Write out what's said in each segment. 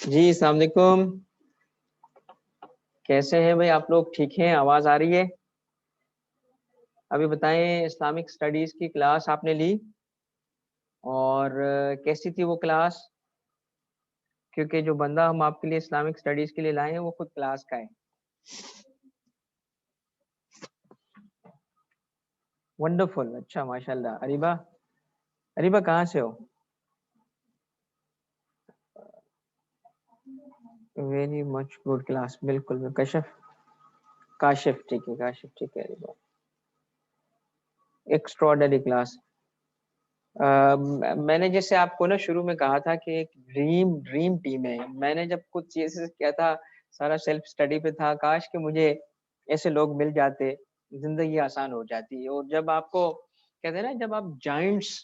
जी अस्सलाम वालेकुम। कैसे हैं भाई आप लोग? ठीक हैं? आवाज आ रही है? अभी बताएं, इस्लामिक स्टडीज की क्लास आपने ली और कैसी थी वो क्लास? क्योंकि जो बंदा हम आपके लिए इस्लामिक स्टडीज के लिए लाए हैं वो खुद क्लास का है। वंडरफुल, अच्छा माशाल्लाह। अरीबा, अरीबा कहाँ से हो? वेरी मच गुड क्लास, बिल्कुल। कशिफ, काशिफ ठीक है, काशिफ ठीक है। Areeba extraordinary class. मैंने जैसे आपको ना शुरू में कहा था कि एक ड्रीम ड्रीम टीम है। मैंने जब कुछ चीजें किया था, सारा सेल्फ स्टडी पे था। काश कि मुझे ऐसे लोग मिल जाते, जिंदगी आसान हो जाती। और जब आपको कहते हैं ना, जब आप जाइंट्स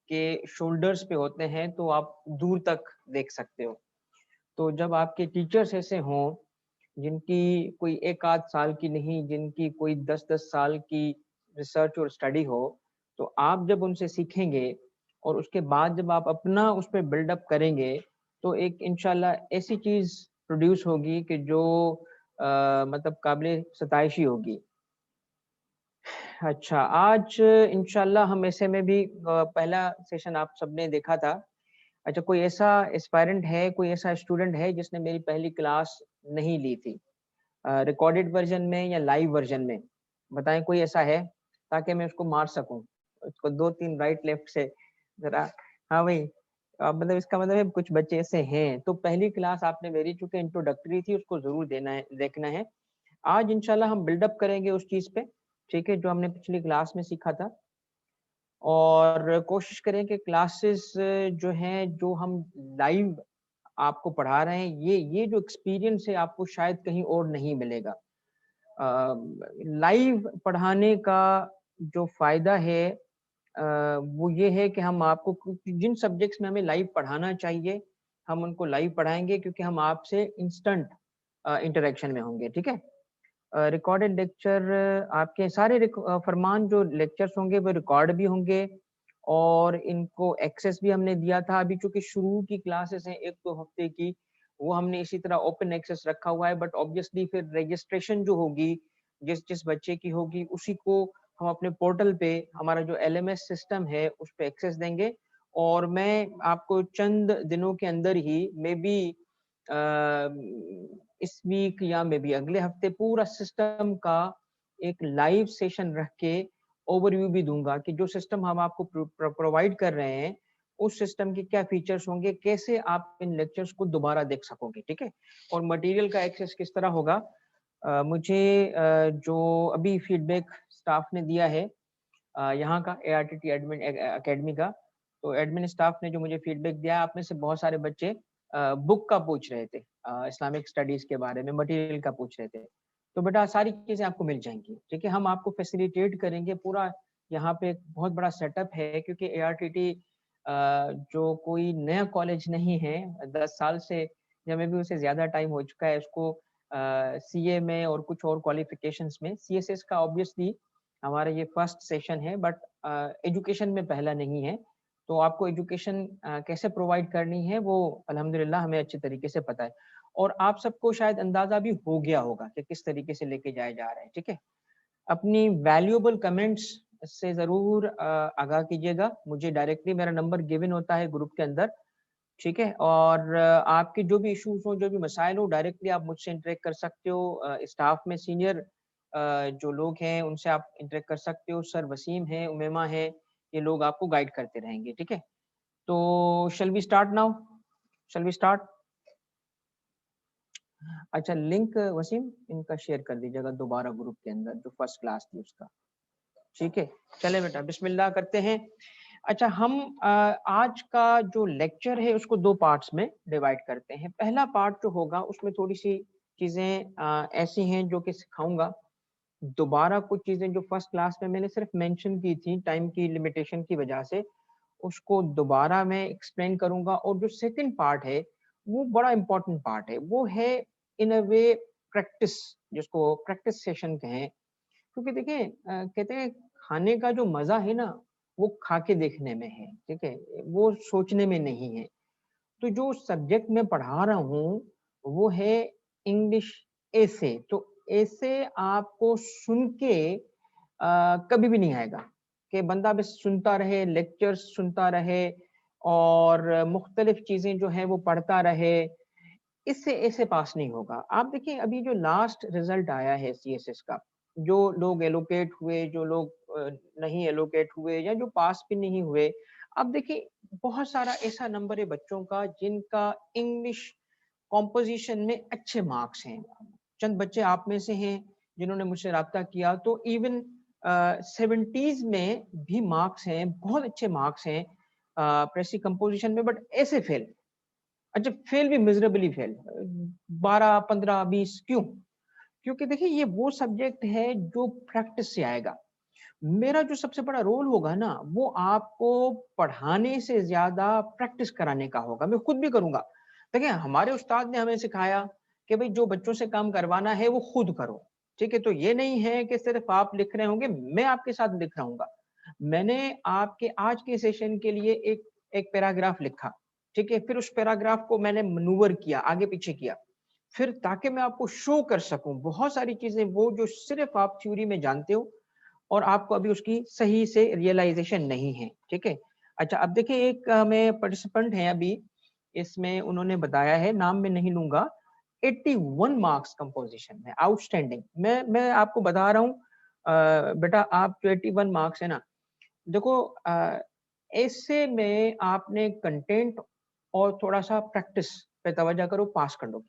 के शोल्डर्स पे होते हैं तो आप दूर तक देख सकते हो। तो जब आपके टीचर्स ऐसे हों जिनकी कोई एक आध साल की नहीं, जिनकी कोई 10-10 साल की रिसर्च और स्टडी हो, तो आप जब उनसे सीखेंगे और उसके बाद जब आप अपना उस पे बिल्डअप करेंगे, तो एक इंशाल्लाह ऐसी चीज़ प्रोड्यूस होगी कि जो मतलब काबिल सताइशी होगी। अच्छा, आज इंशाल्लाह हम ऐसे में भी पहला सेशन आप सबने देखा था। अच्छा, कोई ऐसा एस्पायरेंट है, कोई ऐसा स्टूडेंट है जिसने मेरी पहली क्लास नहीं ली थी? रिकॉर्डेड वर्ज़न में या लाइव वर्ज़न में? बताएँ कोई ऐसा है? ताकि मैं उसको मार सकूँ। उसको 2-3 राइट लेफ्ट से ज़रा। हाँ भाई, मतलब इसका मतलब है कुछ बच्चे ऐसे हैं। तो पहली क्लास आपने मेरी चूँकि इंट्रोडक्टरी थी, उसको ज़रूर देना है, देखना है। आज इंशाल्लाह हम बिल्डअप करेंगे उस चीज़ पे, ठीक है? जो हमने पिछली क्लास में सीखा था। और कोशिश करें कि क्लासेस जो हैं, जो हम लाइव आपको पढ़ा रहे हैं, ये जो एक्सपीरियंस है आपको शायद कहीं और नहीं मिलेगा। लाइव पढ़ाने का जो फ़ायदा है वो ये है कि हम आपको जिन सब्जेक्ट्स में हमें लाइव पढ़ाना चाहिए, हम उनको लाइव पढ़ाएँगे क्योंकि हम आपसे इंस्टेंट इंटरैक्शन में होंगे, ठीक है? रिकॉर्डेड लेक्चर आपके सारे फरमान जो लेक्चर्स होंगे वो रिकॉर्ड भी होंगे और इनको एक्सेस भी हमने दिया था। अभी चूँकि शुरू की क्लासेस हैं 1-2 हफ्ते की, वो हमने इसी तरह ओपन एक्सेस रखा हुआ है, बट ऑब्वियसली फिर रजिस्ट्रेशन जो होगी, जिस-जिस बच्चे की होगी उसी को हम अपने पोर्टल पे, हमारा जो एलएमएस सिस्टम है उस पे एक्सेस देंगे। और मैं आपको चंद दिनों के अंदर ही मेबी इस वीक या मे बी अगले हफ्ते पूरा सिस्टम का एक लाइव सेशन रख के ओवरव्यू भी दूँगा कि जो सिस्टम हम आपको प्रोवाइड कर रहे हैं, उस सिस्टम के क्या फीचर्स होंगे, कैसे आप इन लेक्चर्स को दोबारा देख सकोगे, ठीक है? और मटेरियल का एक्सेस किस तरह होगा? मुझे जो अभी फीडबैक स्टाफ ने दिया है यहाँ का एआरटीटी एडमिन एकेडमी का, तो एडमिन स्टाफ ने जो मुझे फीडबैक दिया, आप में से बहुत सारे बच्चे बुक का पूछ रहे थे, इस्लामिक स्टडीज़ के बारे में, मटेरियल का पूछ रहे थे। तो बेटा सारी चीज़ें आपको मिल जाएँगी, ठीक है? हम आपको फैसिलिटेट करेंगे पूरा। यहाँ पे एक बहुत बड़ा सेटअप है क्योंकि एआरटीटी जो कोई नया कॉलेज नहीं है, 10 साल से या मे बी उससे ज़्यादा टाइम हो चुका है उसको सीए में और कुछ और क्वालिफ़िकेशंस में। सीएसएस का ऑब्वियसली हमारा ये फर्स्ट सेशन है, बट एजुकेशन में पहला नहीं है। तो आपको एजुकेशन कैसे प्रोवाइड करनी है वो अल्हम्दुलिल्लाह हमें अच्छे तरीके से पता है। और आप सबको शायद अंदाज़ा भी हो गया होगा कि किस तरीके से लेके जाए जा रहे हैं, ठीक है? अपनी वैल्यूएबल कमेंट्स से ज़रूर आगाह कीजिएगा। मुझे डायरेक्टली मेरा नंबर गिवन होता है ग्रुप के अंदर, ठीक है? और आपके जो भी इश्यूज़ हों, जो भी मसाइल हो, डायरेक्टली आप मुझसे इंटरेक्ट कर सकते हो। स्टाफ में सीनियर जो लोग हैं, उनसे आप इंटरेक्ट कर सकते हो। सर वसीम हैं, उमैमा है, ये लोग आपको गाइड करते रहेंगे, ठीक है? तो shall we start now? Shall we start? अच्छा, लिंक वसीम इनका शेयर कर दीजिएगा दोबारा ग्रुप के अंदर, जो फर्स्ट क्लास थी उसका, ठीक है? चलें बेटा, बिस्मिल्लाह करते हैं। अच्छा, हम आज का जो लेक्चर है उसको 2 पार्ट्स में डिवाइड करते हैं। पहला पार्ट जो होगा उसमें थोड़ी-सी चीज़ें ऐसी हैं जो कि सिखाऊँगा। दोबारा कुछ चीज़ें जो फर्स्ट क्लास में मैंने सिर्फ मेंशन की थी टाइम की लिमिटेशन की वजह से, उसको दोबारा मैं एक्सप्लेन करूँगा। और जो सेकंड पार्ट है, वो बड़ा इम्पोर्टेंट पार्ट है। वो है इन अ वे प्रैक्टिस, जिसको प्रैक्टिस सेशन कहें। क्योंकि देखिए कहते हैं खाने का जो मज़ा है ना, वो खा के देखने में है, ठीक है? वो सोचने में नहीं है। तो जो सब्जेक्ट मैं पढ़ा रहा हूँ वो है इंग्लिश ऐसे। तो ऐसे आपको सुन के कभी भी नहीं आएगा कि बंदा बस सुनता रहे, लेक्चर्स सुनता रहे और मुख्तलिफ चीज़ें जो हैं वो पढ़ता रहे, इससे ऐसे पास नहीं होगा। आप देखिए अभी जो लास्ट रिज़ल्ट आया है सीएसएस का, जो लोग एलोकेट हुए, जो लोग नहीं एलोकेट हुए या जो पास भी नहीं हुए, अब देखिए बहुत सारा ऐसा नंबर है बच्चों का जिनका इंग्लिश कॉम्पोज़िशन में अच्छे मार्क्स हैं। चंद बच्चे आप में से हैं जिन्होंने मुझसे राब्ता किया तो इवन 70s में भी मार्क्स हैं, बहुत अच्छे मार्क्स हैं प्रेसी कंपोज़िशन में बट ऐसे फेल। अच्छा फेल भी मिज़रेबली फेल 12, 15, 20 क्यों? क्योंकि देखिए ये वो सब्जेक्ट है जो प्रैक्टिस से आएगा। मेरा जो सबसे बड़ा रोल होगा ना, वो आपको पढ़ाने से ज़्यादा प्रैक्टिस कराने का होगा, मैं खुद भी करूँगा। देखिए, हमारे उस्ताद ने हमें सिखाया कि भई जो बच्चों से काम करवाना है, वो खुद करो, ठीक है? तो ये नहीं है कि सिर्फ़ आप लिख रहे होंगे, मैं आपके साथ लिख रहा हूँगा। मैंने आपके आज के सेशन के लिए एक एक पैराग्राफ लिखा, ठीक है? फिर उस पैराग्राफ को मैंने मनूवर किया, आगे-पीछे किया। फिर ताकि मैं आपको शो कर सकूँ, बहुत सारी चीज़ें वो जो सिर्फ़ आप थ्योरी में जानते हो और आपको अभी उसकी सही से रियलाइज़ेशन नहीं है, ठीक है? अच्छा अब देखिए एक में पार्टिसिपेंट हैं अभी, इसमें उन्होंने बताया है, नाम मैं नहीं लूँगा, 81 मार्क्स कंपोज़िशन में, आउटस्टैंडिंग। मैं आपको बता रहा हूँ बेटा आप जो 81 मार्क्स है ना, देखो ऐसे में आपने कंटेंट और थोड़ा-सा प्रैक्टिस पे तवज्जो करो, पास कर लोगे।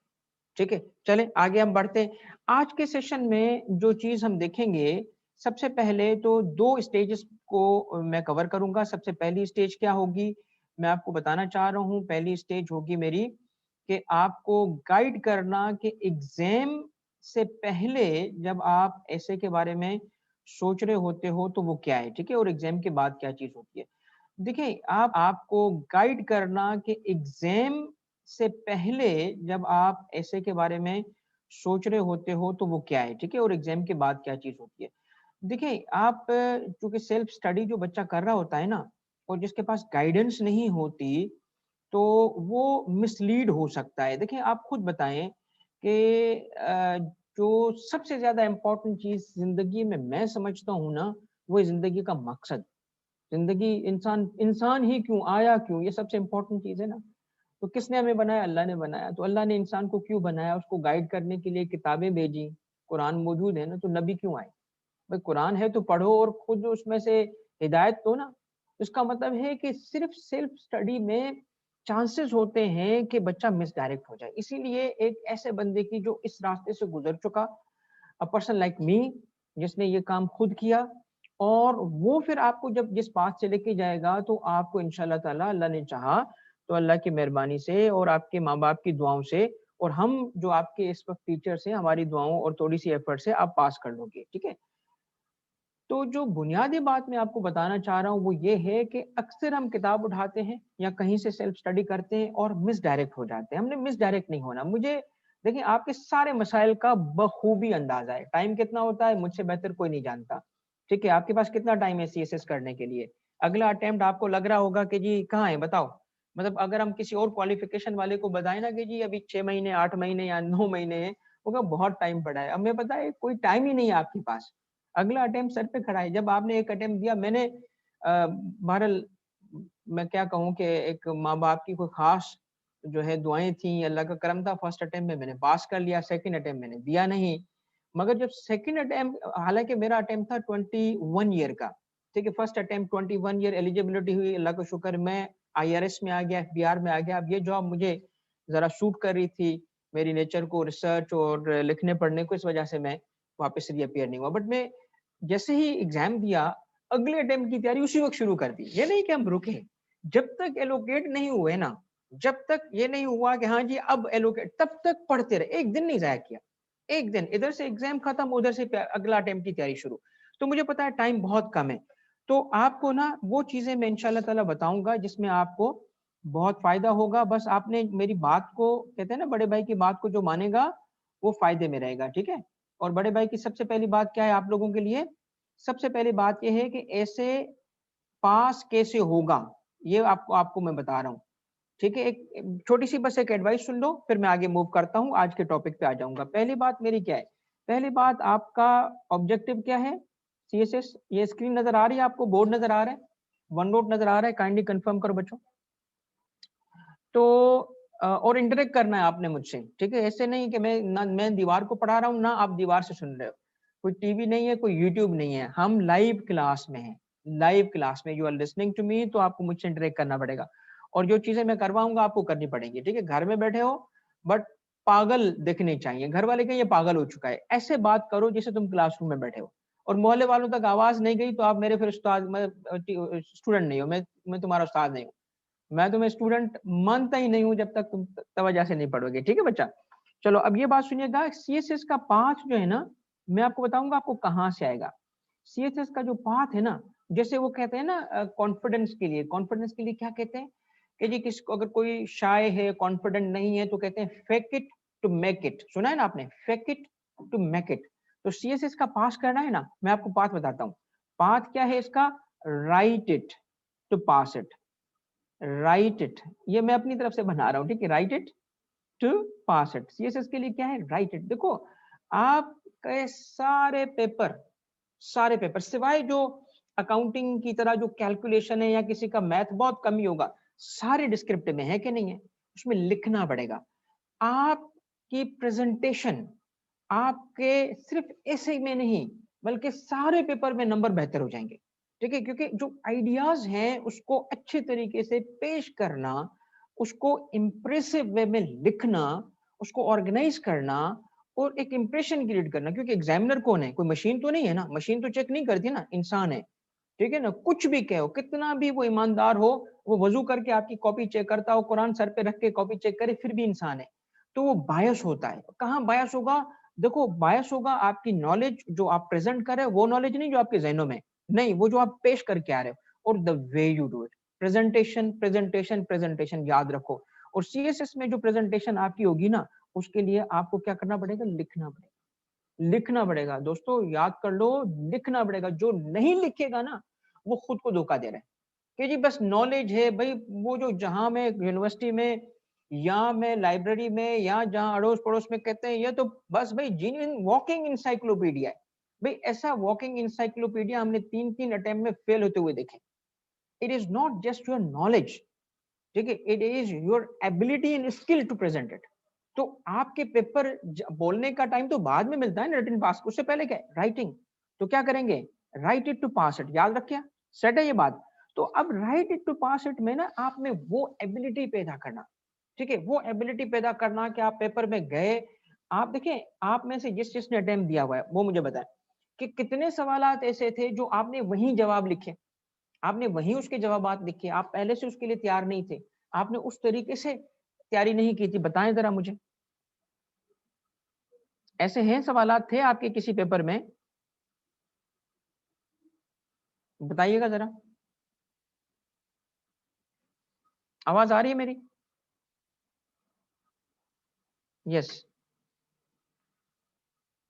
ठीक है? चलें आगे हम बढ़ते हैं। आज के सेशन में जो चीज़ हम देखेंगे, सबसे पहले तो 2 स्टेजेस को मैं कवर करूँगा। सबसे पहली स्टेज क्या होगी? मैं आपको बताना चाह रहा हूँ, पहली स्टेज होगी मेरी कि आपको गाइड करना कि एग्ज़ाम से पहले जब आप ऐसे के बारे में सोच रहे होते हो, तो वो क्या है, ठीक है? और एग्ज़ाम के बाद क्या चीज़ होती है। देखिए, आपको गाइड करना कि एग्ज़ाम से पहले जब आप ऐसे के बारे में सोच रहे होते हो तो वो क्या है, ठीक है? और एग्ज़ाम के बाद क्या चीज़ होती है। देखिए, आप चूँकि सेल्फ स्टडी जो बच्चा कर रहा होता है ना और जिसके पास गाइडेंस नहीं होती, तो वो मिसलीड हो सकता है। देखिए, आप खुद बताएँ कि जो सबसे ज़्यादा इम्पोर्टेंट चीज़ ज़िंदगी में मैं समझता हूँ ना, वो है ज़िंदगी का मकसद। ज़िंदगी इंसान इंसान ही क्यों, आया क्यों? ये सबसे इम्पोर्टेंट चीज़ है ना। तो किसने हमें बनाया? अल्लाह ने बनाया। तो अल्लाह ने इंसान को क्यों बनाया? उसको गाइड करने के लिए किताबें भेजी, कुरान मौजूद है ना, तो नबी क्यों आए? भाई कुरान है तो पढ़ो और खुद उसमें से हिदायत लो ना। इसका मतलब है कि सिर्फ़ सेल्फ स्टडी में चांसेस होते हैं कि बच्चा मिसडायरेक्ट हो जाए। इसीलिए एक ऐसे बंदे की जो इस रास्ते से गुज़र चुका, अ पर्सन लाइक मी जिसने ये काम खुद किया और वो फिर आपको जब जिस पाथ से लेके जाएगा तो आपको इंशाअल्लाह ताला अल्लाह ने चाहा तो अल्लाह की मेहरबानी से और आपके माँ-बाप की दुआओं से और हम जो आपके इस वक़्त टीचर्स हैं, हमारी दुआओं और थोड़ी-सी एफर्ट से आप पास कर लोगे, ठीक है? तो जो बुनियादी बात मैं आपको बताना चाह रहा हूँ वो ये है कि अक्सर हम किताब उठाते हैं या कहीं से सेल्फ स्टडी करते हैं और मिसडायरेक्ट हो जाते हैं। हमने मिसडायरेक्ट नहीं होना। मुझे देखिए आपके सारे मसाइल का बखूबी अंदाज़ा है। टाइम कितना होता है मुझसे बेहतर कोई नहीं जानता। ठीक है? आपके पास कितना टाइम है सीएसएस करने के लिए? अगला अटेम्प्ट आपको लग रहा होगा कि जी कहाँ है बताओ? मतलब अगर हम किसी और क्वालिफ़िकेशन वाले को बताएँ ना कि जी अभी 6 महीने, 8 महीने या 9 महीने हैं, वो कहेगा बहुत टाइम पड़ा है। अब हमें पता है कोई टाइम ही नहीं है आपके पास। अगला अटेम्प्ट सर पे खड़ा है। जब आपने एक अटेम्प्ट दिया मैंने बहरहाल मैं क्या कहूँ कि एक माँ-बाप की कोई ख़ास जो है दुआएँ थी, अल्लाह का करम था फर्स्ट अटेम्प्ट में मैंने पास कर लिया, सेकंड अटेम्प्ट मैंने दिया नहीं। मगर जब सेकंड अटेम्प्ट हालाँकि मेरा अटेम्प्ट था 21 ईयर का, ठीक है? फर्स्ट अटेम्प्ट 21 ईयर एलिजिबिलिटी हुई, अल्लाह का शुक्र मैं आईआरएस में आ गया, एफबीआर में आ गया। अब ये जॉब मुझे ज़रा सूट कर रही थी, मेरी नेचर को रिसर्च और लिखने पढ़ने को, इस वजह से मैं वापस रीअपीयर नहीं हुआ। बट मैं जैसे ही एग्ज़ाम दिया, अगले अटेम्प्ट की तैयारी उसी वक़्त शुरू कर दी। ये नहीं कि हम रुके, जब तक एलोकेट नहीं हुए ना, जब तक ये नहीं हुआ कि हाँ जी अब एलोकेट तब तक पढ़ते रहे, 1 दिन नहीं ज़ाया किया। 1 दिन, इधर से एग्ज़ाम खत्म, उधर से अगला अटेम्प्ट की तैयारी शुरू। तो मुझे पता है टाइम बहुत कम है। तो आपको ना वो चीज़ें मैं इंशाअल्लाह ताला बताऊँगा जिसमें आपको बहुत फ़ायदा होगा। बस आपने मेरी बात को कहते हैं ना बड़े भाई की बात को जो मानेगा, वो फ़ायदे में रहेगा, ठीक है? और बड़े भाई की सबसे पहली बात क्या है आप लोगों के लिए? सबसे पहली बात ये है कि ऐसे पास कैसे होगा? ये आपको आपको मैं बता रहा हूँ। ठीक है, एक छोटी सी बस एक एडवाइस सुन लो, फिर मैं आगे मूव करता हूँ, आज के टॉपिक पे आ जाऊंगा। पहली बात मेरी क्या है, पहली बात आपका ऑब्जेक्टिव क्या है, सीएसएस। ये स्क्रीन नजर आ रही है आपको, बोर्ड नजर आ रहा है, वन नोट नजर आ रहा है, काइंडली कंफर्म करो बच्चों। तो और इंटरेक्ट करना है आपने मुझसे, ठीक है, ऐसे नहीं कि मैं दीवार को पढ़ा रहा हूँ ना आप दीवार से सुन रहे हो। कोई टीवी नहीं है, कोई यूट्यूब नहीं है, हम लाइव क्लास में हैं, लाइव क्लास में। You are listening to me, तो आपको मुझसे इंटरेक्ट करना पड़ेगा, और जो चीजें मैं करवाऊंगा आपको करनी पड़ेंगी, ठीक है। घर में बैठे हो बट पागल दिखने चाहिए, घर वाले कहें ये पागल हो चुका है, ऐसे बात करो जैसे तुम क्लासरूम में बैठे हो। और मोहल्ले वालों तक आवाज नहीं गई तो आप मेरे फिर उस्ताद, मैं स्टूडेंट नहीं हूँ, मैं तुम्हारा उस्ताद नहीं हूँ, मैं तुम्हें स्टूडेंट मानता ही नहीं हूं जब तक तुम तवज्जो से नहीं पढ़ोगे, ठीक है बच्चा। चलो अब ये बात सुनिएगा, सीएसएस का पाथ जो है ना, मैं आपको बताऊंगा आपको कहां से आएगा। सीएसएस का जो पाथ है ना, जैसे वो कहते हैं ना कॉन्फिडेंस के लिए, कॉन्फिडेंस के लिए क्या कहते हैं कि जी किसको, अगर कोई शाय है, कॉन्फिडेंट नहीं है, तो कहते हैं fake it to make it. सुना है ना आपने, fake it to make it. तो सीएसएस का पास करना है ना, मैं आपको पाथ बताता हूँ। पाथ क्या है इसका, write it to pass it, write it, ये मैं अपनी तरफ से बना रहा हूं, ठीक है, write it to pass it. CSS के लिए क्या है, राइट इट। देखो आपके सारे पेपर, सारे पेपर सिवाय जो अकाउंटिंग की तरह जो कैलकुलेशन है या किसी का मैथ बहुत कम ही होगा, सारे डिस्क्रिप्टिव में है कि नहीं है, उसमें लिखना पड़ेगा। आपकी प्रेजेंटेशन आपके सिर्फ ऐसे में नहीं बल्कि सारे पेपर में नंबर बेहतर हो जाएंगे, ठीक है, क्योंकि जो आइडियाज हैं उसको अच्छे तरीके से पेश करना, उसको इम्प्रेसिव वे में लिखना, उसको ऑर्गेनाइज करना और एक इंप्रेशन क्रिएट करना। क्योंकि एग्जामिनर कौन है, कोई मशीन तो नहीं है ना, मशीन तो चेक नहीं करती ना, इंसान है, ठीक है ना। कुछ भी कहो, कितना भी वो ईमानदार हो, वो वजू करके आपकी कॉपी चेक करता हो, कुरान सर पे रख के कॉपी चेक करे, फिर भी इंसान है, तो वो बायस होता है। कहाँ बायस होगा, देखो बायस होगा आपकी नॉलेज जो आप प्रेजेंट कर रहे हो, वो नॉलेज नहीं जो आपके जहनों में, नहीं, वो जो आप पेश करके आ रहे हो, और the way you do it. Presentation presentation presentation याद रखो। और सीएसएस में जो प्रेजेंटेशन आपकी होगी ना, उसके लिए आपको क्या करना पड़ेगा, लिखना पड़ेगा, लिखना पड़ेगा दोस्तों, याद कर लो, लिखना पड़ेगा। जो नहीं लिखेगा ना, वो खुद को धोखा दे रहा है कि जी बस नॉलेज है भाई, वो जो जहां मैं यूनिवर्सिटी में या मैं लाइब्रेरी में या जहां अड़ोस पड़ोस में कहते हैं ये तो बस भाई जीनियन वॉकिंग इंसाइक्लोपीडिया है। भाई ऐसा वॉकिंग इंसाइक्लोपीडिया हमने 3-3 अटेम्प्ट में फेल होते हुए देखे। It is not just your knowledge, ठीक है, it is your ability and skill to present it. तो आपके पेपर बोलने का टाइम तो बाद में मिलता है ना, रिटन पास, उससे पहले क्या है, राइटिंग। तो क्या करेंगे, write it to pass it, याद रखिए, सेट है ये बात। तो अब write it to pass it में ना आप में वो एबिलिटी पैदा करना, ठीक है, वो एबिलिटी पैदा करना कि आप पेपर में गए, आप देखें, आप में से जिसने अटेम्प्ट दिया हुआ है वो मुझे बताएं कि कितने सवालात ऐसे थे जो आपने वहीं जवाब लिखे, आपने वहीं उसके जवाबात लिखे, आप पहले से उसके लिए तैयार नहीं थे, आपने उस तरीके से तैयारी नहीं की थी, बताएं जरा मुझे। ऐसे हैं सवालात थे आपके किसी पेपर में, बताइएगा जरा। आवाज आ रही है मेरी? यस,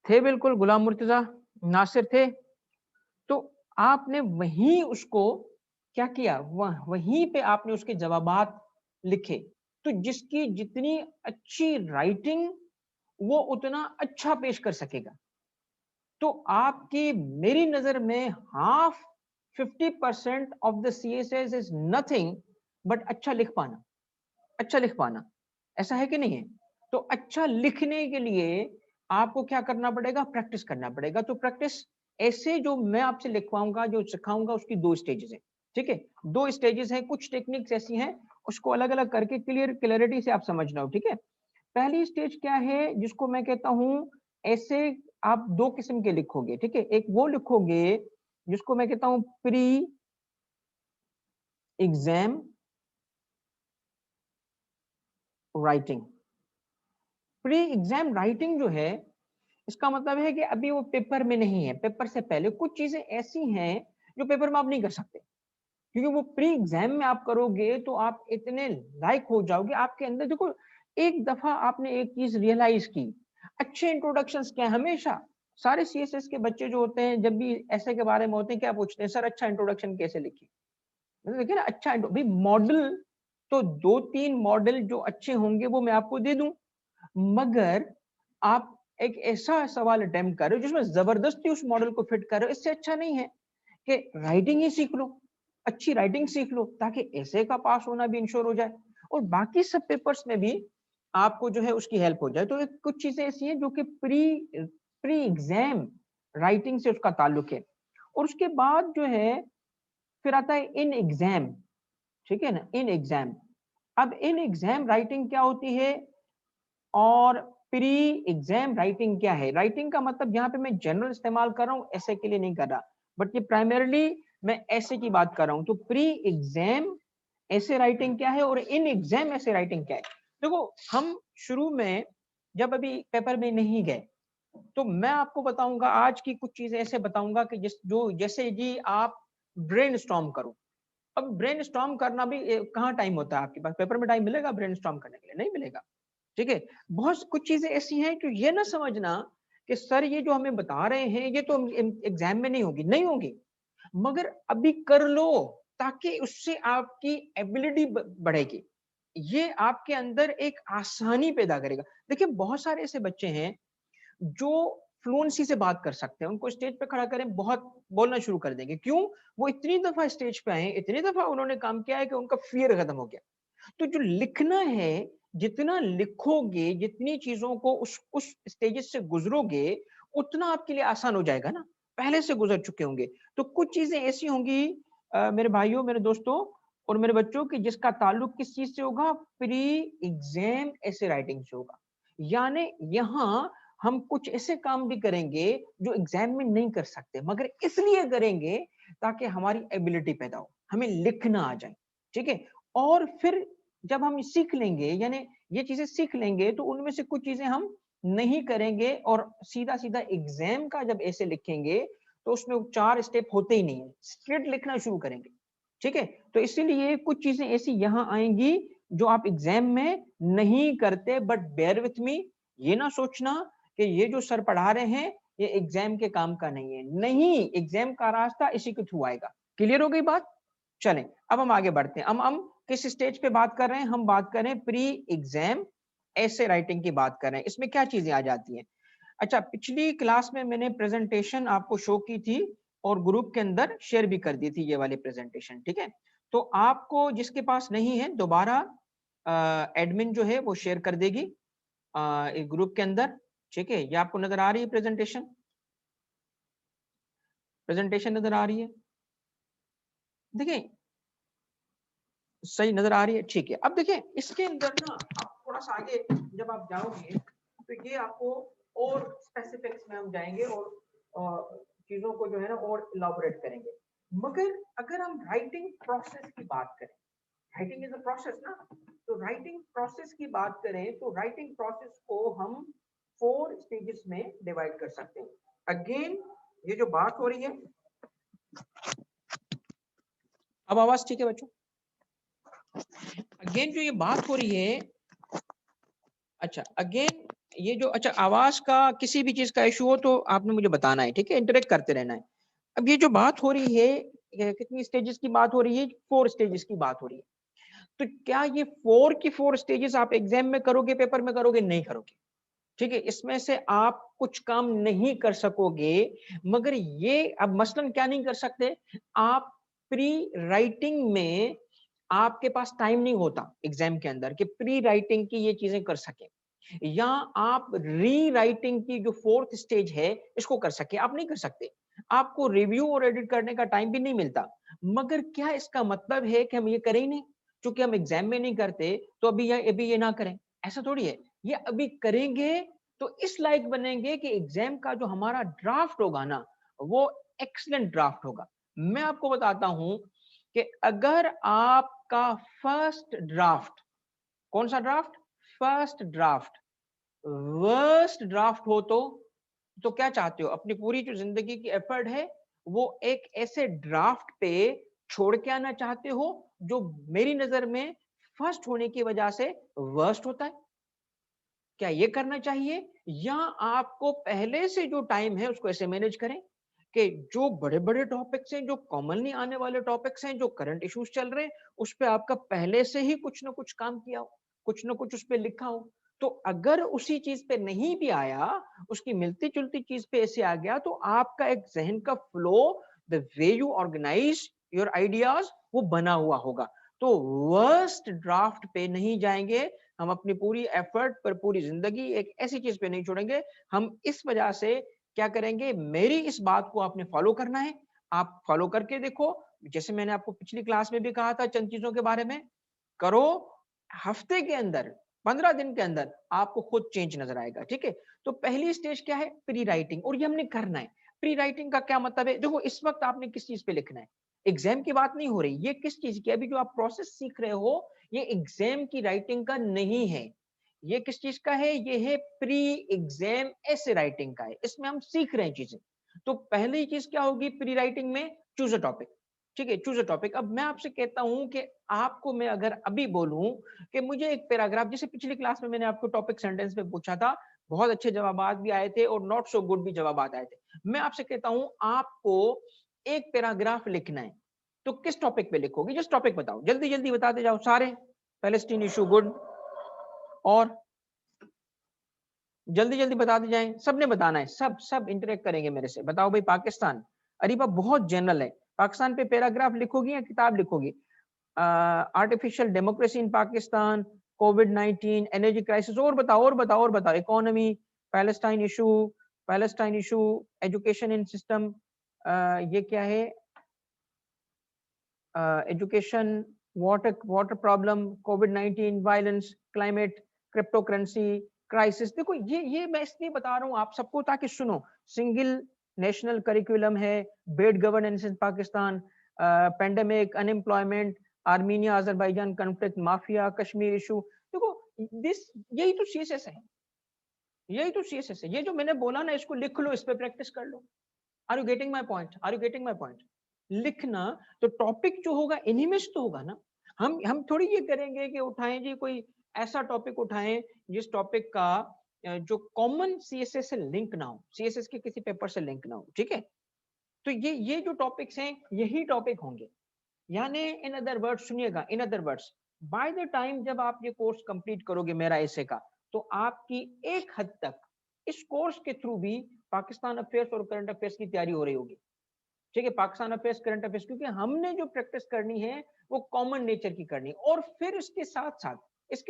थे बिल्कुल, गुलाम मुर्तजा नासिर थे। तो आपने वहीं उसको क्या किया, वहीं पे आपने उसके जवाबात लिखे। तो जिसकी जितनी अच्छी राइटिंग, वो उतना अच्छा पेश कर सकेगा। तो आपकी मेरी नजर में half 50% of the CSS is nothing but अच्छा लिख पाना, अच्छा लिख पाना। ऐसा है कि नहीं है? तो अच्छा लिखने के लिए आपको क्या करना पड़ेगा, प्रैक्टिस करना पड़ेगा। तो प्रैक्टिस ऐसे जो मैं आपसे लिखवाऊंगा, जो सिखाऊंगा, उसकी 2 स्टेजेस है, ठीक है, 2 स्टेजेस हैं। कुछ टेक्निक्स ऐसी हैं, उसको अलग अलग करके क्लियरिटी से आप समझना हो, ठीक है। पहली स्टेज क्या है, जिसको मैं कहता हूं, ऐसे आप 2 किस्म के लिखोगे, ठीक है। एक वो लिखोगे जिसको मैं कहता हूं pre exam writing. Pre exam writing जो है, इसका मतलब है कि अभी वो पेपर में नहीं है, पेपर से पहले कुछ चीजें ऐसी हैं जो पेपर में आप नहीं कर सकते, क्योंकि वो प्री एग्जाम में आप करोगे तो आप इतने लायक हो जाओगे, आपके अंदर देखो, एक दफा आपने एक चीज रियलाइज की, अच्छे इंट्रोडक्शंस क्या है, हमेशा सारे सीएसएस के बच्चे जो होते हैं जब भी ऐसे के बारे में होते हैं क्या पूछते हैं, सर अच्छा इंट्रोडक्शन कैसे लिखिए। मतलब देखिए ना, अच्छा भाई मॉडल तो 2-3 मॉडल जो अच्छे होंगे वो मैं आपको दे दूं, मगर आप एक ऐसा सवाल अटेम्प्ट कर रहे हो जिसमें जबरदस्ती उस मॉडल को फिट कर रहे हो, इससे अच्छा नहीं है कि राइटिंग ही सीख लो, अच्छी राइटिंग सीख लो, ताकि ऐसे का पास होना भी इंश्योर हो जाए और बाकी सब पेपर्स में भी आपको जो है उसकी हेल्प हो जाए। तो एक कुछ चीजें ऐसी हैं जो कि प्री प्री एग्जाम राइटिंग से उसका ताल्लुक है। और उसके बाद जो है फिर आता है इन एग्जाम, ठीक है ना, इन एग्जाम। अब इन एग्जाम राइटिंग क्या होती है और प्री एग्जाम राइटिंग क्या है? राइटिंग का मतलब यहाँ पे मैं जनरल इस्तेमाल कर रहा हूँ, ऐसे के लिए नहीं कर रहा, बट ये प्राइमरली मैं ऐसे की बात कर रहा हूँ। तो प्री एग्जाम ऐसे राइटिंग क्या है और इन एग्जाम ऐसे राइटिंग क्या है? देखो, हम शुरू में जब अभी पेपर में नहीं गए तो मैं आपको बताऊंगा, आज की कुछ चीजें ऐसे बताऊंगा कि जिस जो जैसे जी आप ब्रेनस्टॉर्म करो। अब ब्रेनस्टॉर्म करना भी कहाँ टाइम होता है आपके पास? पेपर में टाइम मिलेगा ब्रेनस्टॉर्म करने के लिए? नहीं मिलेगा, ठीक है। बहुत कुछ चीजें ऐसी हैं कि ये ना समझना कि सर ये जो हमें बता रहे हैं ये तो एग्जाम में नहीं होगी, नहीं होगी, मगर अभी कर लो ताकि उससे आपकी एबिलिटी बढ़ेगी, ये आपके अंदर एक आसानी पैदा करेगा। देखिए, बहुत सारे ऐसे बच्चे हैं जो फ्लुएंसी से बात कर सकते हैं, उनको स्टेज पे खड़ा करें बहुत बोलना शुरू कर देंगे। क्यों? वो इतनी दफा स्टेज पे आए, इतनी दफा उन्होंने काम किया है कि उनका फियर खत्म हो गया। तो जो लिखना है, जितना लिखोगे, जितनी चीजों को उस स्टेजेस से गुजरोगे, उतना आपके लिए आसान हो जाएगा ना, पहले से गुजर चुके होंगे। तो कुछ चीजें ऐसी होंगी मेरे भाइयों, मेरे दोस्तों और मेरे बच्चों की, जिसका ताल्लुक किस चीज से होगा? प्री एग्जाम ऐसे राइटिंग से होगा। यानी यहाँ हम कुछ ऐसे काम भी करेंगे जो एग्जाम में नहीं कर सकते, मगर इसलिए करेंगे ताकि हमारी एबिलिटी पैदा हो, हमें लिखना आ जाए, ठीक है। और फिर जब हम सीख लेंगे, यानी ये चीजें सीख लेंगे, तो उनमें से कुछ चीजें हम नहीं करेंगे और सीधा सीधा एग्जाम का जब ऐसे लिखेंगे तो उसमें 4 स्टेप होते ही नहीं है, स्ट्रेट लिखना शुरू करेंगे, ठीक है। तो इसीलिए कुछ चीजें ऐसी यहाँ आएंगी जो आप एग्जाम में नहीं करते, बट बेयर विथ मी, ये ना सोचना कि ये जो सर पढ़ा रहे हैं ये एग्जाम के काम का नहीं है, नहीं, एग्जाम का रास्ता इसी के थ्रू आएगा। क्लियर हो गई बात? चलें, अब हम आगे बढ़ते हैं। हम किस स्टेज पे बात कर रहे हैं? हम बात कर रहे हैं प्री एग्जाम ऐसे राइटिंग की बात कर रहे हैं। इसमें क्या चीजें आ जाती हैं? अच्छा, पिछली क्लास में मैंने प्रेजेंटेशन आपको शो की थी और ग्रुप के अंदर शेयर भी कर दी थी ये वाली प्रेजेंटेशन, ठीक है। तो आपको जिसके पास नहीं है, दोबारा एडमिन जो है वो शेयर कर देगी एक ग्रुप के अंदर, ठीक है। ये आपको नजर आ रही है प्रेजेंटेशन? प्रेजेंटेशन नजर आ रही है? देखिए, सही नजर आ रही है, ठीक है। अब देखिए, इसके अंदर ना आप थोड़ा सा आगे जब आप जाओगे तो ये आपको और स्पेसिफिक्स में हम जाएंगे और चीजों को जो है ना और इलाबोरेट करेंगे। मगर अगर हम राइटिंग प्रोसेस की बात करें, राइटिंग इज अ प्रोसेस ना, तो राइटिंग प्रोसेस की बात करें तो राइटिंग प्रोसेस को हम 4 स्टेजेस में डिवाइड कर सकते हैं। अगेन, ये जो बात हो रही है, अब आवाज ठीक है बच्चों? अगेन जो ये बात हो रही है, अच्छा अगेन ये जो, अच्छा आवाज का किसी भी चीज का इशू हो तो आपने मुझे बताना है, ठीक है, इंटरेक्ट करते रहना है। अब ये जो बात हो रही है, कितनी स्टेजेस की बात हो रही है? 4 स्टेजेस की बात हो रही है। तो क्या ये 4 की 4 स्टेजेस आप एग्जाम में करोगे, पेपर में करोगे? नहीं करोगे, ठीक है। इसमें से आप कुछ काम नहीं कर सकोगे, मगर ये अब मसलन क्या नहीं कर सकते? आप प्री राइटिंग में आपके पास टाइम नहीं होता एग्जाम के अंदर कि प्री राइटिंग की ये चीजें कर सके, या आप री राइटिंग की जो 4th स्टेज है इसको कर सके, आप नहीं कर सकते। आपको रिव्यू और एडिट करने का टाइम भी नहीं मिलता। मगर क्या इसका मतलब है कि हम ये करें ही नहीं? क्योंकि हम एग्जाम में नहीं करते तो अभी ये ना करें, ऐसा थोड़ी है। ये अभी करेंगे तो इस लायक बनेंगे कि एग्जाम का जो हमारा ड्राफ्ट होगा ना, वो एक्सीलेंट ड्राफ्ट होगा। मैं आपको बताता हूं कि अगर आपका फर्स्ट ड्राफ्ट, कौन सा draft? First draft worst draft हो तो क्या चाहते हो? अपनी पूरी जो जिंदगी की एफर्ट है वो एक ऐसे ड्राफ्ट पे छोड़ के आना चाहते हो जो मेरी नजर में फर्स्ट होने की वजह से वर्स्ट होता है? क्या ये करना चाहिए? या आपको पहले से जो टाइम है उसको ऐसे मैनेज करें, कि जो बड़े-बड़े टॉपिक्स हैं, जो कॉमनली आने वाले टॉपिक्स हैं, जो करंट इश्यूज चल रहे हैं, उस पे आपका पहले से ही कुछ ना कुछ काम किया हो, कुछ ना कुछ उस पे लिखा हो। तो अगर उसी चीज पे नहीं भी आया, उसकी मिलती-जुलती चीज पे ऐसे आ गया, तो आपका एक ज़हन का flow, the way you organise your ideas, वो बना हुआ होगा। तो वर्स्ट ड्राफ्ट पे नहीं जाएंगे, हम अपनी पूरी एफर्ट पर पूरी जिंदगी एक ऐसी चीज पे नहीं छोड़ेंगे। हम इस वजह से क्या करेंगे, मेरी इस बात को आपने फॉलो करना है, आप फॉलो करके देखो। जैसे मैंने आपको पिछली क्लास में भी कहा था चंद चीजों के बारे में, करो, हफ्ते के अंदर, 15 दिन के अंदर आपको खुद चेंज नजर आएगा। ठीक है, तो पहली स्टेज क्या है, प्री राइटिंग, और ये हमने करना है। प्री राइटिंग का क्या मतलब है, देखो इस वक्त आपने किस चीज पे लिखना है, एग्जाम की बात नहीं हो रही, ये किस चीज की, अभी जो आप प्रोसेस सीख रहे हो, ये एग्जाम की राइटिंग का नहीं है। ये किस चीज का है, ये है प्री एग्जाम ऐसे राइटिंग का है, इसमें हम सीख रहे हैं चीजें। तो पहली चीज क्या होगी प्री राइटिंग में, चूज अ टॉपिक। ठीक है, चूज अ टॉपिक। अब मैं आपसे कहता हूं कि आपको मैं अगर अभी बोलूं कि मुझे एक पैराग्राफ, जैसे पिछली क्लास में मैंने आपको टॉपिक सेंटेंस में पूछा था, बहुत अच्छे जवाब भी आए थे और नॉट सो गुड भी जवाब आए थे। मैं आपसे कहता हूं आपको एक पैराग्राफ लिखना है, तो किस टॉपिक पे लिखोगे, जिस टॉपिक बताओ, जल्दी जल्दी बताते जाओ सारे। पैलेस्टीन इशू गुड, और जल्दी जल्दी बताते जाएं, सबने बताना है, सब सब इंटरेक्ट करेंगे मेरे से। बताओ भाई, पाकिस्तान, अरे बाप बहुत जनरल है, पाकिस्तान पे पैराग्राफ लिखोगी या किताब लिखोगी? आर्टिफिशियल डेमोक्रेसी इन पाकिस्तान, कोविड-19, एनर्जी क्राइसिस, और बताओ और बताओ और बताओ, economy, Palestine issue, Palestine issue, education in system, ये क्या है, एजुकेशन, वाटर वाटर प्रॉब्लम, कोविड-19, violence, climate, crypto currency crisis. देखो ये मैं इसलिए बता रहा हूँ आप सबको ताकि सुनो, सिंगल नेशनल करिकुलम है, bad governance in Pakistan, pandemic, unemployment, Armenia Azerbaijan conflict, mafia, Kashmir issue. देखो दिस, यही तो सीएसएस है, यही तो सीएसएस है। ये जो मैंने बोला ना, इसको लिख लो, इस पे प्रैक्टिस कर लो। Are you getting my point, are you getting my point? लिखना, तो टॉपिक जो होगा इन्हीं में से तो होगा ना। हम थोड़ी ये करेंगे कि उठाएं जी कोई ऐसा टॉपिक उठाएं जिस टॉपिक का जो कॉमन सीएसएस से लिंक ना हो, सीएसएस के किसी पेपर से लिंक ना हो। ठीक है, तो ये जो टॉपिक्स हैं यही टॉपिक होंगे। यानी इन अदर वर्ड्स, सुनिएगा, in other words, by the time जब आप ये कोर्स कंप्लीट करोगे मेरा ऐसे का, तो आपकी एक हद तक इस कोर्स के थ्रू भी पाकिस्तान अफेयर्स और करंट अफेयर्स की तैयारी हो रही होगी। ठीक है, पाकिस्तान अफेयर्स, करंट अफेयर्स, क्योंकि हमने जो प्रैक्टिस करनी है वो कॉमन नेचर की करनी है। और फिर इसके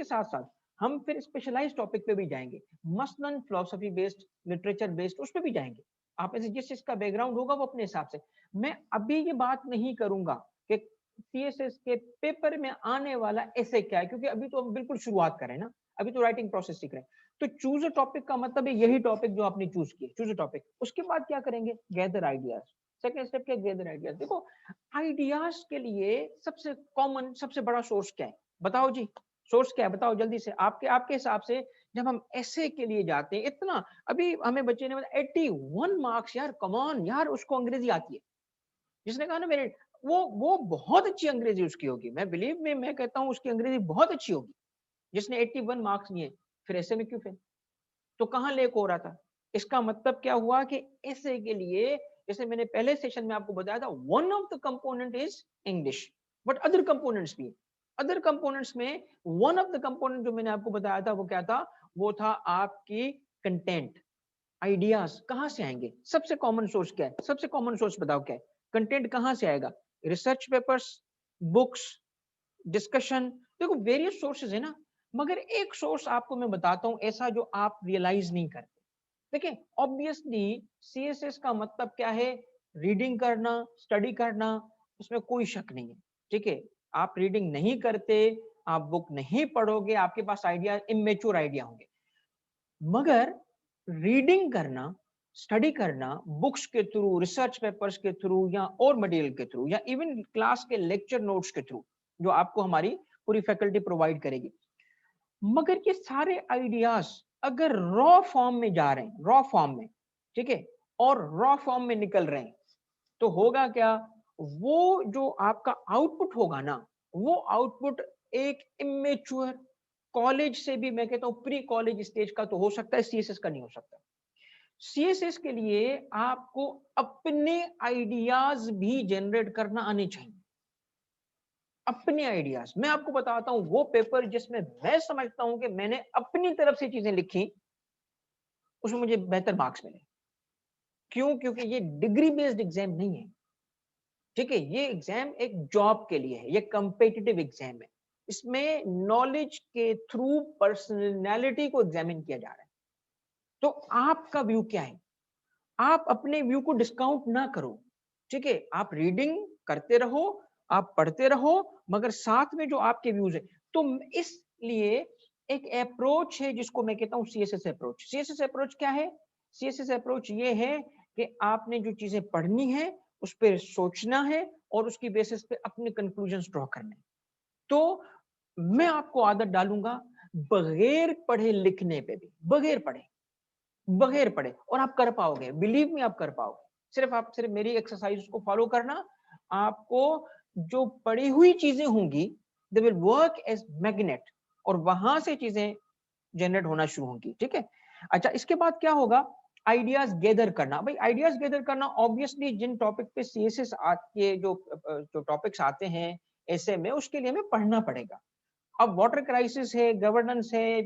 साथ साथ हम फिर स्पेशलाइज टॉपिक पे भी जाएंगे, मसलन फिलोसफी बेस्ड, लिटरेचर बेस्ड, उस पे भी जाएंगे। आप ऐसे जिस चीज का बैकग्राउंड होगा वो अपने हिसाब से। मैं अभी ये बात नहीं करूंगा कि सीएसएस के पेपर में आने वाला ऐसे क्या है, क्योंकि अभी तो हम बिल्कुल शुरुआत करें ना, अभी तो राइटिंग प्रोसेस सीख रहे हैं। तो चूज अ टॉपिक का मतलब है यही टॉपिक जो आपने चूज किया, चूज अ टॉपिक। उसके बाद क्या करेंगे, गैदर आइडियाज। सेकेंड स्टेप क्या, गैदर आइडियाज। देखो आइडियाज के लिए सबसे कॉमन, सबसे बड़ा सोर्स क्या है, बताओ जी, सोर्स क्या है, बताओ जल्दी से। आपके आपके हिसाब से जब हम ऐसे के लिए जाते हैं, इतना, अभी हमें बच्चे ने बताया 81 मार्क्स, यार कमान यार, उसको अंग्रेजी आती है, जिसने कहा ना मेरे, वो बहुत अच्छी अंग्रेजी उसकी होगी, मैं बिलीव में मैं कहता हूँ उसकी अंग्रेजी बहुत अच्छी होगी, जिसने 81 मार्क्स लिए। फिर ऐसे में क्यों फेल, तो कहाँ लेक हो रहा था? इसका मतलब क्या हुआ कि ऐसे के लिए, जैसे मैंने पहले सेशन में आपको बताया था, one of the component is English, but other components भी। अदर कंपोनेंट्स में वन ऑफ द कंपोनेंट जो मैंने आपको बताया था वो क्या था, वो था आपकी कंटेंट। आइडियाज कहाँ से आएंगे, सबसे कॉमन सोर्स क्या है, सबसे कॉमन सोर्स बताओ क्या है, कंटेंट कहाँ से आएगा, रिसर्च पेपर्स, बुक्स, डिस्कशन। देखो वेरियस सोर्सेज है ना, मगर एक सोर्स आपको मैं बताता हूं ऐसा जो आप रियलाइज नहीं करते। देखिए ऑब्वियसली सीएसएस का मतलब क्या है, रीडिंग करना, स्टडी करना, उसमें कोई शक नहीं है। ठीक है, आप रीडिंग नहीं करते, आप बुक नहीं पढ़ोगे, आपके पास आइडिया, इमेच्योर आइडिया होंगे। मगर रीडिंग करना, स्टडी करना, बुक्स के थ्रू, रिसर्च पेपर्स के थ्रू, या और मटेरियल के थ्रू, या इवन क्लास के लेक्चर नोट्स के थ्रू, जो आपको हमारी पूरी फैकल्टी प्रोवाइड करेगी। मगर ये सारे आइडियाज अगर रॉ फॉर्म में जा रहे हैं, रॉ फॉर्म में, ठीक है, और रॉ फॉर्म में निकल रहे हैं, तो होगा क्या, वो जो आपका आउटपुट होगा ना, वो आउटपुट एक इमेच्योर, कॉलेज से भी मैं कहता हूं प्री कॉलेज स्टेज का तो हो सकता है, सीएसएस का नहीं हो सकता। सीएसएस के लिए आपको अपने आइडियाज भी जनरेट करना आने चाहिए, अपने आइडियाज। मैं आपको बताता हूं वो पेपर जिसमें मैं समझता हूं कि मैंने अपनी तरफ से चीजें लिखी, उसमें मुझे बेहतर मार्क्स मिले। क्यों? क्योंकि ये डिग्री बेस्ड एग्जाम नहीं है, ठीक है? ये एग्जाम एक जॉब के लिए है, ये कॉम्पिटिटिव एग्जाम है। इसमें नॉलेज के थ्रू पर्सनैलिटी को एग्जामिन किया जा रहा है। तो आपका व्यू क्या है? आप अपने व्यू को डिस्काउंट ना करो, ठीक है? आप रीडिंग करते रहो, आप पढ़ते रहो, मगर साथ में जो आपके व्यूज है, तो इसलिए एक अप्रोच है जिसको मैं कहता हूं सीएसएस अप्रोच। सीएसएस अप्रोच क्या है? सीएसएस अप्रोच ये है कि आपने जो चीजें पढ़नी है उस पर सोचना है और उसकी बेसिस पे अपने कंक्लूजन ड्रॉ करने। तो मैं आपको आदत डालूंगा बगैर पढ़े लिखने पे भी, बगैर पढ़े, और आप कर पाओगे, बिलीव मी, आप कर पाओगे। सिर्फ मेरी एक्सरसाइज को फॉलो करना, आपको जो पढ़ी हुई चीजें होंगी they will work as magnet, और वहां से चीजें जनरेट होना शुरू होंगी, ठीक है? अच्छा, इसके बाद क्या होगा? आइडियाज गैदर करना। भाई आइडियाज गैदर करना, ऑब्वियसली जिन टॉपिक पे सीएसएस के जो टॉपिक्स आते हैं ऐसे में, उसके लिए हमें पढ़ना पड़ेगा। अब वाटर क्राइसिस है, गवर्नेंस है,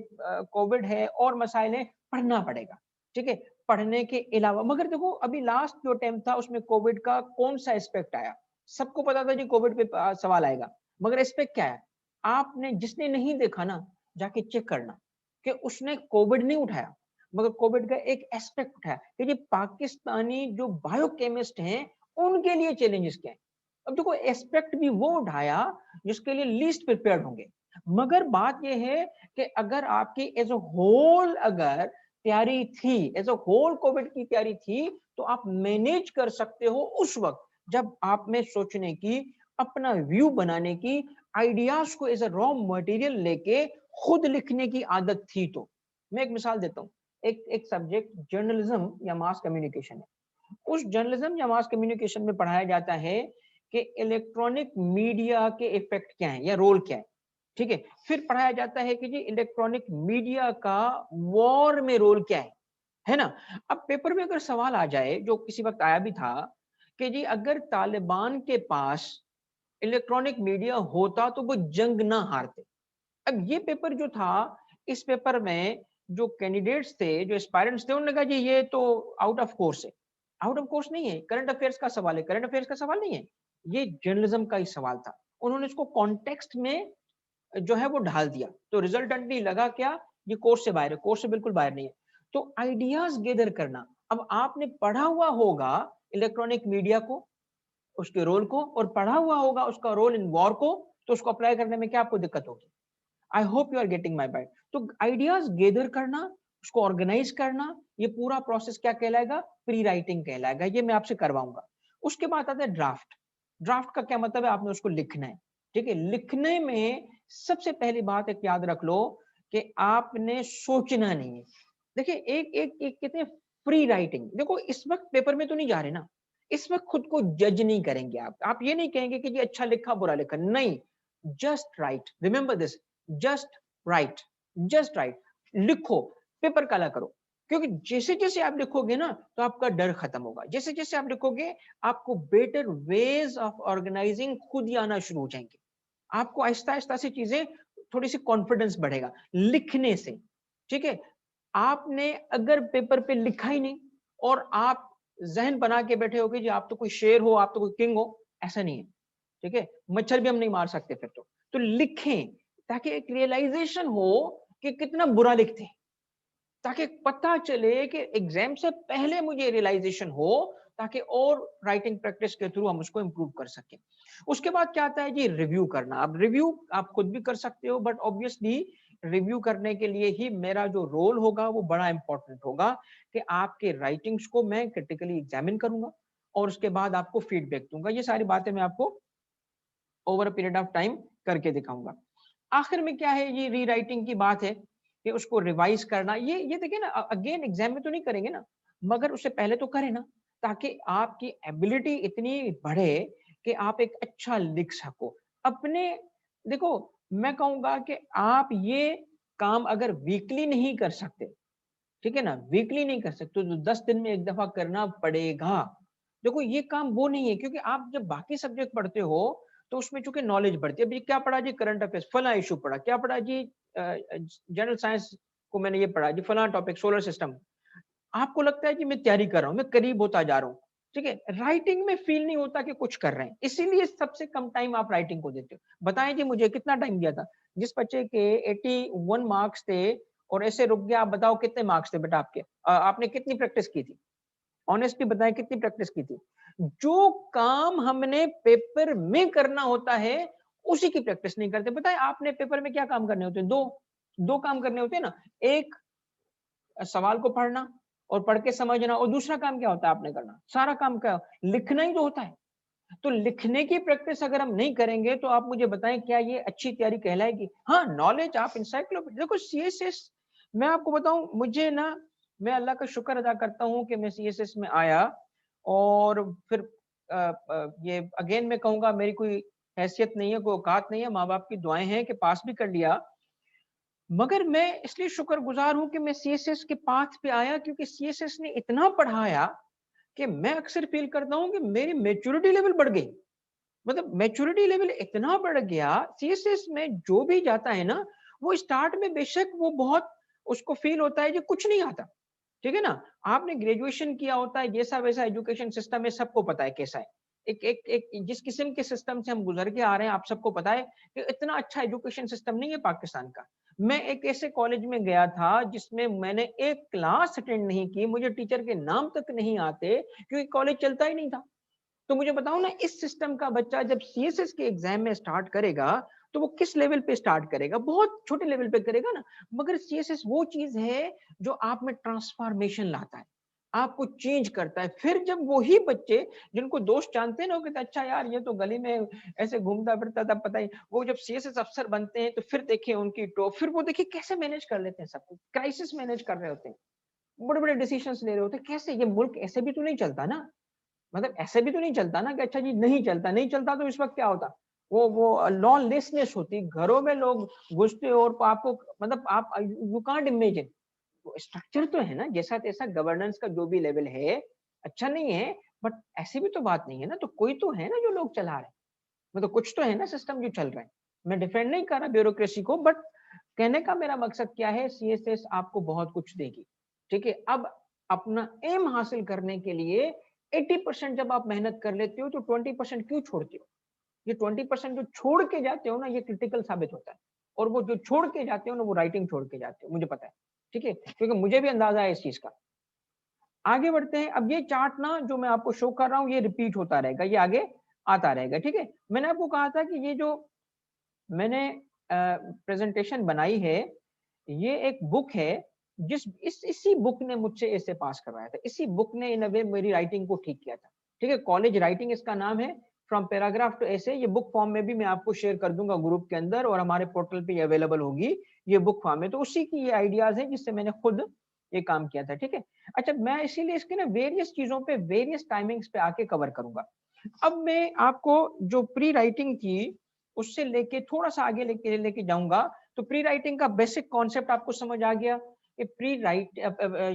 कोविड है और मसाइल है, पढ़ना पड़ेगा, ठीक है? पढ़ने के अलावा, मगर देखो अभी लास्ट जो अटेम्प्ट था उसमें कोविड का कौन सा एस्पेक्ट आया? सबको पता था जी कोविड पे सवाल आएगा, मगर एस्पेक्ट क्या है? आपने, जिसने नहीं देखा ना, जाके चेक करना कि उसने कोविड नहीं उठाया, मगर कोविड का एक एस्पेक्ट उठाया कि जी पाकिस्तानी जो बायोकेमिस्ट हैं उनके लिए चैलेंजेस क्या है। अब देखो एस्पेक्ट भी वो उठाया जिसके लिए लीस्ट प्रिपेयर्ड होंगे। मगर बात यह है कि अगर आपकी एज अ होल अगर तैयारी थी, एज अ होल कोविड की तैयारी थी, तो आप मैनेज कर सकते हो उस वक्त जब आप में सोचने की, अपना व्यू बनाने की, आइडियाज को एज अ रॉ मटेरियल लेके खुद लिखने की आदत थी। तो मैं एक मिसाल देता हूँ। एक सब्जेक्ट जर्नलिज्म या मास कम्युनिकेशन है। उस जर्नलिज्म या मास कम्युनिकेशन में पढ़ाया जाता है कि इलेक्ट्रॉनिक मीडिया के इफेक्ट क्या है या रोल क्या है, ठीक है? फिर पढ़ाया जाता है कि जी इलेक्ट्रॉनिक मीडिया का वॉर में रोल क्या है ना? अब पेपर में अगर सवाल आ जाए, जो किसी वक्त आया भी था, कि जी अगर तालिबान के पास इलेक्ट्रॉनिक मीडिया होता तो वो जंग ना हारते। अब ये पेपर जो था, इस पेपर में जो कैंडिडेट्स थे, जो एस्पायरेंट्स थे, उन्होंने कहा जी ये तो आउट ऑफ कोर्स है। आउट ऑफ कोर्स नहीं है, करंट अफेयर्स का सवाल है, करंट अफेयर्स का सवाल नहीं है, ये जर्नलिज्म का ही सवाल था। उन्होंने इसको कॉन्टेक्स्ट में जो है वो ढाल दिया, तो रिजल्टेंटली लगा क्या, ये कोर्स से बाहर है, कोर्स से बिल्कुल बाहर नहीं है। तो आइडियाज गैदर करना, अब आपने पढ़ा हुआ होगा इलेक्ट्रॉनिक मीडिया को, उसके रोल को, और पढ़ा हुआ होगा उसका रोल इन वॉर को, तो उसको अप्लाई करने में क्या आपको दिक्कत होगी? I hope you are getting my point. तो आइडियाज गैदर करना, उसको ऑर्गेनाइज करना, ये पूरा प्रोसेस क्या कहलाएगा? प्री राइटिंग कहलाएगा। ये मैं आपसे करवाऊंगा। उसके बाद आता है ड्राफ्ट। ड्राफ्ट का क्या मतलब है? आपने उसको लिखना है, ठीक है? लिखने में सबसे पहली बात एक याद रख लो कि आपने सोचना नहीं है। देखिए एक एक एक कहते हैं फ्री राइटिंग। देखो इस वक्त पेपर में तो नहीं जा रहे ना, इस वक्त खुद को जज नहीं करेंगे आप ये नहीं कहेंगे कि जी अच्छा लिखा बुरा लिखा, नहीं। Just right, remember this, just right, just right. लिखो, पेपर काला करो, क्योंकि जैसे जैसे आप लिखोगे ना, तो आपका डर खत्म होगा। जैसे जैसे आप लिखोगे, आपको बेटर वेज ऑफ ऑर्गेनाइजिंग खुद ही आना शुरू हो जाएंगे। आपको आहिस्ता आहिस्ता से चीजें, थोड़ी सी कॉन्फिडेंस बढ़ेगा लिखने से, ठीक है? आपने अगर पेपर पे लिखा ही नहीं और आप जहन बना के बैठे हो कि जी आप तो कोई शेर हो, आप तो कोई किंग हो, ऐसा नहीं है, ठीक है? मच्छर भी हम नहीं मार सकते फिर तो लिखें, ताकि एक रियलाइजेशन हो कि कितना बुरा लिखते हैं, ताकि पता चले कि एग्जाम से पहले मुझे रियलाइजेशन हो, ताकि और राइटिंग प्रैक्टिस के थ्रू हम उसको इंप्रूव कर सकें। उसके बाद क्या आता है जी? रिव्यू करना। अब रिव्यू आप खुद भी कर सकते हो, बट ऑब्वियसली रिव्यू करने के लिए ही मेरा जो रोल होगा वो बड़ा इंपॉर्टेंट होगा कि आपके राइटिंग्स को मैं क्रिटिकली एग्जामिन करूंगा और उसके बाद आपको फीडबैक दूंगा। ये सारी बातें मैं आपको over a period of time करके दिखाऊंगा। आखिर में क्या है, ये रीराइटिंग की बात है कि उसको रिवाइज करना। ये देखिए ना, अगेन एग्जाम में तो नहीं करेंगे ना, मगर उससे पहले तो करें ना, ताकि आपकी एबिलिटी इतनी बढ़े कि आप एक अच्छा लिख सको अपने। देखो मैं कहूंगा कि आप ये काम अगर वीकली नहीं कर सकते, ठीक है ना, वीकली नहीं कर सकते, तो 10 दिन में एक दफा करना पड़ेगा। देखो ये काम वो नहीं है, क्योंकि आप जब बाकी सब्जेक्ट पढ़ते हो तो उसमें चूंकि नॉलेज बढ़ती है। अभी क्या पढ़ा जी, करंट अफेयर्स, फला इशू पढ़ा, क्या पढ़ा जी, जनरल साइंस को मैंने ये पढ़ा जी, फला टॉपिक सोलर सिस्टम। आपको लगता है कि मैं तैयारी कर रहा हूँ, मैं करीब होता जा रहा हूँ, ठीक है। राइटिंग में फील नहीं होता कि कुछ कर रहे हैं, इसीलिए सबसे कम टाइम आप राइटिंग को देते हो। बताएं जी मुझे कितना टाइम दिया था? जिस बच्चे के 81 मार्क्स थे और ऐसे रुक गया, आप बताओ कितने मार्क्स थे बेटा आपके? आपने कितनी प्रैक्टिस की थी? ऑनेस्टली बताएं कितनी प्रैक्टिस की थी? जो काम हमने पेपर में करना होता है उसी की प्रैक्टिस नहीं करते। बताएं आपने पेपर में क्या काम करने होते हैं? दो दो काम करने होते हैं ना। एक सवाल को पढ़ना और पढ़ के समझना, और दूसरा काम क्या होता है आपने करना? सारा काम क्या? लिखना ही तो होता है। तो लिखने की प्रैक्टिस अगर हम नहीं करेंगे तो आप मुझे बताएं क्या ये अच्छी तैयारी कहलाएगी? हाँ, नॉलेज आप इंसाइक्लोपीडिया, देखो सीएसएस, मैं आपको बताऊं, मुझे ना, मैं अल्लाह का शुक्र अदा करता हूं कि मैं सीएसएस में आया। और फिर ये अगेन मैं कहूंगा, मेरी कोई हैसियत नहीं है, कोई औकात नहीं है, माँ बाप की दुआएं हैं कि पास भी कर लिया। मगर मैं इसलिए शुक्रगुजार हूं कि मैं सीएसएस के पाथ पे आया, क्योंकि सीएसएस ने इतना पढ़ाया कि मैं अक्सर फील करता हूं कि मेरी मैच्योरिटी लेवल बढ़ गई। मतलब मैच्योरिटी लेवल इतना बढ़ गया, सीएसएस में जो भी जाता है ना, वो स्टार्ट में बेशक वो बहुत उसको फील होता है कि कुछ नहीं आता, ठीक है ना। आपने ग्रेजुएशन किया होता है, जैसा वैसा एजुकेशन सिस्टम है, सबको पता है कैसा है। एक जिस किस्म के सिस्टम से हम गुजर के आ रहे हैं, आप सबको पता है कि इतना अच्छा एजुकेशन सिस्टम नहीं है पाकिस्तान का। मैं एक ऐसे कॉलेज में गया था जिसमें मैंने एक क्लास अटेंड नहीं की, मुझे टीचर के नाम तक नहीं आते, क्योंकि कॉलेज चलता ही नहीं था। तो मुझे बताओ ना, इस सिस्टम का बच्चा जब सीएसएस के एग्जाम में स्टार्ट करेगा तो वो किस लेवल पे स्टार्ट करेगा? बहुत छोटे लेवल पे करेगा ना। मगर सीएसएस वो चीज है जो आप में ट्रांसफॉर्मेशन लाता है, आपको चेंज करता है। फिर जब वही बच्चे जिनको दोस्त जानते हैं ना, वो कहते हैं अच्छा यार ये तो गली में ऐसे घूमता फिरता था, पता ही, वो जब सीएसएस अफसर बनते हैं तो फिर देखिए उनकी टॉप, फिर वो देखिए कैसे मैनेज कर लेते हैं सब कुछ, क्राइसिस मैनेज कर रहे होते हैं, बड़े बड़े डिसीजंस ले रहे होते हैं। कैसे? ये मुल्क ऐसे भी तो नहीं चलता ना। मतलब ऐसे भी तो नहीं चलता ना कि अच्छा जी नहीं चलता, नहीं चलता तो इस वक्त क्या होता? वो लॉलेसनेस होती, घरों में लोग घुसते और आपको, मतलब आप यू कांट इमेजिन। स्ट्रक्चर तो है ना, जैसा तैसा गवर्नेंस का जो भी लेवल है, अच्छा नहीं है, बट ऐसी भी तो बात नहीं है ना, तो कोई तो है ना जो लोग चला रहे हैं, मतलब कुछ तो है ना सिस्टम जो चल रहा है। मैं डिफेंड नहीं कर रहा ब्यूरोक्रेसी को, बट कहने का मेरा मकसद क्या है, सीएसएस आपको बहुत कुछ देगी, ठीक है। अब अपना एम हासिल करने के लिए 80% जब आप मेहनत कर लेते हो तो 20% क्यों छोड़ते हो? ये 20% जो छोड़ के जाते हो ना, ये क्रिटिकल साबित होता है। और वो जो छोड़ के जाते हो ना, वो राइटिंग छोड़ के जाते हो, मुझे पता है, ठीक है, क्योंकि मुझे भी अंदाजा है इस चीज का। आगे बढ़ते हैं। अब ये चार्ट ना जो मैं आपको शो कर रहा हूँ, ये रिपीट होता रहेगा, ये आगे आता रहेगा, ठीक है। मैंने आपको कहा था कि ये जो मैंने प्रेजेंटेशन बनाई है, ये एक बुक है, जिस इसी बुक ने मुझसे ऐसे पास करवाया था, इसी बुक ने इन अ वे मेरी राइटिंग को ठीक किया था, ठीक है। कॉलेज राइटिंग इसका नाम है, फ्रॉम पैराग्राफ टू ऐसे। ये बुक फॉर्म में भी मैं आपको शेयर कर दूंगा ग्रुप के अंदर, और हमारे पोर्टल पे ये अवेलेबल होगी, ये बुक फॉर्म में। तो उसी की ये आइडियाज है जिससे मैंने खुद ये काम किया था, ठीक है। अच्छा, मैं इसीलिए इसके ना वेरियस चीजों पे वेरियस टाइमिंग्स पे आके कवर करूंगा। अब मैं आपको जो प्री राइटिंग थी उससे लेके थोड़ा सा आगे लेके लेके जाऊंगा। तो प्री राइटिंग का बेसिक कॉन्सेप्ट आपको समझ आ गया कि प्री राइट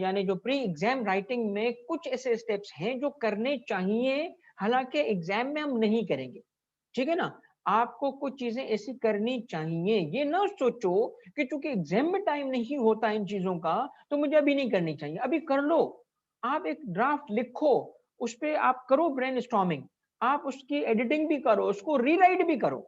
यानी जो प्री एग्जाम राइटिंग में कुछ ऐसे स्टेप्स हैं जो करने चाहिए, हालांकि एग्जाम में हम नहीं करेंगे, ठीक है ना। आपको कुछ चीजें ऐसी करनी चाहिए, ये ना सोचो कि चूंकि एग्जाम में टाइम नहीं होता इन चीजों का तो मुझे अभी नहीं करनी चाहिए। अभी कर लो, आप एक ड्राफ्ट लिखो, उस पे आप करो ब्रेनस्टॉर्मिंग, आप उसकी एडिटिंग भी करो, उसको रीराइट भी करो,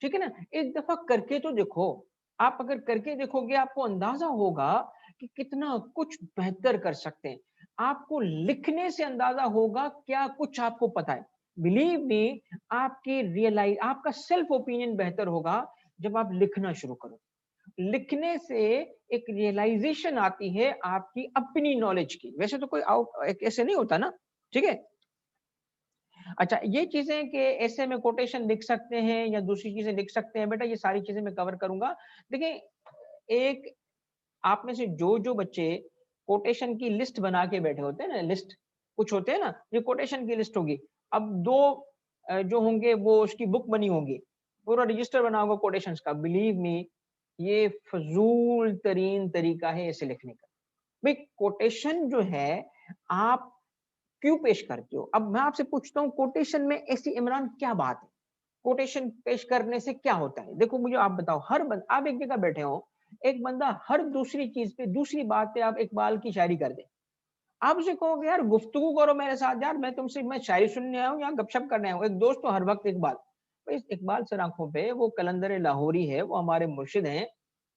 ठीक है ना। एक दफा करके तो देखो। आप अगर करके देखोगे आपको अंदाजा होगा कि कितना कुछ बेहतर कर सकते हैं। आपको लिखने से अंदाजा होगा क्या कुछ आपको पता है। बिलीव मी, आपकी रियलाइज, आपका सेल्फ ओपिनियन बेहतर होगा जब आप लिखना शुरू करो। लिखने से एक रियलाइजेशन आती है आपकी अपनी नॉलेज की। वैसे तो कोई ऐसे नहीं होता ना, ठीक है। अच्छा, ये चीजें कि ऐसे में कोटेशन लिख सकते हैं या दूसरी चीजें लिख सकते हैं, बेटा ये सारी चीजें मैं कवर करूंगा। देखिए, एक आप में से जो जो बच्चे कोटेशन की लिस्ट बना के बैठे होते हैं ना, लिस्ट कुछ होते हैं ना, ये कोटेशन की लिस्ट होगी। अब दो जो होंगे वो उसकी बुक बनी होगी, पूरा रजिस्टर बना होगा कोटेशंस का। बिलीव मी, ये फजूल तरीन तरीका है ऐसे लिखने का। भाई कोटेशन जो है आप क्यों पेश करते हो? अब मैं आपसे पूछता हूँ कोटेशन में ऐसी इमरान क्या बात है? कोटेशन पेश करने से क्या होता है? देखो मुझे आप बताओ, आप एक जगह बैठे हो, एक बंदा हर दूसरी चीज पे, दूसरी बात पे आप इकबाल की शायरी कर दे। आप उसे कहोगे यार गुफ्तगू करो मेरे साथ यार, मैं शायरी सुनने आया हूँ या गपशप करने आया हूँ। एक दोस्त तो हर वक्त इकबाल। भाई इकबाल सर आंखों पे वो कलंदर लाहौरी है, वो हमारे मुर्शिद हैं,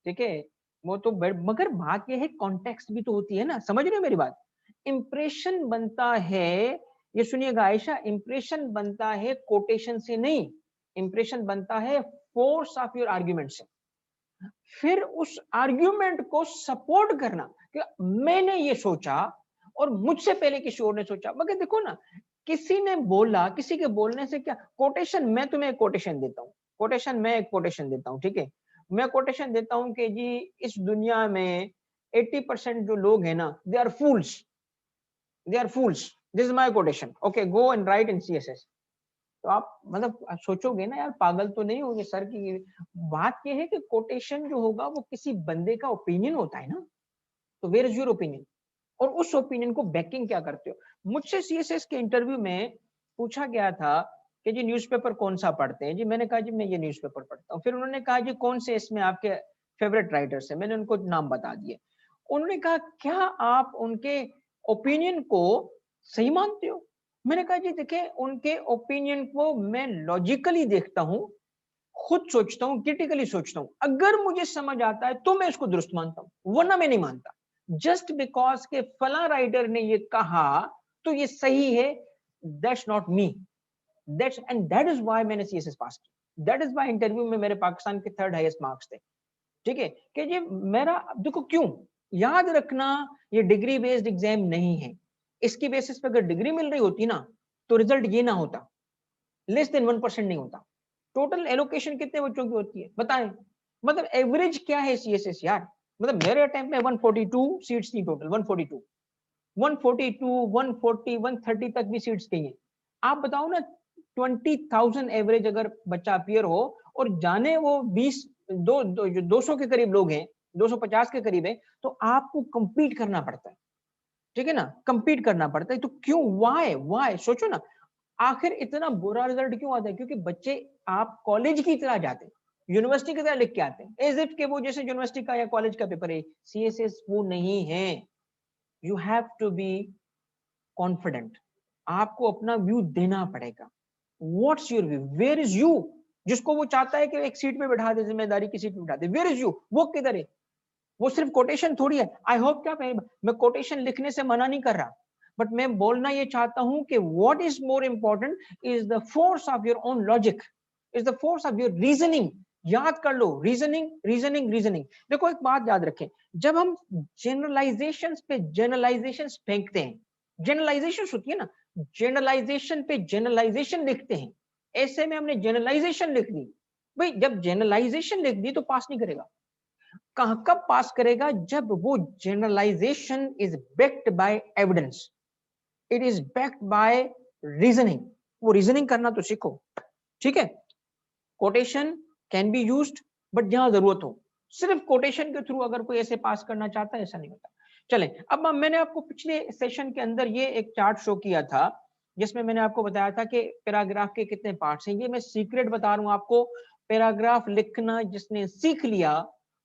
ठीक है? वो तो मगर बात ये है कॉन्टेक्स्ट भी तो होती है ना, समझ रहे हो मेरी बात? इंप्रेशन बनता है, ये सुनिएगा आयशा, इंप्रेशन बनता है कोटेशन से नहीं, इंप्रेशन बनता है फोर्स ऑफ योर आर्ग्यूमेंट से। फिर उस आर्ग्यूमेंट को सपोर्ट करना कि मैंने ये सोचा और मुझसे पहले किसी और ने सोचा। मगर देखो ना, किसी ने बोला, किसी के बोलने से क्या कोटेशन, मैं तुम्हें एक कोटेशन देता हूँ, कोटेशन मैं एक कोटेशन देता हूँ, ठीक है? मैं कोटेशन देता हूँ कि जी इस दुनिया में 80% जो लोग हैं ना, they are fools, they are fools. This is my quotation, okay go and write in CSS. तो आप मतलब आप सोचोगे ना यार पागल तो नहीं होंगे सर की। बात ये है कि कोटेशन जो होगा वो किसी बंदे का ओपिनियन होता है ना, तो वेयर इज योर ओपिनियन, और उस ओपिनियन को बैकिंग क्या करते हो? मुझसे सीएसएस के इंटरव्यू में पूछा गया था कि जी न्यूज़पेपर कौन सा पढ़ते हैं? जी मैंने कहा जी मैं ये न्यूज़पेपर पढ़ता हूँ। फिर उन्होंने कहा जी कौन से इसमें आपके फेवरेट राइटर्स हैं? मैंने उनको नाम बता दिए। उन्होंने कहा क्या आप उनके ओपिनियन को सही मानते हो? मैंने कहा जी देखिए उनके ओपिनियन को मैं लॉजिकली देखता हूँ, खुद सोचता हूँ, क्रिटिकली सोचता हूँ। अगर मुझे समझ आता है तो मैं इसको दुरुस्त मानता हूँ, वरना मैं नहीं मानता। जस्ट बिकॉज के फला राइटर ने ये कहा तो ये सही है, that's not me. That is why मैंने सीएसएस पास किया। दैट इज व्हाई इंटरव्यू में मेरे पाकिस्तान के 3rd हाईएस्ट मार्क्स थे। ठीक है कि ये मेरा, देखो क्यों, याद रखना ये डिग्री बेस्ड एग्जाम नहीं है। इसकी बेसिस पे अगर डिग्री मिल रही होती ना तो रिजल्ट ये ना होता, लेस देन 1% नहीं होता। टोटल एलोकेशन कितने बच्चों की होती है बताएं? मतलब एवरेज क्या है सीएसएस यार? मतलब मेरे अटेम्प्ट में 142 सीट्स थी टोटल, 142, 140, 130 तक भी सीट्स गई हैं। आप बताओ ना, 20,000 एवरेज अगर बच्चा अपियर हो और जाने वो 200 के करीब लोग हैं, 250 के करीब है, तो आपको compete करना पड़ता है, ठीक है ना? compete करना पड़ता है। तो क्यों, वाई सोचो ना, आखिर इतना बुरा रिजल्ट क्यों आता है? क्योंकि बच्चे आप कॉलेज की तरह जाते हैं, यूनिवर्सिटी की तरह लिख के आते हैं, एज इफ के वो जैसे यूनिवर्सिटी का या कॉलेज का पेपर है। सीएसएस वो नहीं है। You have to be confident, आपको अपना व्यू देना पड़ेगा। What's your view, where is you? जिसको वो चाहता है कि एक सीट पे बैठा दे, जिम्मेदारी की सीट पे बैठा दे, वेयर इज यू? वो किधर है? वो सिर्फ कोटेशन थोड़ी है। आई होप क्या मैं कोटेशन लिखने से मना नहीं कर रहा, बट मैं बोलना ये चाहता हूं कि what is more important is the force of your own logic, is the force of your reasoning. याद कर लो, रीजनिंग रीजनिंग रीजनिंग। देखो एक बात याद रखें, जब हम जनरलाइजेशंस पे जनरलाइजेशंस फेंकते हैं, जनरलाइजेशंस होती है ना, जनरलाइजेशन पे जनरलाइजेशन लिखते हैं, ऐसे में हमने जनरलाइजेशन लिख दी। भाई जब जनरलाइजेशन लिख दी तो पास नहीं करेगा। कब पास करेगा? जब वो generalisation is backed by evidence, it is backed by reasoning. वो रीजनिंग करना तो सीखो, ठीक है? Quotation can be used, but जहां जरूरत हो। सिर्फ कोटेशन के थ्रू अगर कोई ऐसे पास करना चाहता है, ऐसा नहीं होता। चले, अब मैंने आपको पिछले सेशन के अंदर ये एक चार्ट शो किया था जिसमें मैंने आपको बताया था कि पैराग्राफ के कितने पार्ट्स हैं। ये मैं सीक्रेट बता रहा हूं आपको, पैराग्राफ लिखना जिसने सीख लिया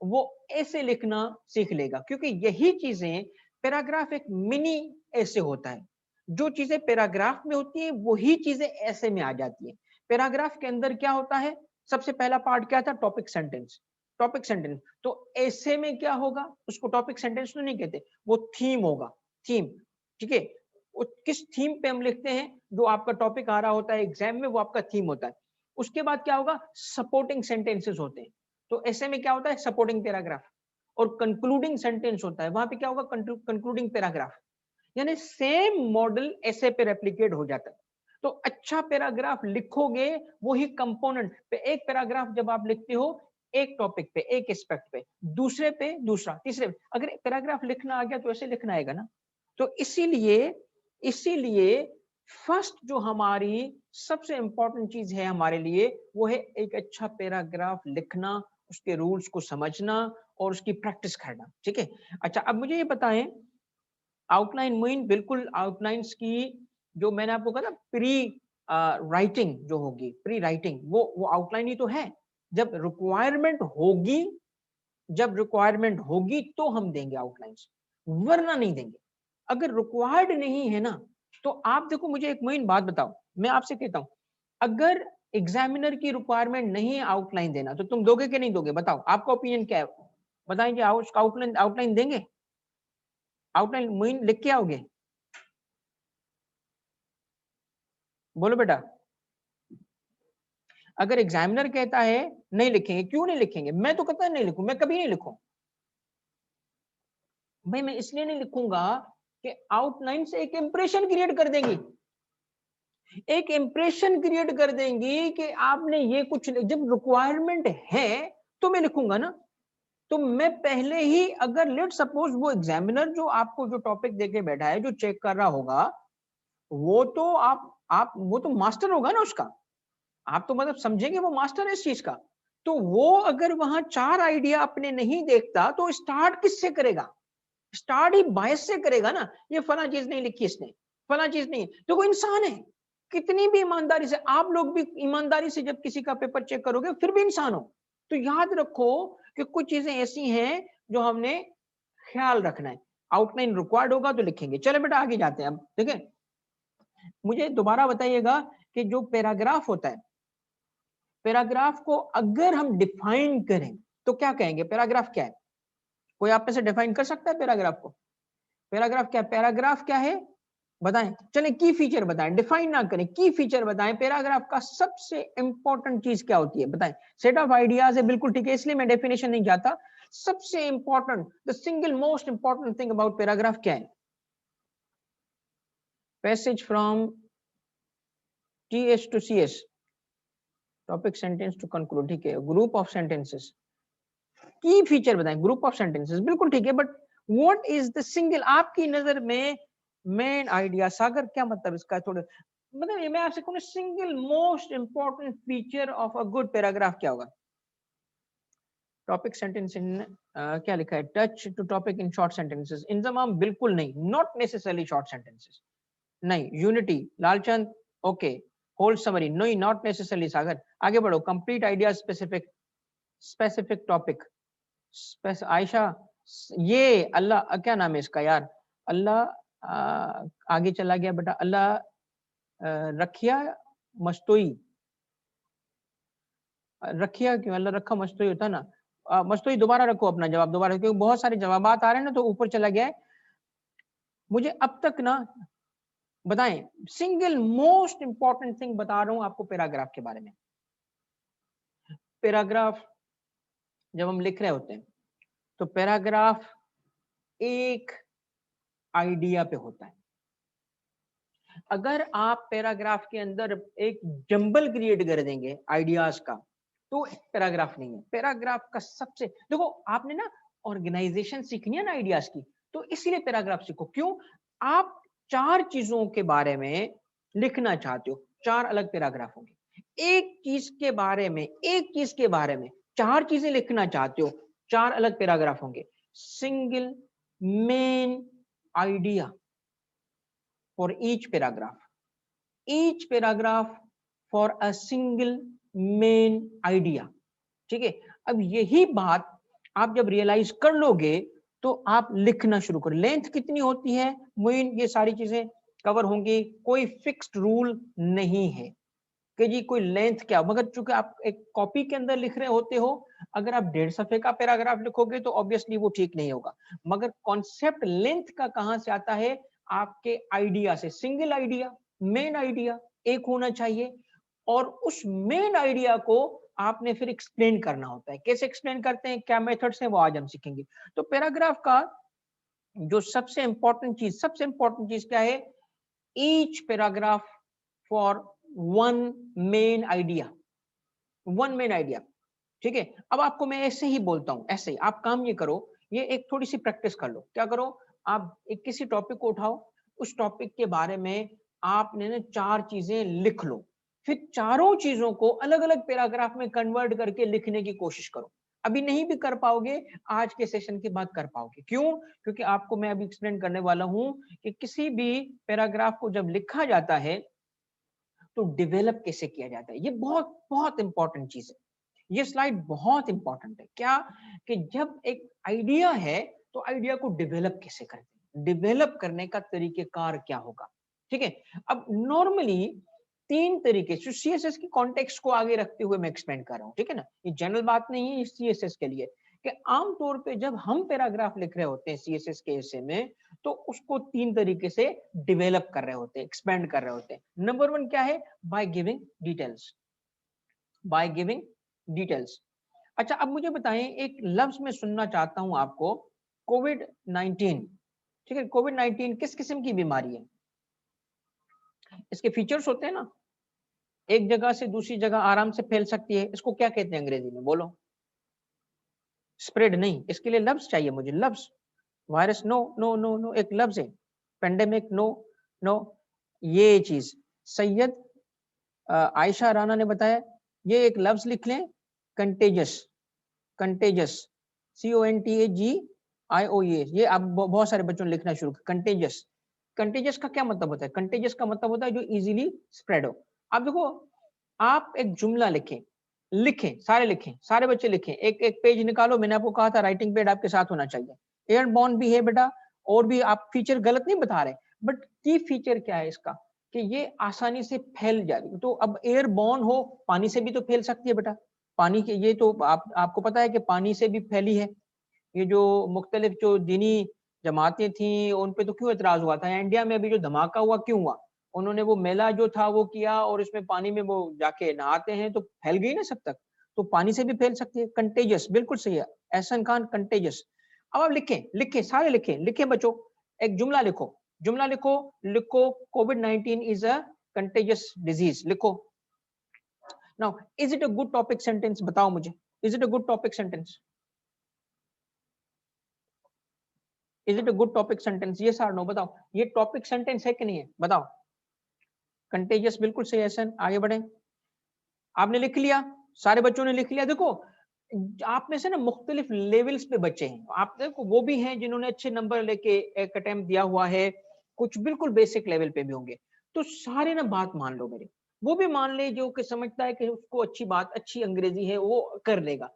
वो ऐसे लिखना सीख लेगा, क्योंकि यही चीजें, पैराग्राफ एक मिनी ऐसे होता है। जो चीजें पैराग्राफ में होती है वही चीजें ऐसे में आ जाती है। पैराग्राफ के अंदर क्या होता है? सबसे पहला पार्ट क्या था? Topic sentence. टॉपिक सेंटेंस, तो ऐसे में क्या होगा? उसको टॉपिक सेंटेंस तो नहीं कहते, वो थीम होगा, थीम, ठीक है? वो किस थीम पे हम लिखते हैं, जो आपका टॉपिक आ रहा होता है एग्जाम में, वो आपका थीम होता है। उसके बाद क्या होगा? सपोर्टिंग सेंटेंसेस होते हैं। तो ऐसे में क्या होता है? Supporting paragraph. और कंक्लूडिंग सेंटेंस होता है, वहां पे क्या होगा? Concluding paragraph. यानी सेम मॉडल ऐसे पे रेप्लिकेट हो जाता है। तो अच्छा पैराग्राफ लिखोगे, वही कंपोनेंट पे एक पैराग्राफ जब आप लिखते हो, एक टॉपिक पे, एक एस्पेक्ट पे, दूसरे पे दूसरा, तीसरे पे, अगर पैराग्राफ लिखना आ गया तो ऐसे लिखना आएगा ना। तो इसीलिए इसीलिए फर्स्ट जो हमारी सबसे इंपॉर्टेंट चीज है हमारे लिए, वो है एक अच्छा पैराग्राफ लिखना, उसके रूल्स को समझना और उसकी प्रैक्टिस करना, ठीक है? अच्छा अब मुझे ये बताएं आउटलाइन मीन बिल्कुल आउटलाइंस की जो मैंने आपको कहा ना प्री राइटिंग जो होगी, प्री राइटिंग वो आउटलाइन ही तो है। जब रिक्वायरमेंट होगी, जब रिक्वायरमेंट होगी तो हम देंगे आउटलाइंस, वरना नहीं देंगे। अगर रिक्वायर्ड नहीं है ना, तो आप देखो मुझे एक मेन बात बताओ, मैं आपसे कहता हूं, अगर एग्जामिनर की रिक्वायरमेंट नहीं है आउटलाइन देना, तो तुम दोगे कि नहीं दोगे? बताओ, आपका ओपिनियन क्या है? बताएंगे आउटलाइन आउटलाइन देंगे? आउटलाइन मेन लिख के आओगे? बोलो बेटा। अगर एग्जामिनर कहता है नहीं लिखेंगे, क्यों नहीं लिखेंगे? मैं तो कहता नहीं लिखूं, मैं कभी नहीं लिखूं भाई। मैं इसलिए नहीं लिखूंगा कि आउटलाइन से एक इंप्रेशन क्रिएट कर देंगी, एक इंप्रेशन क्रिएट कर देंगी कि आपने ये कुछ, जब रिक्वायरमेंट है तो मैं लिखूंगा ना। तो मैं पहले ही, अगर लेट सपोज वो एग्जामिनर जो आपको जो टॉपिक देके बैठा है, जो चेक कर रहा होगा, वो तो आप वो तो मास्टर होगा ना उसका, आप तो मतलब समझेंगे वो मास्टर है इस चीज का। तो वो अगर वहां 4 आइडिया अपने नहीं देखता तो स्टार्ट किससे करेगा? स्टार्ट ही बायस से करेगा ना, ये फला चीज नहीं लिखी इसने, फला चीज नहीं। तो वो इंसान है, कितनी भी ईमानदारी से, आप लोग भी ईमानदारी से जब किसी का पेपर चेक करोगे फिर भी इंसान हो। तो याद रखो कि कुछ चीजें ऐसी हैं जो हमने ख्याल रखना है। आउटलाइन रिक्वायर्ड होगा तो लिखेंगे। चलो बेटा आगे जाते हैं अब, ठीक है। मुझे दोबारा बताइएगा कि जो पैराग्राफ होता है, पैराग्राफ को अगर हम डिफाइन करें तो क्या कहेंगे? पैराग्राफ क्या है? कोई आप में से डिफाइन कर सकता है पैराग्राफ को? पैराग्राफ क्या है? पैराग्राफ क्या है बताएं। चले की फीचर बताएं, डिफाइन ना करें, की फीचर बताएं। पैराग्राफ का सबसे इंपॉर्टेंट चीज क्या होती है बताएं? सेट ऑफ आइडियाज है, बिल्कुल ठीक है, इसलिए मैं डेफिनेशन नहीं जाता। सबसे important, the single most important thing about paragraph क्या है? Passage from TS to CS, topic sentence to conclude, ठीक है। ग्रुप ऑफ सेंटेंसेस, की फीचर बताएं। ग्रुप ऑफ सेंटेंसेस बिल्कुल ठीक है, but what is the single, आपकी नजर में मेन आइडिया? सागर क्या मतलब इसका? थोड़ा मतलब ये मैं आपसे कहूँ, single most important feature of a good paragraph क्या होगा? टॉपिक सेंटेंस इन क्या लिखा है? Touch to topic in short sentences. Inzamam बिल्कुल नहीं, नॉट नेसेसरली शॉर्ट सेंटेंसेस नहीं। Unity Lalchand okay. Whole summary नहीं, नॉट नेसेसरली। सागर आगे बढ़ो। Complete idea, specific, specific topic, Ayesha ये अल्लाह क्या नाम है इसका यार? अल्लाह आगे चला गया बेटा। अल्लाह रखिया मस्तोई, रखिया क्यों? अल्लाह रखा मस्तोई होता ना। मस्तोई दोबारा रखो अपना जवाब दोबारा, क्योंकि बहुत सारे जवाब आ रहे हैं ना तो ऊपर चला गया है। मुझे अब तक ना बताएं, सिंगल मोस्ट इंपॉर्टेंट थिंग बता रहा हूं आपको पैराग्राफ के बारे में। पैराग्राफ जब हम लिख रहे होते हैं तो पैराग्राफ एक आइडिया पे होता है। अगर आप पैराग्राफ के अंदर एक जंबल क्रिएट कर देंगे आइडियाज का, तो पैराग्राफ नहीं है। पैराग्राफ का सबसे, देखो आपने ना ऑर्गेनाइजेशन सीखनी है ना आइडियाज की, तो इसीलिए पैराग्राफ सीखो। क्यों? आप 4 चीजों के बारे में लिखना चाहते हो, 4 अलग पैराग्राफ होंगे। एक चीज के बारे में, एक चीज के बारे में 4 चीजें लिखना चाहते हो, 4 अलग पैराग्राफ होंगे। Single main idea for each paragraph, each paragraph for a single main idea, ठीक है। अब यही बात आप जब रियलाइज कर लोगे तो आप लिखना शुरू करो। लेंथ कितनी होती है मेन, ये सारी चीजें कवर होंगी। कोई फिक्स्ड रूल नहीं है कि जी कोई लेंथ क्या, मगर चूंकि आप एक कॉपी के अंदर लिख रहे होते हो, अगर आप 1.5 सफे का पैराग्राफ लिखोगे तो ऑब्वियसली वो ठीक नहीं होगा। मगर कॉन्सेप्ट लेंथ का कहां से आता है? आपके आइडिया से। सिंगल आइडिया, मेन आइडिया एक होना चाहिए, और उस मेन आइडिया को आपने फिर एक्सप्लेन करना होता है। कैसे एक्सप्लेन करते हैं, क्या मेथड्स हैं, वो आज हम सीखेंगे। तो पैराग्राफ का जो सबसे इंपॉर्टेंट चीज क्या है? Each paragraph for one main idea, one main idea, ठीक है। अब आपको मैं ऐसे ही बोलता हूं, ऐसे ही आप काम ये करो, ये एक थोड़ी सी प्रैक्टिस कर लो। क्या करो? आप एक किसी टॉपिक को उठाओ, उस टॉपिक के बारे में आपने ना 4 चीजें लिख लो, फिर चारों चीजों को अलग अलग पैराग्राफ में कन्वर्ट करके लिखने की कोशिश करो। अभी नहीं भी कर पाओगे, आज के सेशन के बाद कर पाओगे। क्यों? क्योंकि आपको मैं अभी एक्सप्लेन करने वाला हूं कि किसी भी पैराग्राफ को जब लिखा जाता है तो डेवलप कैसे किया जाता है। ये बहुत बहुत इंपॉर्टेंट चीज है। ये स्लाइड बहुत इंपॉर्टेंट है। क्या कि जब एक आइडिया है तो आइडिया को डेवलप कैसे करते हैं, डेवलप करने का तरीकेकार क्या होगा। ठीक है, अब नॉर्मली तीन तरीके से सीएसएस की कॉन्टेक्स्ट को आगे रखते हुए मैं एक्सप्लेन कर रहा हूं। ठीक है ना, ये जनरल बात नहीं है सीएसएस के लिए कि आमतौर पे जब हम पैराग्राफ लिख रहे होते हैं सीएसएस के एसे में तो उसको तीन तरीके से डेवलप कर रहे होते हैं, एक्सपेंड कर रहे होते हैं। नंबर वन क्या है? By giving details, by giving details. अच्छा, अब मुझे बताएं, एक लफ्ज में सुनना चाहता हूं आपको, कोविड 19। ठीक है, कोविड 19 किस किस्म की बीमारी है? इसके फीचर्स होते हैं ना, एक जगह से दूसरी जगह आराम से फैल सकती है, इसको क्या कहते हैं अंग्रेजी में? बोलो। स्प्रेड नहीं, इसके लिए लफ्ज चाहिए मुझे, लफ्ज। Virus no no no no, एक लफ्ज है। पेंडेमिक नो नो, ये चीज सैयद आयशा राना ने बताया, ये एक लफ्ज लिख लें, कंटेजस। कंटेजस, CONTAGIOUS, ये आप बहुत सारे बच्चों ने लिखना शुरू किया। कंटेजस, कंटेजस का क्या मतलब होता है? कंटेजस का मतलब होता है जो इजीली स्प्रेड हो। आप देखो, आप एक जुमला लिखें, लिखें सारे, लिखें सारे बच्चे लिखें, एक एक पेज निकालो। मैंने आपको कहा था राइटिंग पेड आपके साथ होना चाहिए। एयरबॉर्न भी है बेटा, और भी आप फीचर गलत नहीं बता रहे, बट की फीचर क्या है इसका कि ये आसानी से फैल जाएगी। तो अब एयरबॉर्न हो, पानी से भी तो फैल सकती है बेटा। पानी के ये तो आपको पता है कि पानी से भी फैली है। ये जो मुख्तलिफ जो दीनी जमातें थी उन पे तो क्यों एतराज हुआ था? इंडिया में अभी जो धमाका हुआ क्यों हुआ? उन्होंने वो मेला जो था वो किया और इसमें पानी में वो जाके नहाते हैं तो फैल गई ना सब तक। तो पानी से भी फैल सकती है। कंटेजियस, बिल्कुल सही है एहसन खान, कंटेजियस। अब आप लिखें, लिखें सारे, लिखें लिखें बच्चों, एक जुमला लिखो, जुमला लिखो, लिखो COVID 19 is a contagious disease, लिखो। Now is it a good topic sentence? बताओ मुझे, is it a good topic sentence? Is it a good topic sentence? ये सार नो, बताओ ये टॉपिक सेंटेंस है कि नहीं है, बताओ। कंटेजियस, बिल्कुल सही एहसन, आगे बढ़े। आपने लिख लिया, सारे बच्चों ने लिख लिया। देखो, आप में से ना मुख्तलिफ लेवल्स पे बच्चे हैं। आप देखो, वो भी हैं जिन्होंने अच्छे नंबर लेके एक अटेम्प्ट दिया हुआ है, कुछ बिल्कुल बेसिक लेवल पे भी होंगे। तो सारे ना बात मान लो मेरी, वो भी मान ले जो कि समझता है कि उसको अच्छी बात, अच्छी अंग्रेजी है वो कर लेगा।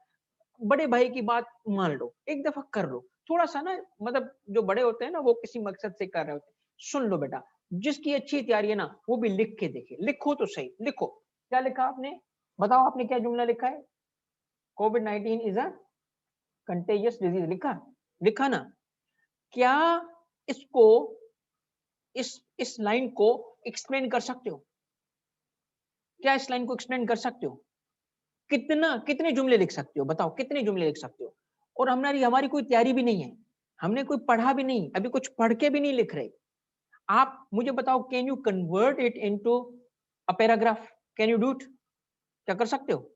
बड़े भाई की बात मान लो, एक दफा कर लो। थोड़ा सा ना, मतलब जो बड़े होते हैं ना वो किसी मकसद से कर रहे होते हैं। सुन लो बेटा, जिसकी अच्छी तैयारी है ना वो भी लिख के देखे, लिखो तो सही, लिखो। क्या लिखा आपने? बताओ आपने क्या जुमला लिखा है? Covid 19 is a contagious disease, लिखा? लिखा ना? क्या इसको, इस लाइन को एक्सप्लेन कर सकते हो? क्या इस लाइन को एक्सप्लेन कर सकते हो? कितना, कितने जुमले लिख सकते हो? बताओ कितने जुमले लिख सकते हो? और हमारी हमारी कोई तैयारी भी नहीं है, हमने कोई पढ़ा भी नहीं, अभी कुछ पढ़ के भी नहीं लिख रहे। आप मुझे बताओ, can you convert it into a paragraph? Can you do it? क्या कर सकते हो?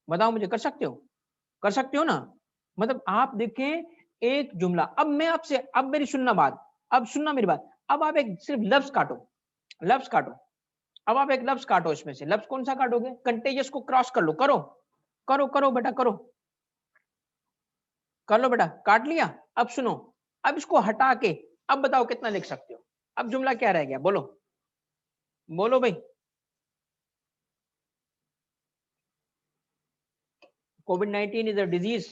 बताओ मुझे, कर सकते हो? कर सकते हो ना? मतलब आप देखें, एक जुमला। अब मैं आपसे, अब मेरी सुनना बात, अब सुनना मेरी बात। अब आप एक सिर्फ लफ्ज काटो, लफ्ज काटो। अब आप एक लफ्ज काटो, इसमें से लफ्ज कौन सा काटोगे? कंटेजियस को क्रॉस कर लो, करो करो करो बेटा, करो, कर लो बेटा, काट लिया। अब सुनो, अब इसको हटा के अब बताओ कितना लिख सकते हो? अब जुमला क्या रह गया? बोलो, बोलो भाई। कोविड 19 इज अ डिजीज,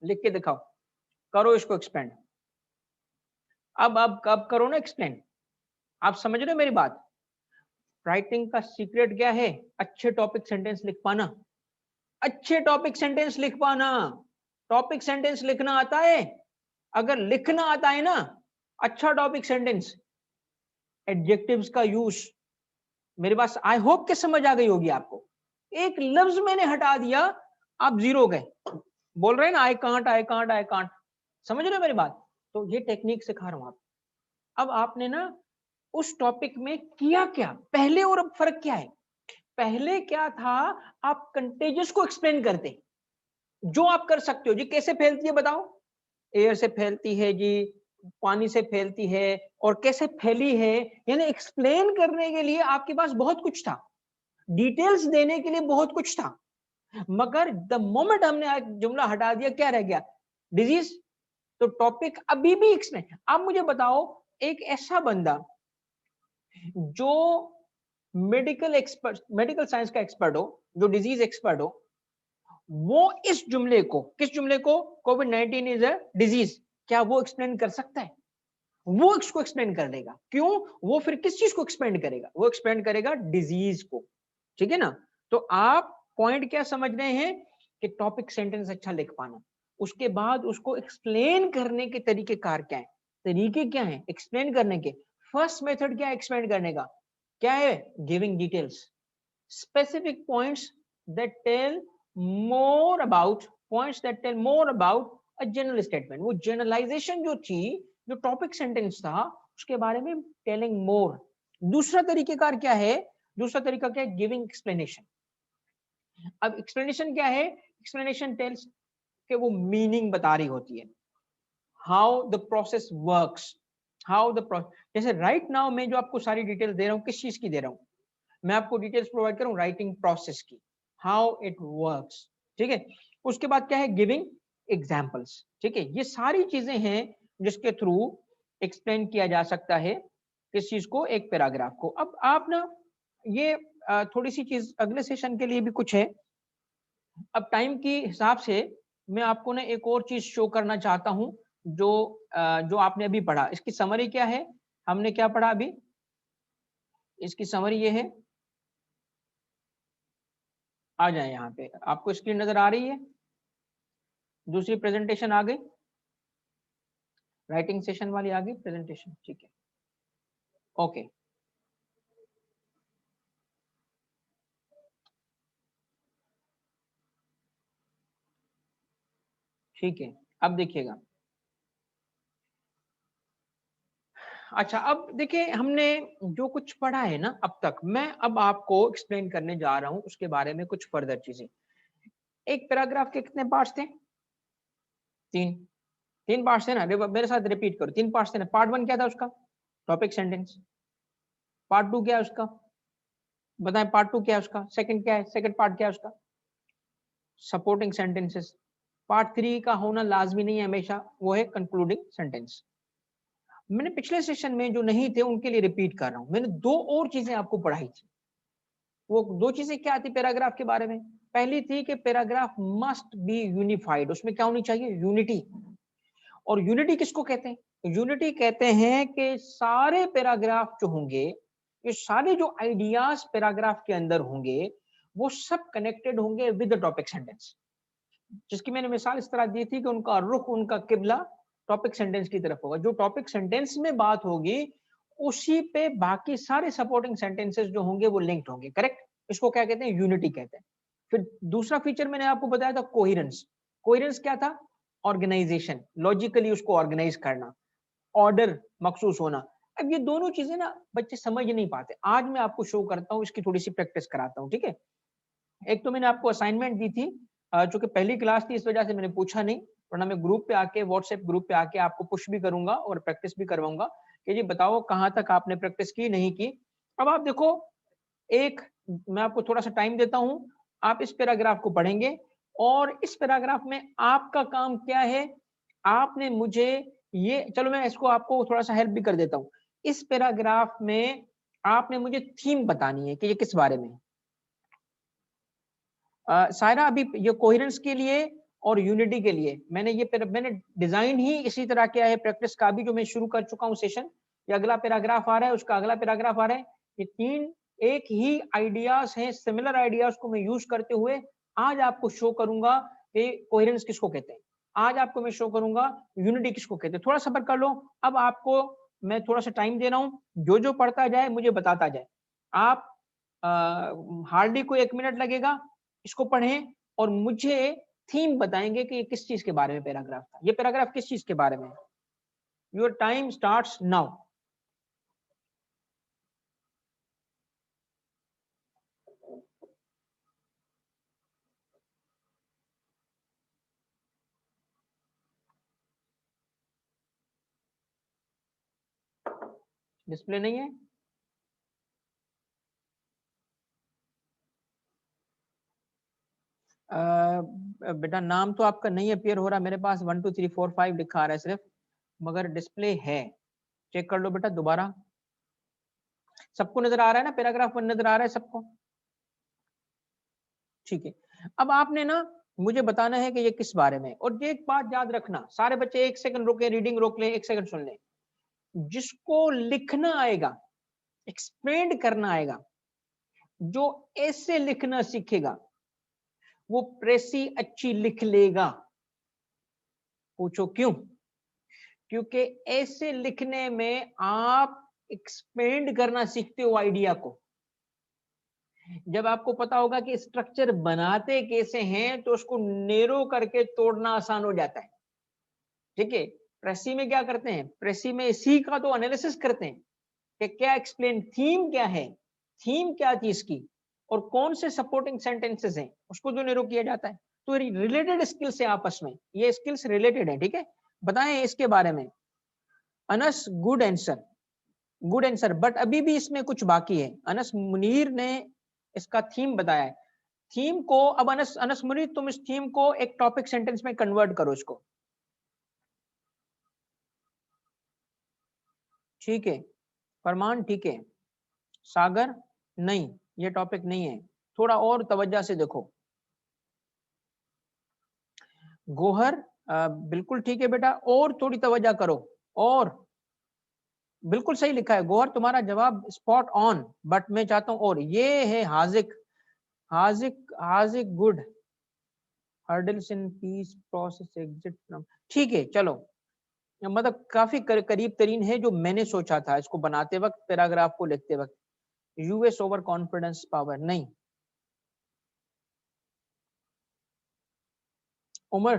लिख के दिखाओ, करो इसको एक्सपेंड। अब कब करो ना एक्सप्लेन। आप समझ रहे हो मेरी बात? राइटिंग का सीक्रेट क्या है? अच्छे टॉपिक सेंटेंस लिख पाना, अच्छे टॉपिक सेंटेंस लिख पाना। टॉपिक सेंटेंस लिखना आता है? अगर लिखना आता है ना अच्छा टॉपिक सेंटेंस, एडजेक्टिव्स का यूज, मेरे पास आई होप के समझ आ गई होगी आपको। एक लफ्ज मैंने हटा दिया, आप जीरो गए। बोल रहे हैं ना I can't, I can't, I can't. समझ रहे हो मेरी बात? तो ये टेक्निक सिखा रहा हूं आप। अब आपने ना उस टॉपिक में किया क्या पहले और अब फर्क क्या है? पहले क्या था? आप कंटेजियस को एक्सप्लेन करते, जो आप कर सकते हो जी। कैसे फैलती है बताओ? एयर से फैलती है जी, पानी से फैलती है, और कैसे फैली है, यानी एक्सप्लेन करने के लिए आपके पास बहुत कुछ था, डिटेल्स देने के लिए बहुत कुछ था। मगर द मोमेंट हमने जुमला हटा दिया, क्या रह गया? डिजीज। तो टॉपिक अभी भी एक्सप्लेन। आप मुझे बताओ, एक ऐसा बंदा जो मेडिकल एक्सपर्ट, मेडिकल साइंस का एक्सपर्ट हो, जो डिजीज एक्सपर्ट हो, वो इस जुमले को, किस जुमले को, कोविड 19 इज अ डिजीज, क्या वो एक्सप्लेन कर सकता है? वो इसको एक्सप्लेन कर देगा। क्यों? वो फिर किस चीज को एक्सप्लेन करेगा? वो एक्सप्लेन करेगा डिजीज को। ठीक है ना? तो आप पॉइंट क्या समझ रहे हैं कि टॉपिक सेंटेंस अच्छा लिख पाना, उसके बाद उसको एक्सप्लेन करने के तरीके कार क्या है, तरीके क्या है एक्सप्लेन करने के। फर्स्ट मेथड क्या है एक्सप्लेन करने का? क्या है? Giving details, specific points that tell more about, points that tell more about a general statement। वो generalization जो थी, जो टॉपिक सेंटेंस था, उसके बारे में टेलिंग मोर। दूसरा तरीकेकार क्या है? दूसरा तरीका क्या है? Giving explanation. अब एक्सप्लेनेशन क्या है? एक्सप्लेनेशन टेल्स कि वो मीनिंग बता रही होती है, how the process works, how the process. जैसे राइट नाउ मैं जो आपको सारी डिटेल्स दे रहा हूँ, किस चीज की दे रहा हूँ? मैं आपको डिटेल्स प्रोवाइड करूं राइटिंग प्रोसेस की, हाउ इट वर्क्स। ठीक है। उसके बाद क्या है? Giving examples. ठीक है। ये सारी चीजें हैं जिसके थ्रू एक्सप्लेन किया जा सकता है किस चीज को, एक पैराग्राफ को। अब आप ना ये थोड़ी सी चीज अगले सेशन के लिए भी कुछ है। अब टाइम के हिसाब से मैं आपको ना एक और चीज शो करना चाहता हूं, जो जो आपने अभी पढ़ा। इसकी समरी क्या है? हमने क्या पढ़ा अभी? इसकी समरी ये है, आ जाए यहाँ पे, आपको स्क्रीन नजर आ रही है? दूसरी प्रेजेंटेशन आ गई, राइटिंग सेशन वाली आ गई प्रेजेंटेशन। ठीक है, ओके। ठीक है, अब देखिएगा। अच्छा, अब देखिए हमने जो कुछ पढ़ा है ना अब तक, मैं अब आपको एक्सप्लेन करने जा रहा हूं उसके बारे में कुछ फर्दर चीजें। एक पैराग्राफ के कितने पार्ट्स थे? तीन। तीन पार्ट्स थे ना? मेरे साथ रिपीट करो, तीन पार्ट्स थे ना। पार्ट वन क्या था उसका? Topic sentence. पार्ट टू क्या है उसका? बताएं, पार्ट टू क्या है उसका? सेकंड क्या है? सेकंड पार्ट क्या है उसका? Supporting sentences. पार्ट थ्री का होना लाजमी नहीं है हमेशा, वो है कंक्लूडिंग सेंटेंस। मैंने पिछले सेशन में जो नहीं थे उनके लिए रिपीट कर रहा हूं। मैंने दो और चीजें आपको पढ़ाई थी। वो दो चीजें क्या थी पैराग्राफ के बारे में? पहली थी कि पैराग्राफ मस्ट बी यूनिफाइड, उसमें क्या होनी चाहिए? यूनिटी। और यूनिटी किसको कहते हैं? यूनिटी कहते हैं कि सारे पैराग्राफ जो होंगे, ये सारे जो आइडियाज पैराग्राफ के अंदर होंगे, वो सब कनेक्टेड होंगे विद द टॉपिक सेंटेंस। जिसकी मैंने मिसाल इस तरह दी थी कि उनका रुख, उनका किबला टॉपिक सेंटेंस की तरफ होगा। जो टॉपिक सेंटेंस में बात होगी उसी पे बाकी सारे सपोर्टिंग सेंटेंसेस जो होंगे वो लिंक्ड होंगे। करेक्ट? इसको क्या कहते हैं? यूनिटी कहते हैं। फिर दूसरा फीचर मैंने आपको बताया था कोहेरेंस। कोहेरेंस क्या था? ऑर्गेनाइजेशन, लॉजिकली उसको ऑर्गेनाइज करना, ऑर्डर महसूस होना। अब ये दोनों चीजें ना बच्चे समझ नहीं पाते। आज मैं आपको शो करता हूँ, इसकी थोड़ी सी प्रैक्टिस कराता हूँ। ठीक है। एक तो मैंने आपको असाइनमेंट दी थी, जो कि पहली क्लास थी, इस वजह से मैंने पूछा नहीं, वरना मैं ग्रुप पे आके, व्हाट्सएप ग्रुप पे आके आपको पुश भी करूंगा और प्रैक्टिस भी करवाऊंगा कि जी बताओ कहाँ तक आपने प्रैक्टिस की, नहीं की। अब आप देखो, एक, मैं आपको थोड़ा सा टाइम देता हूं, आप इस पैराग्राफ को पढ़ेंगे और इस पैराग्राफ में आपका काम क्या है? आपने मुझे ये, चलो मैं इसको आपको थोड़ा सा हेल्प भी कर देता हूँ। इस पैराग्राफ में आपने मुझे थीम बतानी है कि ये किस बारे में है। सायरा, अभी ये कोहेरेंस के लिए और यूनिटी के लिए मैंने डिजाइन ही इसी तरह किया है प्रैक्टिस का भी, जो मैं शुरू कर चुका हूं सेशन। ये अगला पैराग्राफ आ रहा है, उसका अगला पैराग्राफ आ रहा है। ये तीन एक ही आइडियाज हैं, सिमिलर आइडियाज को मैं यूज करते हुए आज आपको शो करूंगा कि कोहेरेंस किसको कहते हैं। आज आपको मैं शो करूंगा यूनिटी किसको कहते हैं। थोड़ा सब्र कर लो। अब आपको मैं थोड़ा सा टाइम दे रहा हूं, जो जो पढ़ता जाए मुझे बताता जाए। आप हार्डली कोई 1 मिनट लगेगा, इसको पढ़ें और मुझे थीम बताएंगे कि ये किस चीज के बारे में पैराग्राफ था, ये पैराग्राफ किस चीज के बारे में है। Your time starts now. Display नहीं है? बेटा नाम तो आपका नहीं अपीयर हो रहा मेरे पास, 1 2 3 4 5 लिखा आ रहा है सिर्फ, मगर डिस्प्ले है, चेक कर लो बेटा दोबारा। सबको नजर आ रहा है ना, पैराग्राफ 1 नजर आ रहा है सबको? ठीक है। अब आपने ना मुझे बताना है कि ये किस बारे में, और ये एक बात याद रखना, सारे बच्चे 1 सेकंड रोके, रीडिंग रोक लें, 1 सेकंड सुन लें। जिसको लिखना आएगा, एक्सप्लेन करना आएगा, जो ऐसे लिखना सीखेगा, वो प्रेसी अच्छी लिख लेगा। पूछो क्यों? क्योंकि ऐसे लिखने में आप एक्सपेंड करना सीखते हो आइडिया को। जब आपको पता होगा कि स्ट्रक्चर बनाते कैसे हैं, तो उसको नेरो करके तोड़ना आसान हो जाता है। ठीक है, प्रेसी में क्या करते हैं, प्रेसी में इसी का तो एनालिसिस करते हैं कि क्या एक्सप्लेन, थीम क्या है, थीम क्या थी इसकी, और कौन से सपोर्टिंग सेंटेंसेस हैं, उसको जो नेरो किया जाता है। तो रिलेटेड स्किल्स है आपस में, ये स्किल्स रिलेटेड है। ठीक है, बताएं इसके बारे में। Anas good answer, good answer, but अभी भी इसमें कुछ बाकी है। अनस मुनीर ने इसका थीम बताया है। थीम को अब अनस अनस मुनीर, तुम इस थीम को एक टॉपिक सेंटेंस में कन्वर्ट करो इसको। ठीक है, फरमान ठीक है, सागर नहीं, ये टॉपिक नहीं है, थोड़ा और तवज्जो से देखो। गोहर बिल्कुल ठीक है बेटा, और थोड़ी तवज्जो करो, और बिल्कुल सही लिखा है गोहर, तुम्हारा जवाब स्पॉट ऑन, बट मैं चाहता हूं और। ये है Hazik, Hazik Hazik good, hurdles in peace process exit from. ठीक है चलो, मतलब काफी करीब तरीन है जो मैंने सोचा था इसको बनाते वक्त, पैराग्राफ को लिखते वक्त। यूएस ओवर कॉन्फिडेंस पावर नहीं। Umar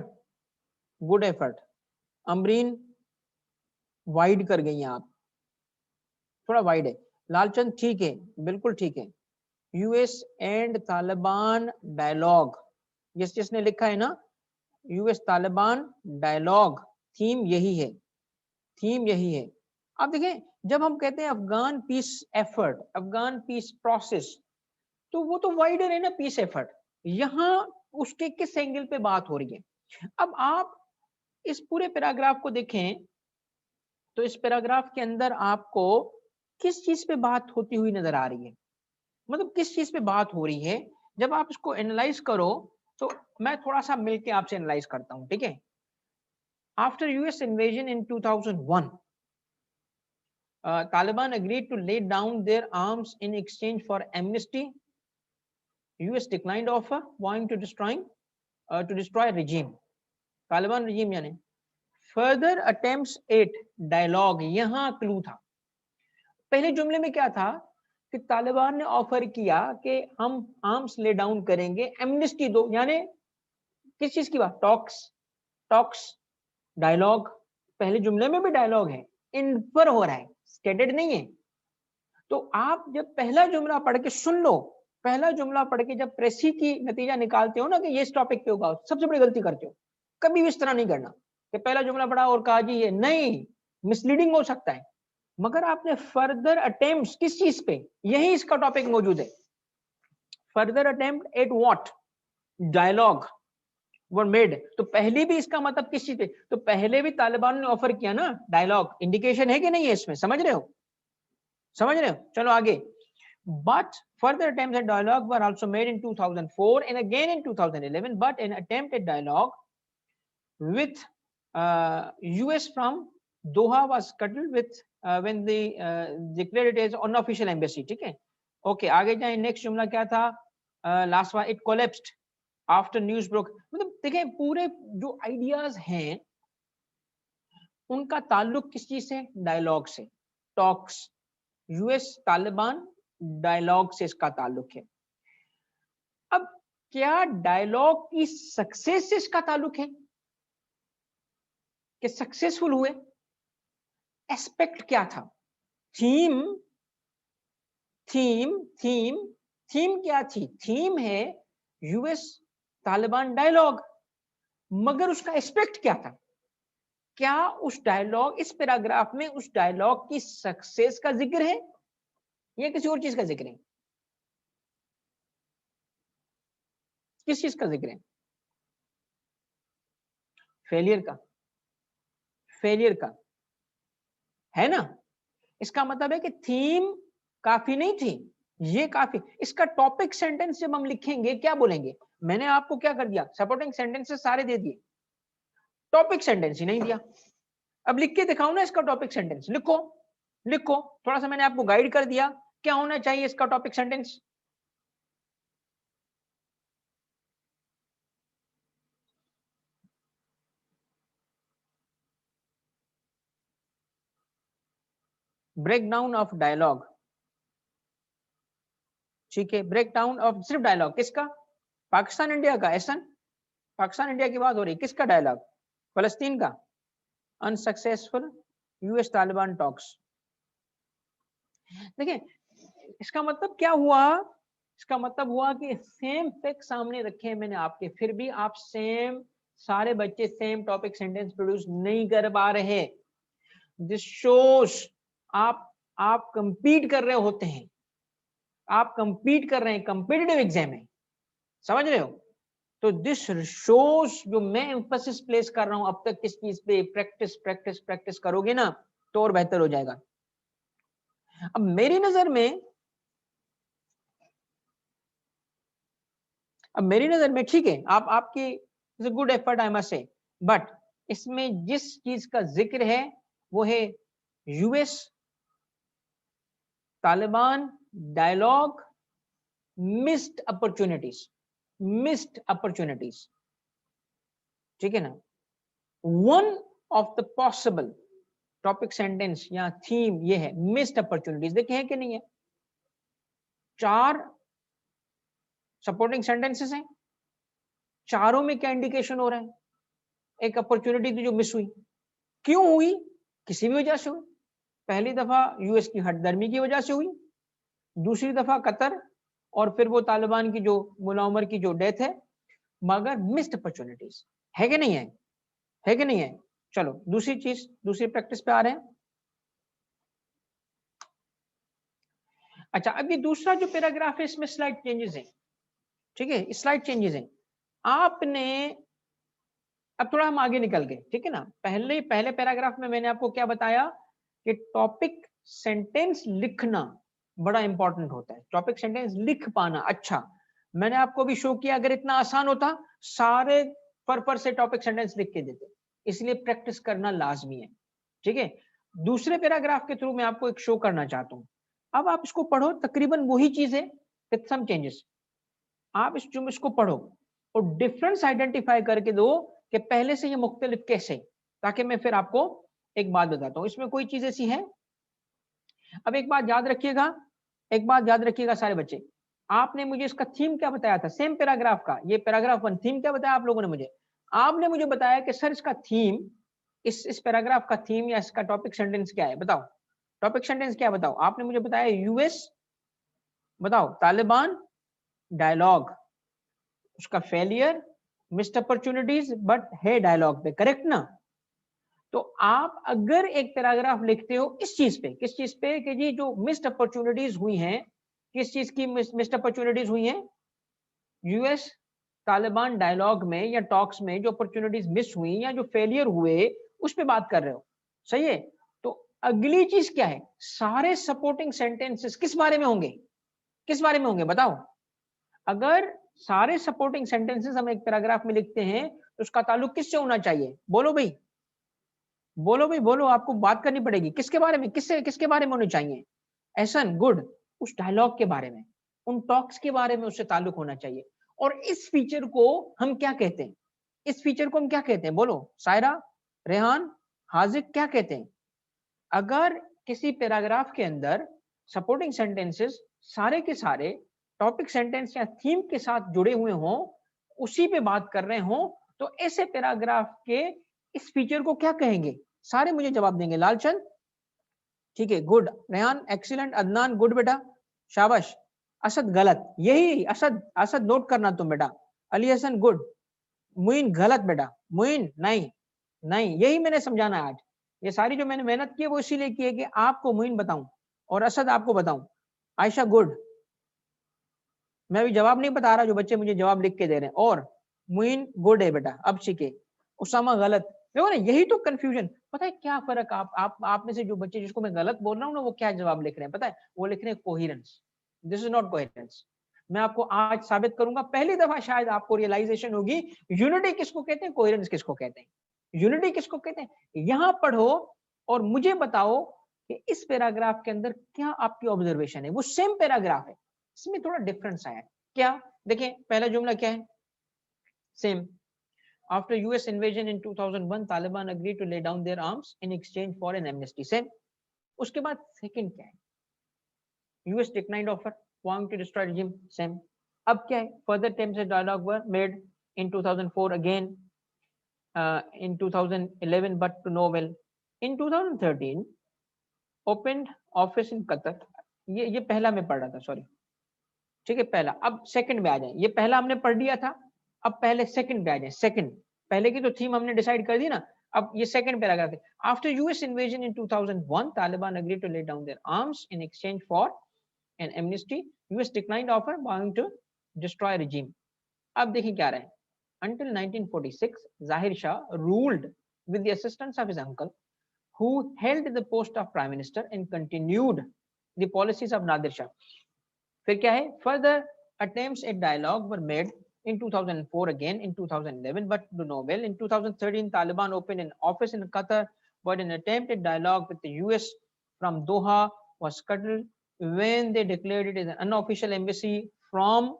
good effort. अमरीन वाइड कर गई हैं आप, थोड़ा वाइड है। लालचंद ठीक है, बिल्कुल ठीक है। यूएस एंड तालिबान डायलॉग, जिसने लिखा है ना, यूएस तालिबान डायलॉग, थीम यही है, थीम यही है। अब देखें, जब हम कहते हैं Afghan peace effort, Afghan peace process, तो वो तो वाइडर है ना पीस एफर्ट। यहाँ उसके किस एंगल पे बात हो रही है? अब आप इस पूरे पैराग्राफ को देखें, तो इस पैराग्राफ के अंदर आपको किस चीज पे बात होती हुई नजर आ रही है, मतलब किस चीज पे बात हो रही है? जब आप इसको एनालाइज करो, तो मैं थोड़ा सा मिलके आपसे एनालाइज करता हूं, ठीक है। After US invasion in 2001, Taliban agreed to lay down their arms in exchange for amnesty. US declined offer, vowing to destroy regime. Taliban regime यानी further attempts at dialogue, यहाँ क्लू था। पहले जुमले में क्या था कि तालिबान ने ऑफर किया कि हम आर्म्स ले डाउन करेंगे, एमनेस्टी दो, यानी किस चीज की बात, टॉक्स, टॉक्स, डायलॉग। पहले जुमले में भी डायलॉग है, इन्फर हो रहा है, स्टेटेड नहीं है। तो आप जब पहला जुमला पढ़ के सुन लो, पहला जुमला पढ़ के जब प्रेसी की नतीजा निकालते हो ना कि ये इस टॉपिक पे होगा, सबसे बड़ी गलती करते हो। कभी भी इस तरह नहीं करना कि पहला जुमला पढ़ा और कहा जी ये नहीं, मिसलीडिंग हो सकता है। मगर आपने फर्दर अटेम्प्ट किस चीज पे, यही इसका टॉपिक मौजूद है। Further attempt at what, dialogue were made. तो पहले भी इसका मतलब किस चीज पे, तो पहले भी तालिबान ने ऑफर किया ना डायलॉग, इंडिकेशन है कि नहीं है इसमें, समझ रहे हो, समझ रहे हो? चलो आगे। But further attempts at dialogue were also made in 2004 and again in 2011. But an attempt at dialogue with US from Doha was scuttled with when they declared it as unofficial embassy. ठीक है, okay आगे जाए। Next जुमला क्या था, last one, it collapsed after news broke. मतलब देखें, पूरे जो आइडियाज हैं उनका ताल्लुक किस चीज से, डायलॉग से, टॉक्स, यूएस तालिबान डायलॉग से इसका ताल्लुक है। अब क्या डायलॉग की सक्सेस से इसका ताल्लुक है कि सक्सेसफुल हुए? एस्पेक्ट क्या था, थीम, थीम, थीम, थीम क्या थी? थीम है यूएस तालिबान डायलॉग, मगर उसका एस्पेक्ट क्या था? क्या उस डायलॉग, इस पैराग्राफ में उस डायलॉग की सक्सेस का जिक्र है या किसी और चीज का जिक्र है? किस चीज का जिक्र है? फेलियर का, फेलियर का, है ना? इसका मतलब है कि थीम काफी नहीं थी, ये काफी। इसका टॉपिक सेंटेंस जब हम लिखेंगे क्या बोलेंगे? मैंने आपको क्या कर दिया, सपोर्टिंग सेंटेंसेस सारे दे दिए, टॉपिक सेंटेंस ही नहीं दिया। अब लिख के दिखाओ ना इसका टॉपिक सेंटेंस, लिखो लिखो, थोड़ा सा मैंने आपको गाइड कर दिया क्या होना चाहिए इसका topic sentence. Break down of dialogue, ठीक है, ब्रेक डाउन ऑफ सिर्फ डायलॉग किसका? पाकिस्तान इंडिया का। ऐसा पाकिस्तान इंडिया की बात हो रही, किसका डायलॉग? फलस्तीन का। Unsuccessful US Taliban talks. देखिए इसका मतलब क्या हुआ, इसका मतलब हुआ कि सेम फैक्ट सामने रखे हैं मैंने आपके, फिर भी आप सेम, सारे बच्चे सेम टॉपिक सेंटेंस प्रोड्यूस नहीं कर पा रहे। दिस शोज आप कंपीट कर रहे होते हैं, आप कंपीट कर रहे हैं, कंपिटिटिव एग्जाम है, समझ रहे हो? तो दिस शोज, जो मैं एम्फसिस प्लेस कर रहा हूं अब तक किस चीज पे, प्रैक्टिस प्रैक्टिस प्रैक्टिस करोगे ना तो और बेहतर हो जाएगा। अब मेरी नजर में, ठीक है, आप आपकी good effort I must say, but इसमें जिस चीज का जिक्र है वो है US Taliban dialogue, missed opportunities, missed opportunities, ठीक है ना? One of the possible topic sentence या थीम ये है मिस्ड अपॉर्चुनिटीज। देखे हैं कि नहीं है? 4 सपोर्टिंग सेंटेंसेस हैं, चारों में क्या इंडिकेशन हो रहा है? एक अपॉर्चुनिटी थी जो मिस हुई। क्यों हुई? किसी भी वजह से हुई। पहली दफा यूएस की हठधर्मी की वजह से हुई, दूसरी दफा कतर, और फिर वो तालिबान की जो मुल्ला उमर की जो डेथ है, मगर मिस्ड अपॉर्चुनिटीज है कि नहीं है? है कि नहीं है? चलो दूसरी चीज, दूसरी प्रैक्टिस पे आ रहे हैं। अच्छा, अभी दूसरा जो पैराग्राफ है इसमें स्लाइड चेंजेस हैं, ठीक है, स्लाइड चेंजेस हैं। आपने, अब थोड़ा हम आगे निकल गए, ठीक है ना? पहले पैराग्राफ में मैंने आपको क्या बताया कि टॉपिक सेंटेंस लिखना बड़ा इंपॉर्टेंट होता है, टॉपिक सेंटेंस लिख पाना। अच्छा, मैंने आपको भी शो किया, अगर इतना आसान होता सारे पर से टॉपिक सेंटेंस लिख के देते, इसलिए प्रैक्टिस करना लाजमी है, ठीक है? दूसरे पैराग्राफ के थ्रू मैं आपको एक शो करना चाहता हूं। अब आप इसको पढ़ो, तकरीबन वही चीज है विद सम चेंजेस। आप इसको पढ़ो और डिफरेंस आइडेंटिफाई करके दो कि पहले से ये मुख्तलिफ कैसे, ताकि मैं फिर आपको एक बात बताता हूं इसमें कोई चीज ऐसी है। अब एक बात याद रखिएगा, एक बात याद रखिएगा सारे बच्चे, आपने मुझे इसका थीम क्या बताया था? सेम पैराग्राफ का, ये पैराग्राफ 1 थीम क्या बताया आप लोगों ने मुझे? आपने मुझे बताया कि सर इसका थीम, इस पैराग्राफ का थीम या इसका टॉपिक सेंटेंस क्या है? बताओ, टॉपिक सेंटेंस क्या है बताओ? आपने मुझे बताया यूएस, बताओ तालिबान डायलॉग, उसका फेलियर, मिस्ड अपॉर्चुनिटीज, बट है डायलॉग पे, करेक्ट ना? तो आप अगर एक पैराग्राफ लिखते हो इस चीज पे, किस चीज पे कि जी जो मिस्ड अपॉर्चुनिटीज हुई हैं, किस चीज की मिस्ड अपॉर्चुनिटीज हुई हैं? यूएस तालिबान डायलॉग में या टॉक्स में जो अपॉर्चुनिटीज मिस हुई या जो फेलियर हुए उस पे बात कर रहे हो, सही है? तो अगली चीज क्या है? सारे सपोर्टिंग सेंटेंसेस किस बारे में होंगे? किस बारे में होंगे बताओ? अगर सारे सपोर्टिंग सेंटेंसेस हम एक पैराग्राफ में लिखते हैं तो उसका ताल्लुक किससे होना चाहिए? बोलो भाई, बोलो भाई, बोलो, आपको बात करनी पड़ेगी। किसके बारे में, किससे, किसके बारे में होने चाहिए? एहसन, गुड, उस डायलॉग के बारे में, उन टॉक्स के बारे में उससे ताल्लुक होना चाहिए। और इस फीचर को हम क्या कहते हैं? इस फीचर को हम क्या कहते हैं? बोलो सायरा, रेहान, हाजिक, क्या कहते हैं? अगर किसी पैराग्राफ के अंदर सपोर्टिंग सेंटेंसेस सारे के सारे टॉपिक सेंटेंस या थीम के साथ जुड़े हुए हों, उसी पे बात कर रहे हों, तो ऐसे पैराग्राफ के इस फीचर को क्या कहेंगे? सारे मुझे जवाब देंगे। लालचंद, ठीक है, good. Rehan, excellent. Adnan, good बेटा, शाबाश। असद, गलत। यही असद, असद नोट करना तुम बेटा। अली हसन, गुड। मुइन, गलत बेटा। मुइन, नहीं नहीं, यही मैंने समझाना है आज। ये सारी जो मैंने मेहनत की है वो इसीलिए की है कि आपको मुइन बताऊं और असद आपको बताऊं। आयशा, गुड। मैं भी जवाब नहीं बता रहा, जो बच्चे मुझे जवाब लिख के दे रहे हैं। और मुइन गुड है बेटा, अब सीखे। उसामा गलत। देखो ना, यही तो कंफ्यूजन। पता है क्या फर्क, आप में से जो बच्चे जिसको मैं गलत बोल रहा हूँ ना, वो क्या जवाब लिख रहे हैं पता है? वो लिख रहे हैं coherence. This is not coherence. मैं आपको आज साबित करूंगा, पहली दफा शायद आपको रियलाइजेशन होगी यूनिटी किसको कहते हैं, कोहेरेंस किसको कहते हैं। यूनिटी किसको कहते हैं, यहां पढ़ो और मुझे बताओ कि इस पैराग्राफ के अंदर क्या आपकी ऑब्जर्वेशन है। वो सेम पैराग्राफ है, इसमें थोड़ा डिफरेंस आया है। क्या? देखिए पहला जुमला क्या है, same. After US invasion in 2001, Taliban agreed to lay down their arms in exchange for an amnesty. Same. उसके बाद सेकंड क्या है, US declined offer, vowing to destroy regime. Same. अब क्या है, further attempts at dialogue were made in 2004 again, in 2011 but to no avail. In 2013 opened office in Qatar. ये पहला मैं पढ़ रहा था, सॉरी। ठीक है, पहला। अब सेकंड में आ जाए, ये पहला हमने पढ़ लिया था, अब पहले सेकंड पे आ जाए। सेकंड, पहले की तो थीम हमने डिसाइड कर दी ना, अब ये सेकंड पैराग्राफ है। After US invasion in 2001, Taliban agreed to lay down their arms in exchange for an amnesty, US declined offer, wanting to destroy regime. अब देखिए क्या रहा है, until 1946 Zahir Shah ruled with the assistance of his uncle, who held the post of prime minister and continued the policies of Nadir Shah. फिर क्या है, further attempts at dialogue were made in 2004 again, in 2011 but to no avail. In 2013 Taliban opened an office in Qatar, but an attempt at dialogue with the US from Doha was scuttled when they declared it as an unofficial embassy from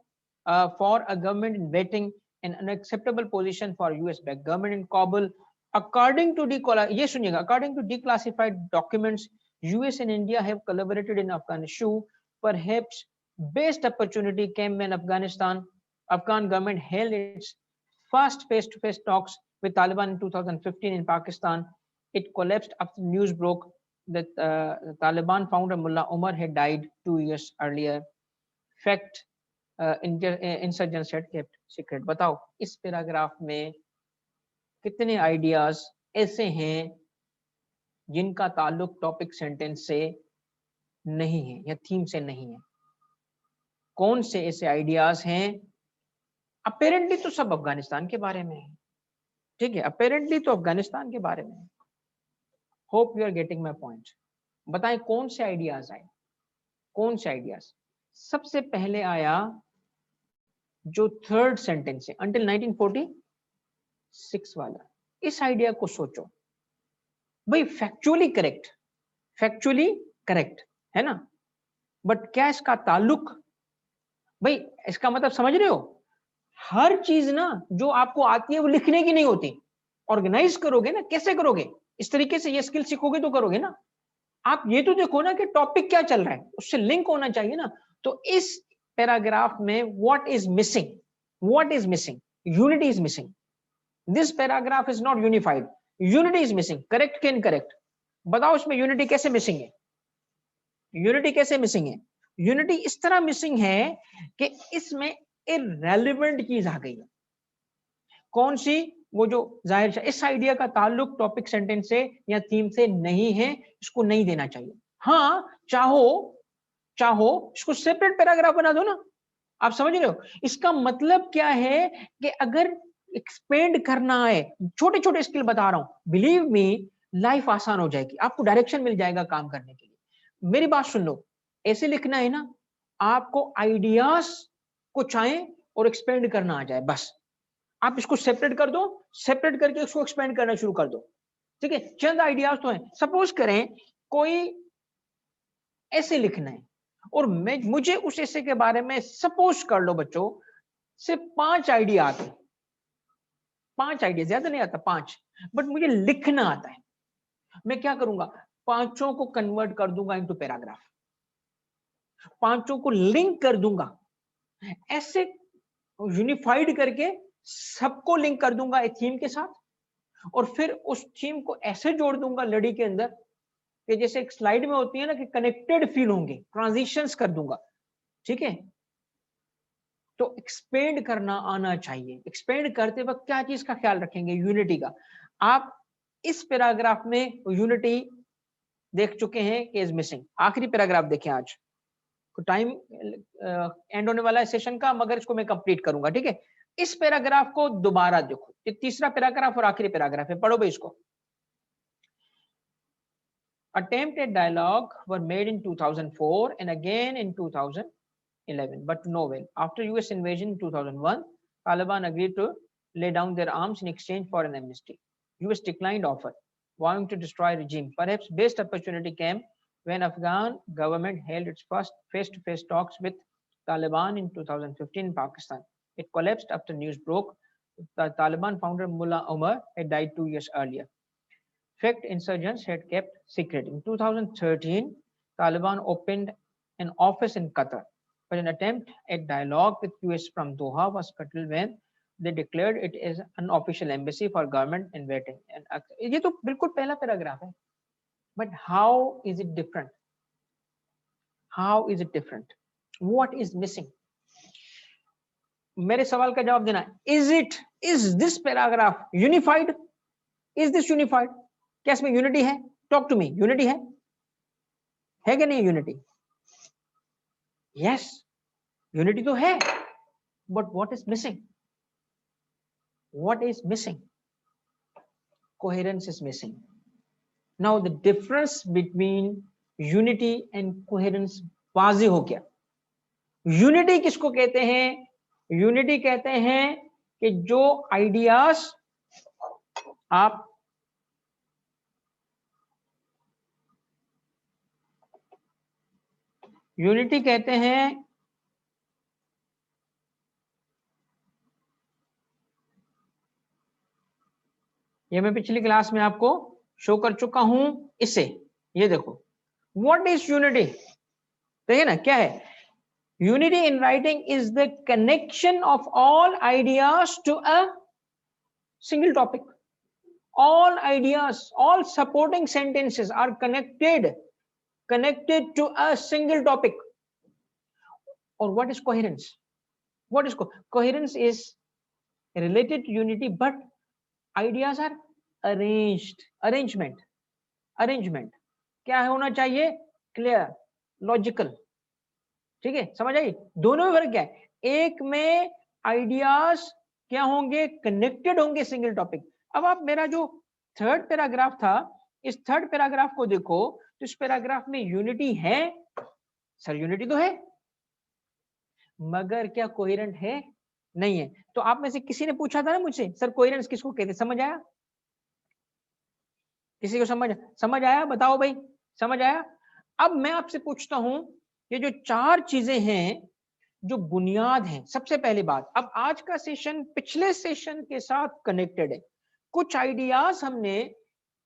for a government in waiting, an unacceptable position for US backed government in Kabul. According to declassified documents, US and India have collaborated in Afghan issue. Perhaps best opportunity came when Afghan government held its first face-to-face talks with Taliban in 2015 in Pakistan. It collapsed after news broke that Taliban founder Mullah Omar had died 2 years earlier. Fact, insurgents had kept secret. बताओ इस paragraph में कितने ideas ऐसे हैं जिनका ताल्लुक topic sentence से नहीं है या थीम से नहीं है? कौन से ऐसे आइडियाज हैं? अपेरेंटली तो सब अफगानिस्तान के बारे में है, ठीक है, अपेरेंटली तो अफगानिस्तान के बारे में है। Hope you are getting my point. बताएं कौन से आइडियाज आए, कौन से आइडियाज? सबसे पहले आया जो थर्ड सेंटेंस है, अंटिल 1946 वाला। इस आइडिया को सोचो भाई, फैक्चुअली करेक्ट है ना, बट क्या इसका ताल्लुक, भाई इसका मतलब समझ रहे हो, हर चीज ना जो आपको आती है वो लिखने की नहीं होती, ऑर्गेनाइज करोगे ना, कैसे करोगे, इस तरीके से ये स्किल सीखोगे तो करोगे ना। आप ये तो देखो ना कि टॉपिक क्या चल रहा है, उससे लिंक होना चाहिए ना। तो इस पैराग्राफ में what is missing, unity is missing. This paragraph is not unified, unity is missing. Correct कि इनकरेक्ट? बताओ इसमें यूनिटी कैसे मिसिंग है, यूनिटी कैसे मिसिंग है? यूनिटी इस तरह मिसिंग है कि इसमें इररेलेवेंट चीज आ गई है। कौन सी? वो जो जाहिर है इस आइडिया का ताल्लुक टॉपिक सेंटेंस से या थीम से नहीं है, इसको नहीं देना चाहिए। हाँ, चाहो इसको सेपरेट पैराग्राफ बना दो ना। आप समझ रहे हो इसका मतलब क्या है कि अगर एक्सपेंड करना है, छोटे छोटे स्किल बता रहा हूं, बिलीव मी लाइफ आसान हो जाएगी, आपको डायरेक्शन मिल जाएगा काम करने के लिए। मेरी बात सुन लो, ऐसे लिखना है ना, आपको आइडियाज को चाहे और एक्सपेंड करना आ जाए, बस आप इसको सेपरेट कर दो, सेपरेट करके इसको एक्सपेंड करना शुरू कर दो। ठीक है, चंद आइडियाज तो हैं। सपोज करें कोई ऐसे लिखना है और मुझे उस ऐसे के बारे में, सपोज कर लो बच्चों, सिर्फ 5 आइडिया आते हैं, 5 आइडिया, ज्यादा नहीं आता, 5, बट मुझे लिखना आता है। मैं क्या करूंगा, पांचों को कन्वर्ट कर दूंगा इनटू पैराग्राफ, पांचों को लिंक कर दूंगा, ऐसे यूनिफाइड करके सबको लिंक कर दूंगा एक थीम के साथ, और फिर उस थीम को ऐसे जोड़ दूंगा लड़ी के अंदर कि जैसे एक स्लाइड में होती है ना कि कनेक्टेड फील होंगे, ट्रांजिशंस कर दूंगा। ठीक है, तो एक्सपेंड करना आना चाहिए। एक्सपेंड करते वक्त क्या चीज का ख्याल रखेंगे, यूनिटी का। आप इस पैराग्राफ में यूनिटी देख चुके हैं कि इज मिसिंग। आखिरी पैराग्राफ देखें आज, टाइम एंड होने वाला है सेशन का, मगर इसको मैं कंप्लीट करूंगा, ठीक है। इस पैराग्राफ को दोबारा देखो, ये तीसरा पैराग्राफ और आखिरी पैराग्राफ है, पढ़ो भाई इसको। Attempt at dialogue were made in 2004 and again in 2011, but no avail. After US invasion in 2001, Taliban agreed to lay down their arms in exchange for an amnesty. US declined offer, vowing to destroy regime. Perhaps best opportunity came when Afghan government held its first face-to-face talks with Taliban in 2015 in Pakistan. It collapsed after news broke. The Taliban founder Mullah Omar had died 2 years earlier. Fact insurgents had kept secret. In 2013, Taliban opened an office in Qatar, but an attempt at dialogue with US from Doha was curtailed when they declared it as an unofficial embassy for government in waiting. And ये तो बिल्कुल पहला paragraph है, but how is it different? How is it different? What is missing? मेरे सवाल का जवाब देना. Is this paragraph unified? Is this unified? क्या इसमें यूनिटी है? Talk to me. यूनिटी है कि नहीं यूनिटी? यस, यूनिटी तो है, but what is missing? What is missing? Coherence is missing. Now the difference between unity and coherence वाज़ेह हो गया. यूनिटी किसको कहते हैं? यूनिटी कहते हैं कि जो आइडियाज आप यूनिटी कहते हैं ये मैं पिछली क्लास में आपको शो कर चुका हूं. इसे ये देखो, व्हाट इज यूनिटी? देखिए ना क्या है. Unity in writing is the connection of all ideas to a single topic. All ideas, all supporting sentences are connected to a single topic. Or what is coherence? What is coherence? Is related to unity, but ideas are arrangement. क्या होना चाहिए? Clear, logical. ठीक है, समझ आई? दोनों में फर्क क्या है? एक में आइडियाज क्या होंगे? कनेक्टेड होंगे सिंगल टॉपिक. अब आप मेरा जो थर्ड पैराग्राफ था, इस थर्ड पैराग्राफ को देखो तो इस पैराग्राफ में यूनिटी है. सर यूनिटी तो है, मगर क्या कोहेरेंट है? नहीं है. तो आप में से किसी ने पूछा था ना मुझसे, सर कोहेरेंस किसको कहते? समझ आया? किसी को समझ आया? बताओ भाई, समझ आया? अब मैं आपसे पूछता हूं, ये जो चार चीजें हैं जो बुनियाद हैं. सबसे पहली बात, अब आज का सेशन पिछले सेशन के साथ कनेक्टेड है. कुछ आइडियाज हमने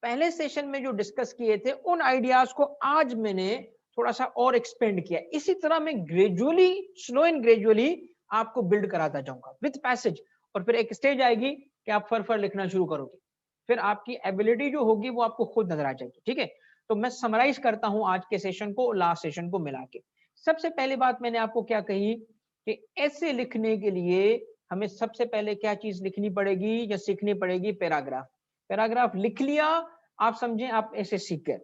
पहले सेशन में जो डिस्कस किए थे, उन आइडियाज को आज मैंने थोड़ा सा और एक्सपेंड किया. इसी तरह मैं ग्रेजुअली, स्लो एंड ग्रेजुअली आपको बिल्ड कराता जाऊंगा विद पैसेज. और फिर एक स्टेज आएगी कि आप फर लिखना शुरू करोगे. फिर आपकी एबिलिटी जो होगी वो आपको खुद नजर आ जाएगी. ठीक है, तो मैं समराइज करता हूं आज के सेशन को लास्ट सेशन को मिला के. सबसे पहली बात मैंने आपको क्या कही कि ऐसे लिखने के लिए हमें सबसे पहले क्या चीज लिखनी पड़ेगी या सीखनी पड़ेगी? पैराग्राफ लिख लिया, आप समझे, आप ऐसे सीख गए.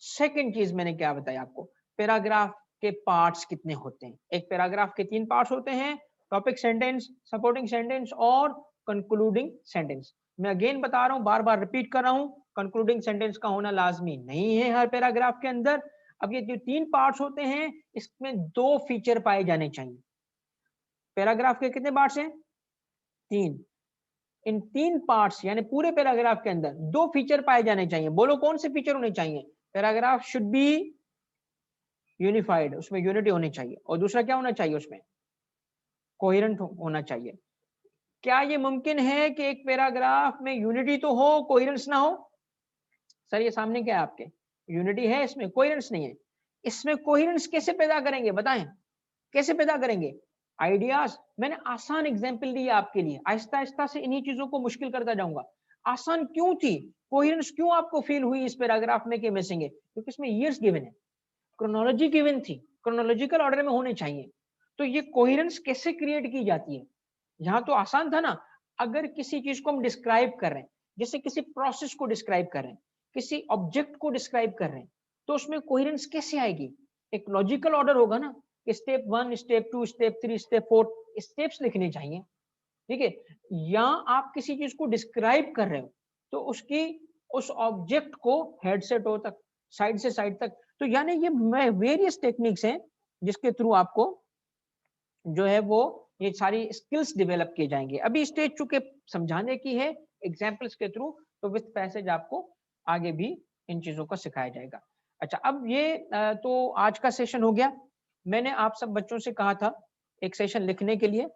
सेकंड चीज मैंने क्या बताया आपको, पैराग्राफ के पार्ट्स कितने होते हैं. एक पैराग्राफ के 3 पार्ट्स होते हैं, टॉपिक सेंटेंस, सपोर्टिंग सेंटेंस और कंक्लूडिंग सेंटेंस. मैं अगेन बता रहा हूं, बार बार रिपीट कर रहा हूं, कंक्लूडिंग सेंटेंस का होना लाजमी नहीं है हर पैराग्राफ के अंदर. अब ये जो 3 पार्ट्स होते हैं, इसमें 2 फीचर पाए जाने चाहिए. पैराग्राफ के कितने पार्ट्स हैं? 3. इन 3 पार्ट्स यानी पूरे पैराग्राफ के अंदर 2 फीचर पाए जाने चाहिए. बोलो कौन से फीचर होने चाहिए? पैराग्राफ शुड बी यूनिफाइड, उसमें यूनिटी होनी चाहिए. और दूसरा क्या होना चाहिए? उसमें कोहेरेंट होना चाहिए. क्या ये मुमकिन है कि एक पैराग्राफ में यूनिटी तो हो, कोहेरेंस ना हो? सर ये सामने क्या है आपके, यूनिटी है, इसमें कोहेरेंस नहीं है. इसमें कोहेरेंस कैसे पैदा करेंगे? बताएं कैसे पैदा करेंगे? आइडियाज, मैंने आसान एग्जांपल दिया आपके लिए, आहिस्ता आहिस्ता से इन्हीं चीजों को मुश्किल करता जाऊंगा. आसान क्यों थी? कोहेरेंस क्यों आपको फील हुई इस पैराग्राफ में कि मिसिंग है? क्योंकि इसमें ईयर्स गिवन है, क्रोनोलॉजी गिवन थी, क्रोनोलॉजिकल ऑर्डर में होने चाहिए. तो ये कोहेरेंस कैसे क्रिएट की जाती है? यहाँ तो आसान था ना. अगर किसी चीज को हम डिस्क्राइब कर रहे हैं, जैसे किसी प्रोसेस को डिस्क्राइब कर रहे हैं, किसी ऑब्जेक्ट को डिस्क्राइब कर रहे हैं, तो उसमें कोहेरेंस कैसे आएगी? एक लॉजिकल ऑर्डर होगा ना, कि step 1, step 2, step 3, step 4 steps लिखने चाहिए, ठीक है? या आप किसी चीज को डिस्क्राइब कर रहे हो तो उसकी उस ऑब्जेक्ट को हेड से टो तक, साइड से साइड तक, तो यानी ये वेरियस टेक्निक्स हैं जिसके थ्रू आपको जो है वो ये सारी स्किल्स डेवलप किए जाएंगे। अभी स्टेज चूंकि समझाने की है एग्जाम्पल्स के थ्रू, तो विथ पैसेज आपको आगे भी इन चीजों को सिखाया जाएगा। अच्छा, अब ये तो आज का सेशन हो गया। मैंने आप सब बच्चों से कहा था एक सेशन लिखने के लिए।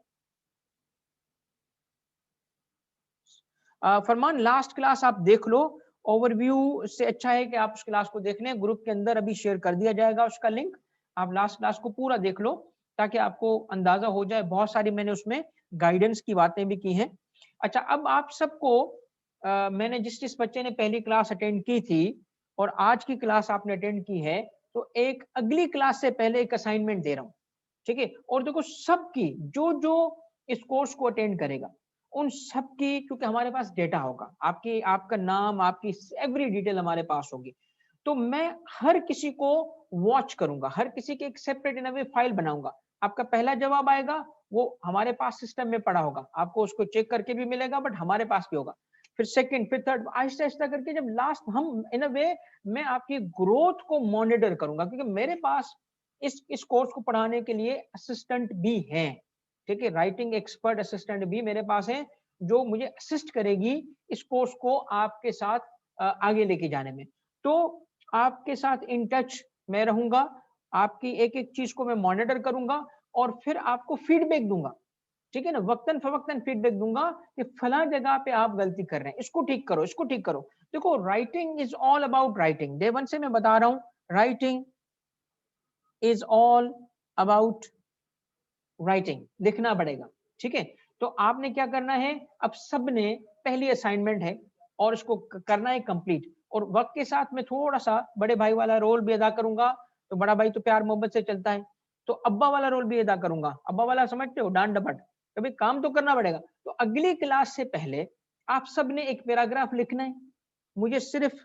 फरमान लास्ट क्लास आप देख लो, ओवरव्यू से अच्छा है कि आप उस क्लास को देख लें, ग्रुप के अंदर अभी शेयर कर दिया जाएगा उसका लिंक। आप लास्ट क्लास को पूरा देख लो ताकि आपको अंदाजा हो जाए, बहुत सारी मैंने उसमें गाइडेंस की बातें भी की हैं। अच्छा, अब आप सबको मैंने जिस बच्चे ने पहली क्लास अटेंड की थी और आज की क्लास आपने अटेंड की है, तो एक अगली क्लास से पहले एक असाइनमेंट दे रहा हूँ, ठीक है? और देखो सबकी जो जो इस कोर्स को अटेंड करेगा उन सब की, क्योंकि हमारे पास डेटा होगा, आपकी आपका नाम, आपकी एवरी डिटेल हमारे पास होगी, तो मैं हर किसी को वॉच करूंगा, हर किसी की एक सेपरेट इन वे फाइल बनाऊंगा। आपका पहला जवाब आएगा वो हमारे पास सिस्टम में पड़ा होगा, आपको उसको चेक करके भी मिलेगा बट हमारे पास भी होगा। फिर सेकंड, फिर थर्ड, आहिस्ता आहिस्ता करके जब लास्ट हम इन अ वे मैं आपकी ग्रोथ को मॉनिटर करूंगा, क्योंकि मेरे पास इस कोर्स को पढ़ाने के लिए असिस्टेंट भी हैं, ठीक है? राइटिंग एक्सपर्ट असिस्टेंट भी मेरे पास है जो मुझे असिस्ट करेगी इस कोर्स को आपके साथ आगे लेके जाने में। तो आपके साथ इन टच मैं रहूंगा, आपकी एक एक चीज को मैं मॉनिटर करूंगा और फिर आपको फीडबैक दूंगा, ठीक है ना? वक्तन फवक्तन फीडबैक दूंगा कि फला जगह पे आप गलती कर रहे हैं, इसको ठीक करो, इसको ठीक करो। देखो writing is all about writing, day one से मैं बता रहा हूं, writing is all about writing, लिखना पड़ेगा, ठीक है? तो आपने क्या करना है, अब सबने पहली असाइनमेंट है और इसको करना है कंप्लीट, और वक्त के साथ मैं थोड़ा सा बड़े भाई वाला रोल भी अदा करूंगा। तो बड़ा भाई तो प्यार मोहब्बत से चलता है, तो अब्बा वाला रोल भी अदा करूंगा। अब्बा वाला समझते हो, डांट डपट, कभी काम तो करना पड़ेगा। तो अगली क्लास से पहले आप सबने एक पैराग्राफ लिखना है। मुझे सिर्फ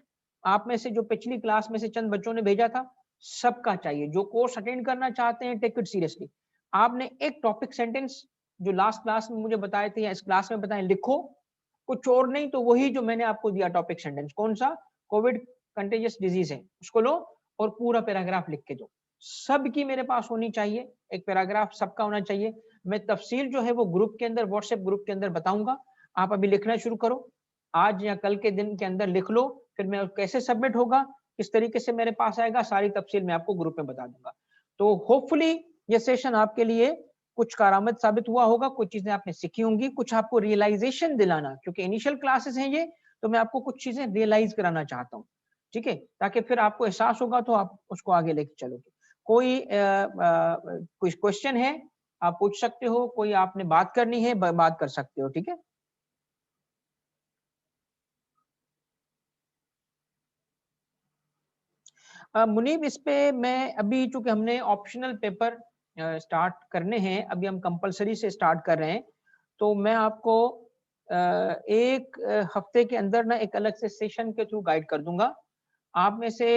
आप में से जो पिछली क्लास में से चंद बच्चों ने भेजा था, सबका चाहिए। जो कोर्स अटेंड करना चाहते हैं, टेक इट सीरियसली। आपने एक टॉपिक सेंटेंस जो लास्ट क्लास में मुझे बताए थे या इस क्लास में बताए लिखो, कुछ और नहीं तो वही जो मैंने आपको दिया टॉपिक सेंटेंस, कौन सा, कोविड कंटेजियस डिजीज है, उसको लो और पूरा पैराग्राफ लिख के दो। सबकी मेरे पास होनी चाहिए, एक पैराग्राफ सबका होना चाहिए। मैं तफसील जो है वो ग्रुप के अंदर, व्हाट्सएप ग्रुप के अंदर बताऊंगा। आप अभी लिखना शुरू करो, आज या कल के दिन के अंदर लिख लो, फिर मैं कैसे सबमिट होगा, किस तरीके से मेरे पास आएगा, सारी तफसील मैं आपको ग्रुप में बता दूंगा। तो होपफुली ये सेशन आपके लिए कुछ कारआमद साबित हुआ होगा, कुछ चीजें आपने सीखी होंगी, कुछ आपको रियलाइजेशन दिलाना, क्योंकि इनिशियल क्लासेस हैं ये, तो मैं आपको कुछ चीजें रियलाइज कराना चाहता हूँ, ठीक है? ताकि फिर आपको एहसास होगा तो आप उसको आगे लेके चलोगे। कोई कोई क्वेश्चन है आप पूछ सकते हो, कोई आपने बात करनी है बात कर सकते हो, ठीक है? मुनीब, इस पे मैं अभी, चूंकि हमने ऑप्शनल पेपर स्टार्ट करने हैं, अभी हम कंपलसरी से स्टार्ट कर रहे हैं, तो मैं आपको एक हफ्ते के अंदर ना एक अलग से सेशन के थ्रू गाइड कर दूंगा। आप में से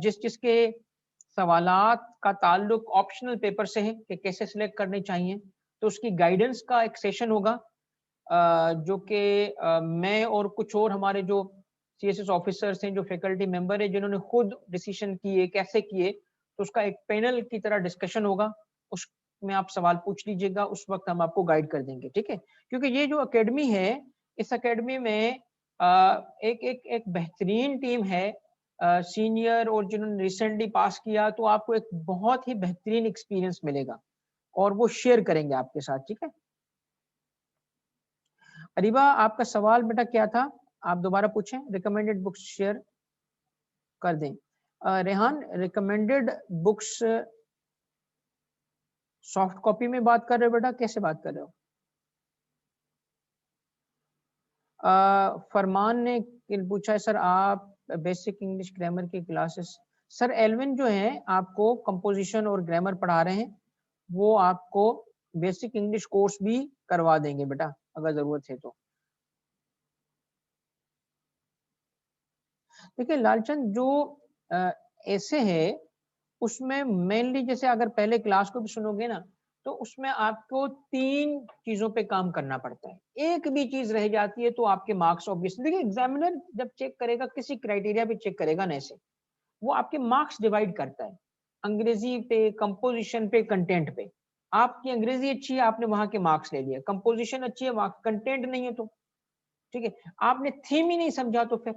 जिस जिसके सवालात का ताल्लुक ऑप्शनल पेपर से है कि कैसे सिलेक्ट करने चाहिए, तो उसकी गाइडेंस का एक सेशन होगा, जो कि मैं और कुछ और हमारे जो सीएसएस ऑफिसर्स हैं, जो फैकल्टी मेंबर है, जिन्होंने खुद डिसीजन किए, कैसे किए, तो उसका एक पैनल की तरह डिस्कशन होगा। उसमें आप सवाल पूछ लीजिएगा, उस वक्त हम आपको गाइड कर देंगे, ठीक है? क्योंकि ये जो एकेडमी है, इस एकेडमी में एक एक एक बेहतरीन टीम है, सीनियर और जिन्होंने रिसेंटली पास किया, तो आपको एक बहुत ही बेहतरीन एक्सपीरियंस मिलेगा और वो शेयर करेंगे आपके साथ, ठीक है? अरीबा, आपका सवाल बेटा क्या था? आप दोबारा पूछें। रिकमेंडेड बुक्स शेयर कर दें। Rehan, recommended books soft copy में बात कर रहे हो बेटा, कैसे बात कर रहे हो? फरमान ने पूछा है, सर आप बेसिक इंग्लिश ग्रामर की क्लासेस, सर एल्विन जो है आपको कंपोजिशन और ग्रामर पढ़ा रहे हैं, वो आपको बेसिक इंग्लिश कोर्स भी करवा देंगे बेटा, अगर जरूरत है तो। देखिए लालचंद, जो ऐसे है उसमें मेनली जैसे अगर पहले क्लास को भी सुनोगे ना, तो उसमें आपको 3 चीज़ों पे काम करना पड़ता है। एक भी चीज़ रह जाती है तो आपके मार्क्स ऑब्वियसली देखिए एग्ज़ामिनर जब चेक करेगा किसी क्राइटेरिया पे चेक करेगा ना ऐसे, वो आपके मार्क्स डिवाइड करता है। अंग्रेज़ी पे, कंपोज़िशन पे, कंटेंट पे। आपकी अंग्रेज़ी अच्छी है, आपने वहाँ के मार्क्स ले लिए। कंपोज़िशन अच्छी है, वहाँ कंटेंट नहीं है तो, ठीक है? आपने थीम ही नहीं समझा तो फिर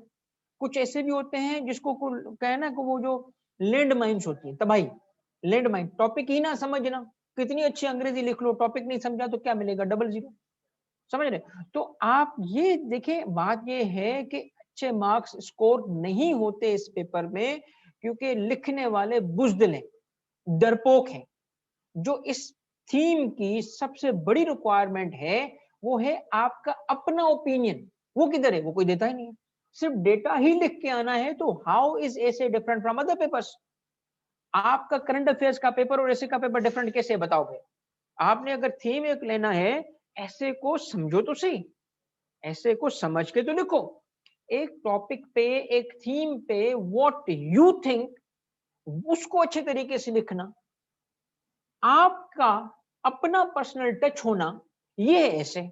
कुछ ऐसे भी होते हैं जिसको कुल कहे ना कि वो जो लैंड माइन्स होती है, तबाही, लैंड माइन, टॉपिक ही ना समझना, कितनी अच्छी अंग्रेज़ी लिख लो, टॉपिक नहीं समझा तो क्या मिलेगा? डबल ज़ीरो, समझ रहे? तो आप ये देखिए बात ये है कि अच्छे मार्क्स स्कोर नहीं होते इस पेपर में क्योंकि लिखने वाले बुज़दिल हैं, डरपोक हैं। जो इस थीम की सबसे बड़ी रिक्वायरमेंट है, वो है आपका अपना ओपिनियन। वो किधर है? वो कोई देता ही नहीं है। सिर्फ डेटा ही लिख के आना है तो how is essay different from other papers? आपका करंट अफेयर्स का पेपर और ऐसे का पेपर डिफरेंट कैसे है बताओ भई? आपने अगर थीम एक लेना है, ऐसे को समझो तो सही, ऐसे को समझ के तो लिखो। एक टॉपिक पे, एक थीम पे व्हाट यू थिंक उसको अच्छे तरीके से लिखना। आपका अपना पर्सनल टच होना, ये है ऐसे।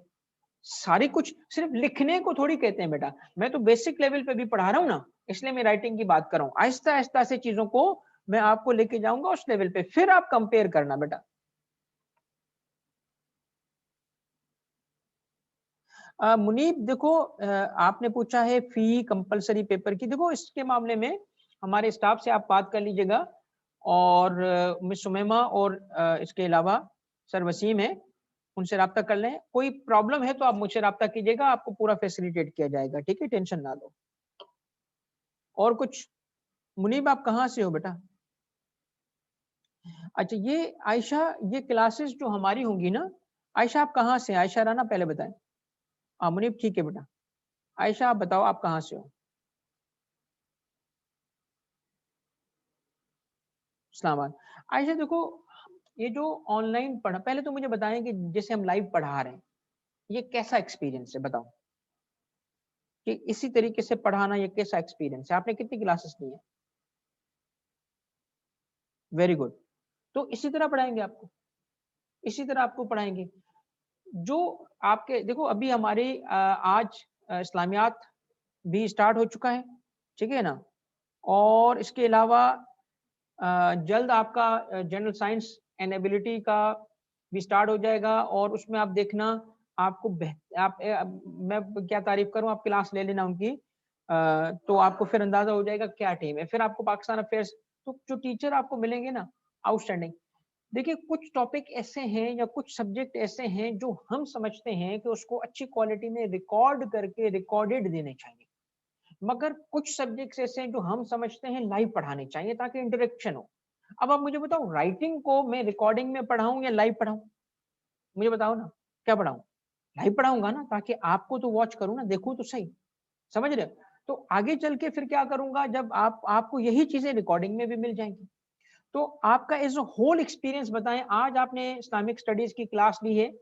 सारी कुछ सिर्फ लिखने को थोड़ी कहते हैं बेटा। मैं तो बेसिक लेवल पे भी पढ़ा रहा हूँ ना, इसलिए मैं राइटिंग की बात कर रहा हूँ। आहिस्ता-आहिस्ता से चीज़ों को मैं आपको लेके जाऊँगा उस लेवल पे, फिर आप कंपेयर करना बेटा। मुनीब देखो आपने पूछा है फी कंपल्सरी पेपर की। देखो इसके मामले में हमारे स्टाफ से आप बात कर लीजिएगा और मिस सुमैमा और इसके अलावा सर वसीम है, उनसे राब्ता कर लें। कोई प्रॉब्लम है तो आप मुझसे राब्ता कीजिएगा, आपको पूरा फैसिलिटेट किया जाएगा, ठीक है? टेंशन ना लो। और कुछ? मुनीब आप कहाँ से हो बेटा? अच्छा ये आयशा ये क्लासेस जो हमारी होंगी ना, आयशा आप कहाँ से हैं? आयशा राना पहले बताएँ। हाँ, मुनीब ठीक है बेटा। आयशा आप बताओ आप कहाँ से हो? इस्लामाबाद। आयशा देखो, ये जो ऑनलाइन पढ़ा पहले तो मुझे बताएँ कि जैसे हम लाइव पढ़ा रहे हैं, ये कैसा एक्सपीरियंस है बताओ? कि इसी तरीके से पढ़ाना ये कैसा एक्सपीरियंस है? आपने कितनी क्लासेस ली हैं? Very good. तो इसी तरह पढ़ाएँगे आपको, इसी तरह आपको पढ़ाएँगे। जो आपके देखो अभी हमारी आज इस्लामियात भी स्टार्ट हो चुका है, ठीक है ना? और इसके अलावा जल्द आपका जनरल साइंस एंड एबिलिटी का भी स्टार्ट हो जाएगा और उसमें आप देखना आपको मैं क्या तारीफ करूँ आप क्लास ले लेना उनकी तो आपको फिर अंदाजा हो जाएगा क्या टीम है। फिर आपको पाकिस्तान अफेयर्स तो जो टीचर आपको मिलेंगे ना आउटस्टैंडिंग देखिए कुछ टॉपिक ऐसे हैं या कुछ सब्जेक्ट ऐसे हैं जो हम समझते हैं कि उसको अच्छी क्वालिटी में रिकॉर्ड करके रिकॉर्डेड देने चाहिए। मगर कुछ सब्जेक्ट्स ऐसे हैं जो हम समझते हैं लाइव पढ़ाने चाहिए ताकि इंटरेक्शन हो। अब आप मुझे बताओ राइटिंग को मैं रिकॉर्डिंग में पढ़ाऊँ या लाइव पढ़ाऊँ? मुझे बताओ ना, क्या पढ़ाऊँ? लाइव पढ़ाऊँगा ना ताकि आपको तो वॉच करूँ ना, देखूँ तो सही, समझ रहे हो? तो आगे चल के फिर क्या करूँगा जब आप आपको यही चीज़ें रिकॉर्डिंग में भी मिल जाएँगी। तो आपका एज़ अ होल एक्सपीरियंस बताएँ, आज आपने इस्लामिक स्टडीज़ की क्लास ली है,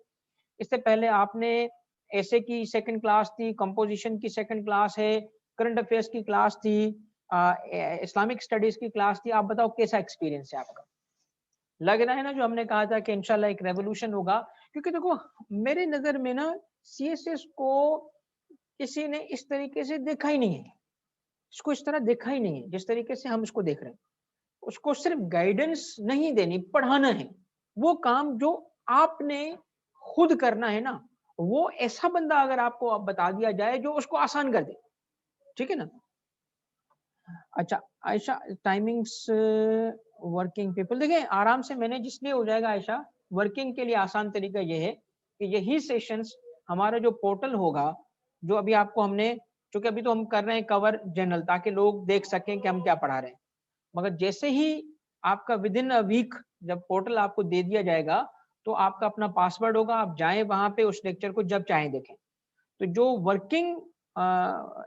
इससे पहले आपने एसे की सेकंड क्लास थी, कंपोज़िशन की सेकंड क्लास है, करंट अफेयर्स की क्लास थी, इस्लामिक स्टडीज़ की क्लास थी। आप बताओ कैसा एक्सपीरियंस है आपका? लग रहा है ना जो हमने कहा था कि इंशाल्लाह एक रेवोल्यूशन होगा क्योंकि देखो मेरे नज़र में ना सीएसएस को किसी ने इस तरीके से देखा ही नहीं है। इसको इस तरह देखा ही नहीं है, जिस तरीके से हम इसको देख रहे हैं। उसको सिर्फ गाइडेंस नहीं देनी, पढ़ाना है। वो काम जो आपने खुद करना है ना, वो ऐसा बंदा अगर आपको अब बता दिया जाए जो उसको आसान कर दे, ठीक है ना? अच्छा, आयशा टाइमिंग्स वर्किंग पीपल देखिए आराम से मैनेज इसलिए हो जाएगा आयशा, वर्किंग के लिए आसान तरीका ये है कि यही सेशंस हमारा जो पोर्टल होगा, जो अभी आपको हमने चूँकि अभी तो हम कर रहे हैं कवर जनरल ताकि लोग देख सकें कि हम क्या पढ़ा रहे हैं। मगर जैसे ही आपका विदिन अ वीक जब पोर्टल आपको दे दिया जाएगा, तो आपका अपना पासवर्ड होगा, आप जाएँ वहाँ पे उस लेक्चर को जब चाहें देखें। तो जो वर्किंग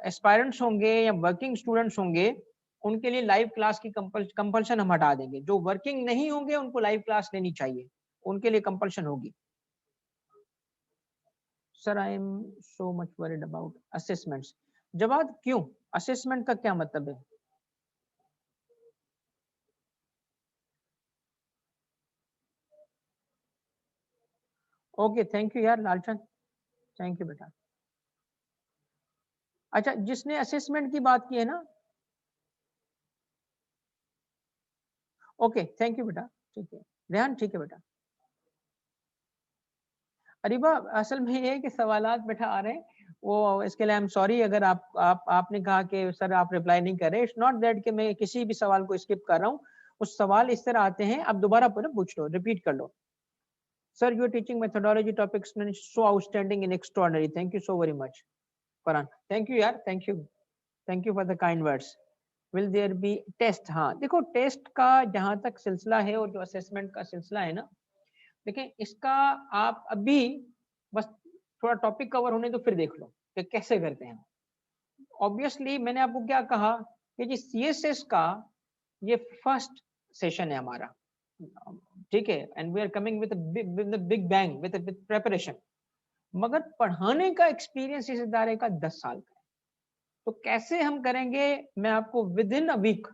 एस्पायरेंट्स होंगे या वर्किंग स्टूडेंट्स होंगे, उनके लिए लाइव क्लास की कंपल्शन हम हटा देंगे। जो वर्किंग नहीं होंगे, उनको लाइव क्लास लेनी चाहिए, उनके लिए कंपल्शन होगी। Sir I am so much worried about assessments. जवाब क्यों? असेसमेंट का क्या मतलब है? ओके, थैंक यू यार लालचंद, थैंक यू बेटा। अच्छा, जिसने असेसमेंट की बात की है ना, ओके थैंक यू बेटा, ठीक है। रेहान ठीक है बेटा। अरीबा, असल में ये है कि सवालात बेटा आ रहे हैं, वो इसके लिए आई एम सॉरी अगर आपने कहा कि सर आप रिप्लाई नहीं कर रहे। इट्स नॉट दैट कि मैं किसी भी सवाल को स्किप कर रहा हूँ, उस सवाल इस तरह आते हैं, आप दोबारा पूछ लो, रिपीट कर लो। Sir your teaching methodology topics so outstanding in extraordinary, thank you so very much Farhan, thank you यार, thank you for the kind words. Will there be test? हाँ देखो, टेस्ट का जहां तक सिलसिला है और जो असेसमेंट का सिलसिला है ना, देखिए इसका आप अभी बस थोड़ा टॉपिक कवर होने तो फिर देख लो कि कैसे करते हैं। ऑब्वियसली मैंने आपको क्या कहा कि जी सीएसएस का ये फर्स्ट सेशन है हमारा, ठीक है, and we are coming with big bang with preparation. मगर पढ़ाने का एक्सपीरियंस इस इदारे का 10 साल का है, तो कैसे हम करेंगे मैं आपको विद इन अ वीक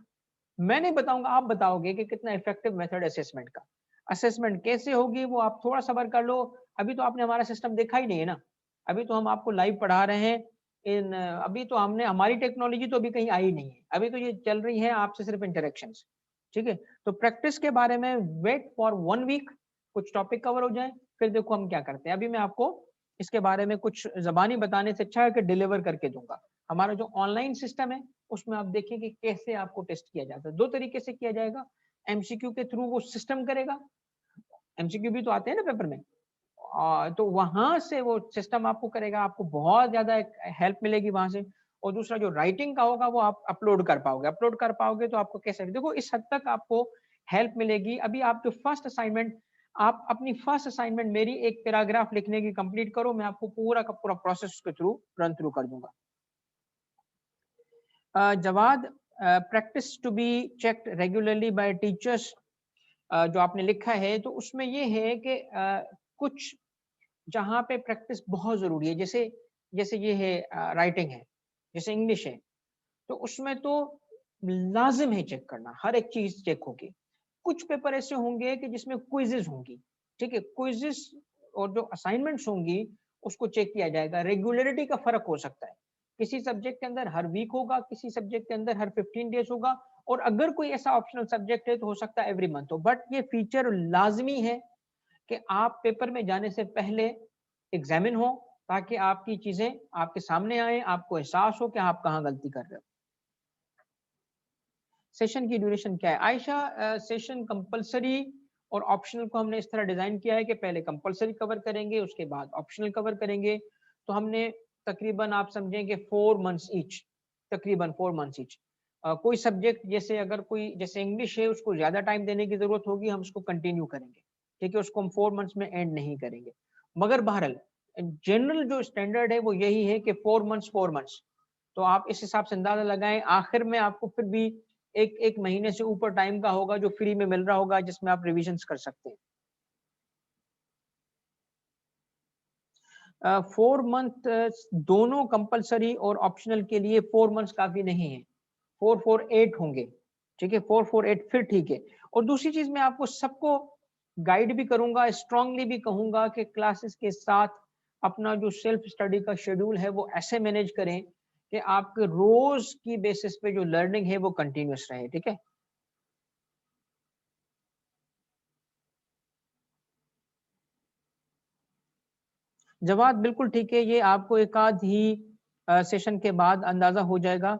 मैं नहीं बताऊंगा, आप बताओगे कि कितना इफेक्टिव मेथड असेसमेंट का। असेसमेंट कैसे होगी वो आप थोड़ा सब्र कर लो, अभी तो आपने हमारा सिस्टम देखा ही नहीं है ना, अभी तो हम आपको लाइव पढ़ा रहे हैं। अभी तो हमने हमारी टेक्नोलॉजी तो अभी कहीं आई नहीं है, अभी तो ये चल रही है आपसे सिर्फ इंटरेक्शंस, ठीक है। तो प्रैक्टिस के बारे में वेट फॉर 1 वीक, कुछ टॉपिक कवर हो जाए, फिर देखो हम क्या करते हैं। अभी मैं आपको इसके बारे में कुछ जबानी बताने से अच्छा है कि डिलीवर करके दूंगा। हमारा जो ऑनलाइन सिस्टम है उसमें आप देखें कि कैसे आपको टेस्ट किया जाता है। 2 तरीके से किया जाएगा, एमसीक्यू के थ्रू वो सिस्टम करेगा, एमसीक्यू भी तो आते हैं ना पेपर में, तो वहां से वो सिस्टम आपको करेगा, आपको बहुत ज्यादा हेल्प मिलेगी वहां से। और दूसरा जो राइटिंग का होगा वो आप अपलोड कर पाओगे तो आपको कैसे, देखो इस हद तक आपको हेल्प मिलेगी। अभी आप जो फर्स्ट असाइनमेंट, आप अपनी फर्स्ट असाइनमेंट मेरी एक पैराग्राफ लिखने की कंप्लीट करो, मैं आपको पूरा का पूरा प्रोसेस के थ्रू रन थ्रू कर दूंगा। Jawad, practice to be checked regularly by teachers, जो आपने लिखा है तो उसमें ये है कि कुछ जहाँ पे प्रैक्टिस बहुत जरूरी है, जैसे जैसे ये है राइटिंग है, जैसे इंग्लिश है, तो उसमें तो लाजिम है चेक करना, हर एक चीज चेक होगी। कुछ पेपर ऐसे होंगे कि जिसमें क्विजेस होंगी, ठीक है, क्विजेस और जो असाइनमेंट्स होंगी उसको चेक किया जाएगा। रेगुलरिटी का फर्क हो सकता है, किसी सब्जेक्ट के अंदर हर वीक होगा, किसी सब्जेक्ट के अंदर हर 15 डेज होगा, और अगर कोई ऐसा ऑप्शनल सब्जेक्ट है तो हो सकता है एवरी मंथ हो। बट ये फीचर लाजमी है कि आप पेपर में जाने से पहले एग्जामिन हो, ताकि आपकी चीजें आपके सामने आए, आपको एहसास हो कि आप कहाँ गलती कर रहे हो। सेशन की ड्यूरेशन क्या है आयशा? सेशन कंपलसरी और ऑप्शनल को हमने इस तरह डिजाइन किया है कि पहले कंपलसरी कवर करेंगे, उसके बाद ऑप्शनल कवर करेंगे। तो हमने तकरीबन आप समझें कि 4 मंथ्स ईच, तकरीबन 4 मंथ्स ईच। कोई सब्जेक्ट जैसे अगर कोई जैसे इंग्लिश है उसको ज्यादा टाइम देने की जरूरत होगी, हम उसको कंटिन्यू करेंगे, ठीक है, उसको हम 4 मंथ्स में एंड नहीं करेंगे। मगर बहरहाल जनरल जो स्टैंडर्ड है वो यही है कि 4 मंथ्स। तो आप इस हिसाब से अंदाजा लगाएं, आखिर में आपको फिर भी एक एक महीने से ऊपर टाइम का होगा जो फ्री में मिल रहा होगा, जिसमें आप रिविजन्स कर सकते हैं। 4 मंथ दोनों कंपलसरी और ऑप्शनल के लिए 4 मंथ्स काफी नहीं है, 448 होंगे, ठीक है, 448 फिर ठीक है। और दूसरी चीज मैं आपको सबको गाइड भी करूंगा, स्ट्रांगली भी कहूंगा कि क्लासेस के साथ अपना जो सेल्फ स्टडी का शेड्यूल है वो ऐसे मैनेज करें कि आपके रोज की बेसिस पे जो लर्निंग है वो कंटिन्यूस रहे, ठीक है। जवाब बिल्कुल ठीक है, ये आपको एक आध ही सेशन के बाद अंदाजा हो जाएगा।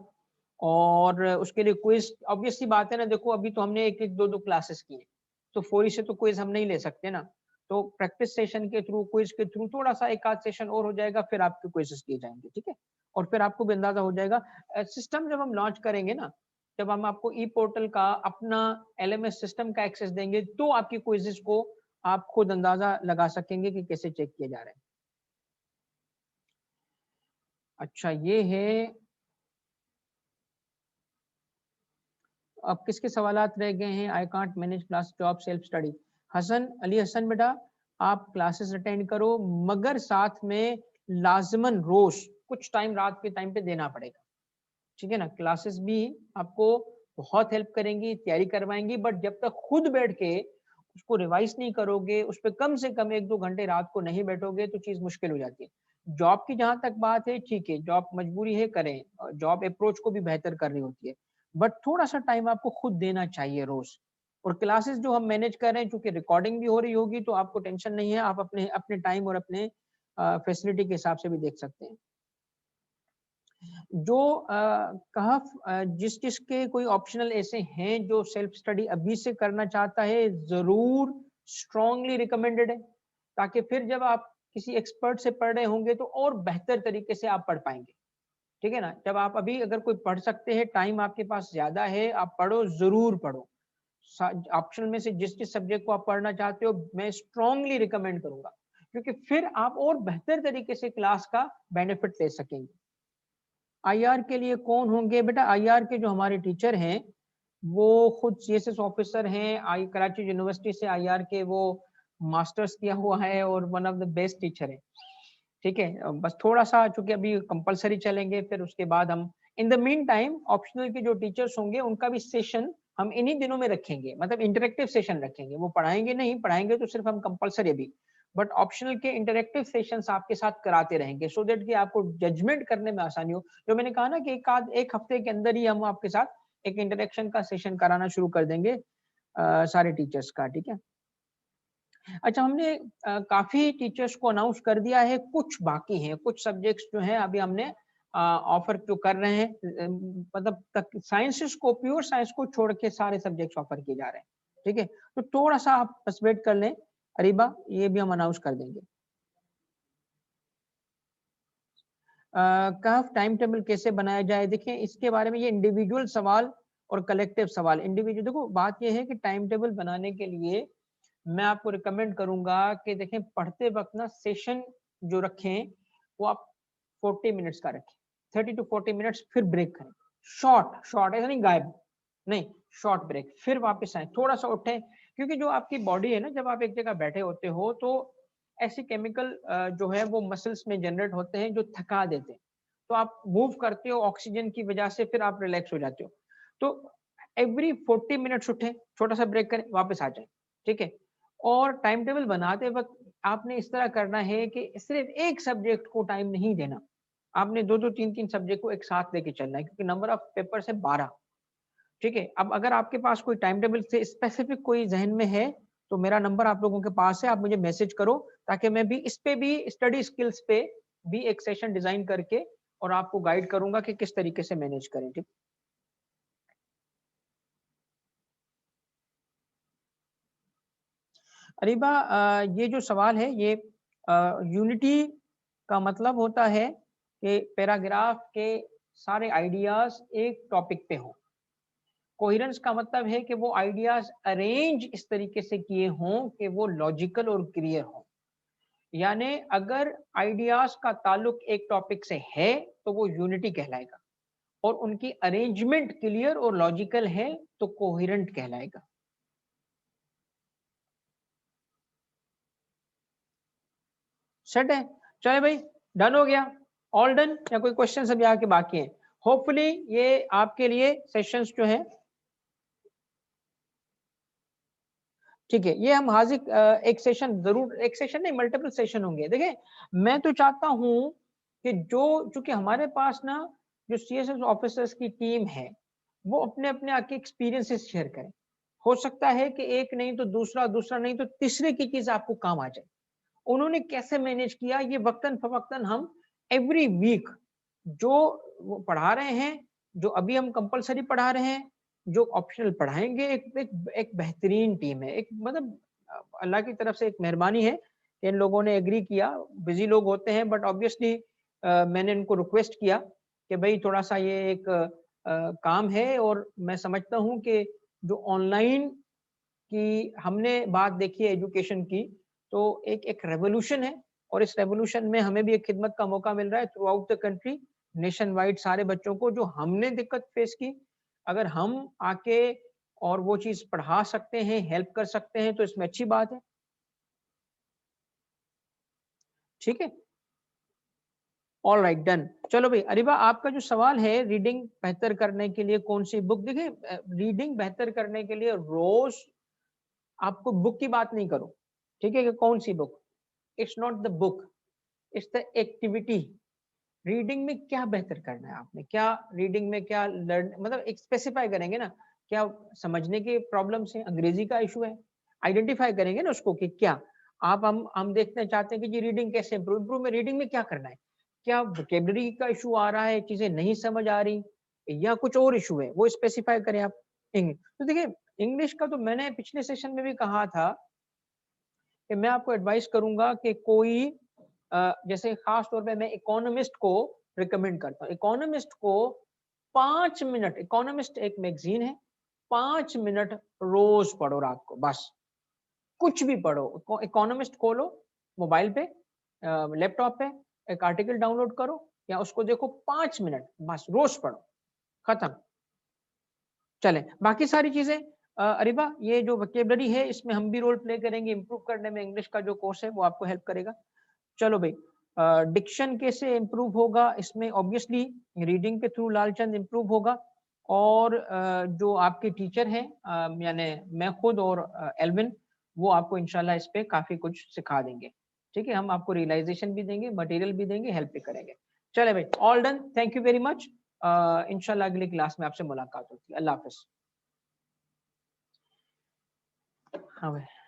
और उसके लिए क्विज ऑब्वियस सी बात है ना, देखो अभी तो हमने एक एक दो दो क्लासेस की है, तो फोरी से तो क्विज हम नहीं ले सकते ना। तो प्रैक्टिस सेशन के थ्रू, क्विज के थ्रू थोड़ा सा एक आध सेशन और हो जाएगा, फिर आपके क्विजेस किए जाएंगे, ठीक है। और फिर आपको भी अंदाजा हो जाएगा। सिस्टम जब हम लॉन्च करेंगे ना, जब हम आपको ई पोर्टल का अपना एलएमएस सिस्टम का एक्सेस देंगे, तो आपकी क्विजेस को आप खुद अंदाजा लगा सकेंगे कि कैसे चेक किए जा रहे हैं। अच्छा ये है, अब किसके सवालात रह गए हैं? I can't manage class job self study. Hasan Ali Hasan बेटा, आप क्लासेस अटेंड करो, मगर साथ में लाजमन रोज कुछ टाइम रात के टाइम पे देना पड़ेगा, ठीक है ना। क्लासेस भी आपको बहुत हेल्प करेंगी, तैयारी करवाएंगी, बट जब तक खुद बैठ के उसको रिवाइज नहीं करोगे, उस पर कम से कम 1-2 घंटे रात को नहीं बैठोगे तो चीज मुश्किल हो जाती है। जॉब की जहां तक बात है, ठीक है, जॉब मजबूरी है, करें, जॉब अप्रोच को भी बेहतर करनी होती है, बट थोड़ा सा टाइम आपको खुद देना चाहिए रोज। और क्लासेस जो हम मैनेज कर रहे हैं, चूंकि रिकॉर्डिंग भी हो रही होगी तो आपको टेंशन नहीं है, आप अपने अपने टाइम और अपने फैसिलिटी के हिसाब से भी देख सकते हैं। जो जिस जिसके कोई ऑप्शनल ऐसे हैं जो सेल्फ स्टडी अभी से करना चाहता है, जरूर स्ट्रांगली रिकमेंडेड है, ताकि फिर जब आप किसी एक्सपर्ट से पढ़ रहे होंगे तो और बेहतर तरीके से आप पढ़ पाएंगे। ठीक है ना? जब आप अभी अगर कोई पढ़ सकते हैं, टाइम आपके पास ज्यादा है, आप पढ़ो, जरूर पढ़ो। ऑप्शनल में से जिस जिस सब्जेक्ट को आप पढ़ना चाहते हो, मैं स्ट्रांगली रिकमेंड करूंगा, क्योंकि फिर आप और बेहतर तरीके से क्लास का बेनिफिट ले सकेंगे। आईआर के लिए कौन होंगे? बेटा आईआर के जो हमारे टीचर हैं वो खुद सीएसएस ऑफिसर हैं, आई कराची यूनिवर्सिटी से आईआर के वो मास्टर्स किया हुआ है और one of the best teacher है। ठीक है, बस थोड़ा सा चूंकि अभी कंपलसरी चलेंगे, फिर उसके बाद हम in the mean time optional के जो टीचर्स होंगे उनका भी सेशन हम इन्हीं दिनों में रखेंगे, मतलब इंटरेक्टिव सेशन रखेंगे। वो पढ़ाएंगे नहीं, पढ़ाएंगे तो सिर्फ हम कंपलसरी अभी, बट ऑप्शनल के इंटरेक्टिव सेशंस आपके साथ कराते रहेंगे, सो दैट कि आपको जजमेंट करने में आसानी हो। जो मैंने कहा ना कि एक हफ्ते के अंदर ही हम आपके साथ एक इंटरेक्शन का सेशन कराना शुरू कर देंगे सारे टीचर्स का। ठीक है, अच्छा, हमने काफी टीचर्स को अनाउंस कर दिया है, कुछ बाकी हैं, कुछ सब्जेक्ट्स जो हैं अभी हमने ऑफर जो कर रहे हैं, मतलब साइंसेस को, प्योर साइंस को छोड़ के सारे सब्जेक्ट्स ऑफर किए जा रहे हैं। ठीक है, तो थोड़ा सा आप बस वेट कर लें अरीबा, ये भी हम अनाउंस कर देंगे। कफ टाइम टेबल कैसे बनाया जाए? देखिए इसके बारे में, ये इंडिविजुअल सवाल और कलेक्टिव सवाल। इंडिविजुअल, देखो बात ये है कि टाइम टेबल बनाने के लिए मैं आपको रिकमेंड करूंगा कि देखें, पढ़ते वक्त ना सेशन जो रखें वो आप 40 मिनट्स का रखें, 30 टू 40 मिनट्स, फिर ब्रेक करें। शॉर्ट शॉर्ट, ऐसा नहीं गायब, नहीं, शॉर्ट ब्रेक, फिर वापस आए, थोड़ा सा उठे, क्योंकि जो आपकी बॉडी है ना, जब आप एक जगह बैठे होते हो तो ऐसे केमिकल जो है वो मसल्स में जनरेट होते हैं जो थका देते हैं। तो आप मूव करते हो ऑक्सीजन की वजह से, फिर आप रिलैक्स हो जाते हो। तो एवरी 40 मिनट्स उठे, छोटा सा ब्रेक करें, वापस आ जाए। ठीक है, और टाइम टेबल बनाते वक्त आपने इस तरह करना है कि सिर्फ एक सब्जेक्ट को टाइम नहीं देना, आपने 2-2 3-3 सब्जेक्ट को एक साथ लेके चलना है, क्योंकि नंबर ऑफ पेपर्स है 12। ठीक है, अब अगर आपके पास कोई टाइम टेबल से स्पेसिफिक कोई जहन में है तो मेरा नंबर आप लोगों के पास है, आप मुझे मैसेज करो, ताकि मैं भी इस पे भी, स्टडी स्किल्स पे भी एक सेशन डिजाइन करके और आपको गाइड करूंगा कि किस तरीके से मैनेज करें। ठीक, अरीबा, ये जो सवाल है ये यूनिटी का मतलब होता है कि पैराग्राफ के सारे आइडियाज एक टॉपिक पे हों। कोहेरेंस का मतलब है कि वो आइडियाज अरेंज इस तरीके से किए हों कि वो लॉजिकल और क्लियर हों। यानी अगर आइडियाज का ताल्लुक एक टॉपिक से है तो वो यूनिटी कहलाएगा, और उनकी अरेंजमेंट क्लियर और लॉजिकल है तो कोहेरेंट कहलाएगा। सेट है? चले भाई, डन हो गया, ऑल डन, या कोई क्वेश्चन अभी आके बाकी है? होपफुली ये आपके लिए सेशंस जो है, ठीक है, ये हम हाजिर एक सेशन जरूर, एक सेशन नहीं, मल्टीपल सेशन होंगे। देखिए मैं तो चाहता हूं कि जो, चूंकि हमारे पास ना जो सीएसएस ऑफिसर्स की टीम है वो अपने अपने आके एक्सपीरियंसेस शेयर करें। हो सकता है कि एक नहीं तो दूसरा, दूसरा नहीं तो तीसरे की चीज आपको काम आ जाए। उन्होंने कैसे मैनेज किया, ये वक्तन फवक्तन हम एवरी वीक जो वो पढ़ा रहे हैं, जो अभी हम कंपलसरी पढ़ा रहे हैं, जो ऑप्शनल पढ़ाएंगे, एक बेहतरीन टीम है। एक मतलब अल्लाह की तरफ से एक मेहरबानी है कि इन लोगों ने एग्री किया। बिजी लोग होते हैं, बट ऑब्वियसली मैंने इनको रिक्वेस्ट किया कि भाई थोड़ा सा ये एक काम है, और मैं समझता हूँ कि जो ऑनलाइन की हमने बात देखी है एजुकेशन की, तो एक रेवोल्यूशन है, और इस रेवोल्यूशन में हमें भी एक खिदमत का मौका मिल रहा है through out the country, nation wide, सारे बच्चों को जो हमने दिक्कत फेस की, अगर हम आके और वो चीज पढ़ा सकते हैं, हेल्प कर सकते हैं, तो इसमें अच्छी बात है। ठीक है, ऑल राइट, डन। चलो भाई, अरीबा आपका जो सवाल है, रीडिंग बेहतर करने के लिए कौन सी बुक? देखिए रीडिंग बेहतर करने के लिए रोज आपको बुक की बात नहीं करो, ठीक है, कि कौन सी book, it's not the book, it's the activity. Reading में क्या बेहतर करना है आपने, क्या रीडिंग में क्या लर्न, मतलब एक स्पेसिफाई करेंगे ना, क्या समझने के प्रॉब्लम्स हैं, अंग्रेजी का इशू है, आइडेंटिफाई करेंगे ना उसको कि क्या आप, हम देखना चाहते हैं कि जी रीडिंग कैसे इम्प्रूव में रीडिंग में क्या करना है, क्या वोकेबलरी का इशू आ रहा है, चीजें नहीं समझ आ रही, या कुछ और इशू है, वो स्पेसिफाई करें आप। इंग्लिश तो देखिए, इंग्लिश का तो मैंने पिछले सेशन में भी कहा था कि मैं आपको एडवाइस करूंगा कि कोई जैसे खास तौर पे मैं इकोनॉमिस्ट को रिकमेंड करता हूँ, इकोनॉमिस्ट को 5 मिनट, इकोनॉमिस्ट एक मैगजीन है, 5 मिनट रोज पढ़ो रात को, बस कुछ भी पढ़ो, इकोनॉमिस्ट खोलो मोबाइल पे, लैपटॉप पे, एक आर्टिकल डाउनलोड करो या उसको देखो, 5 मिनट बस रोज पढ़ो, खत्म। चले बाकी सारी चीजें, अरिबा ये जो वोकेबलरी है इसमें हम भी रोल प्ले करेंगे, इंप्रूव करने में इंग्लिश का जो कोर्स है वो आपको हेल्प करेगा। चलो भाई, डिक्शन कैसे इम्प्रूव होगा, इसमें ऑब्वियसली रीडिंग के थ्रू लालचंद इम्प्रूव होगा, और जो आपके टीचर हैं यानी मैं खुद और एल्विन, वो आपको इंशाल्लाह इस पे काफी कुछ सिखा देंगे, ठीक है, हम आपको रियलाइजेशन भी देंगे, मटेरियल भी देंगे, हेल्प भी करेंगे। चले भाई, all done, thank you very much, इंशाल्लाह अगली क्लास में आपसे मुलाकात होती है, अल्लाह हाफिज। हाँ भाई।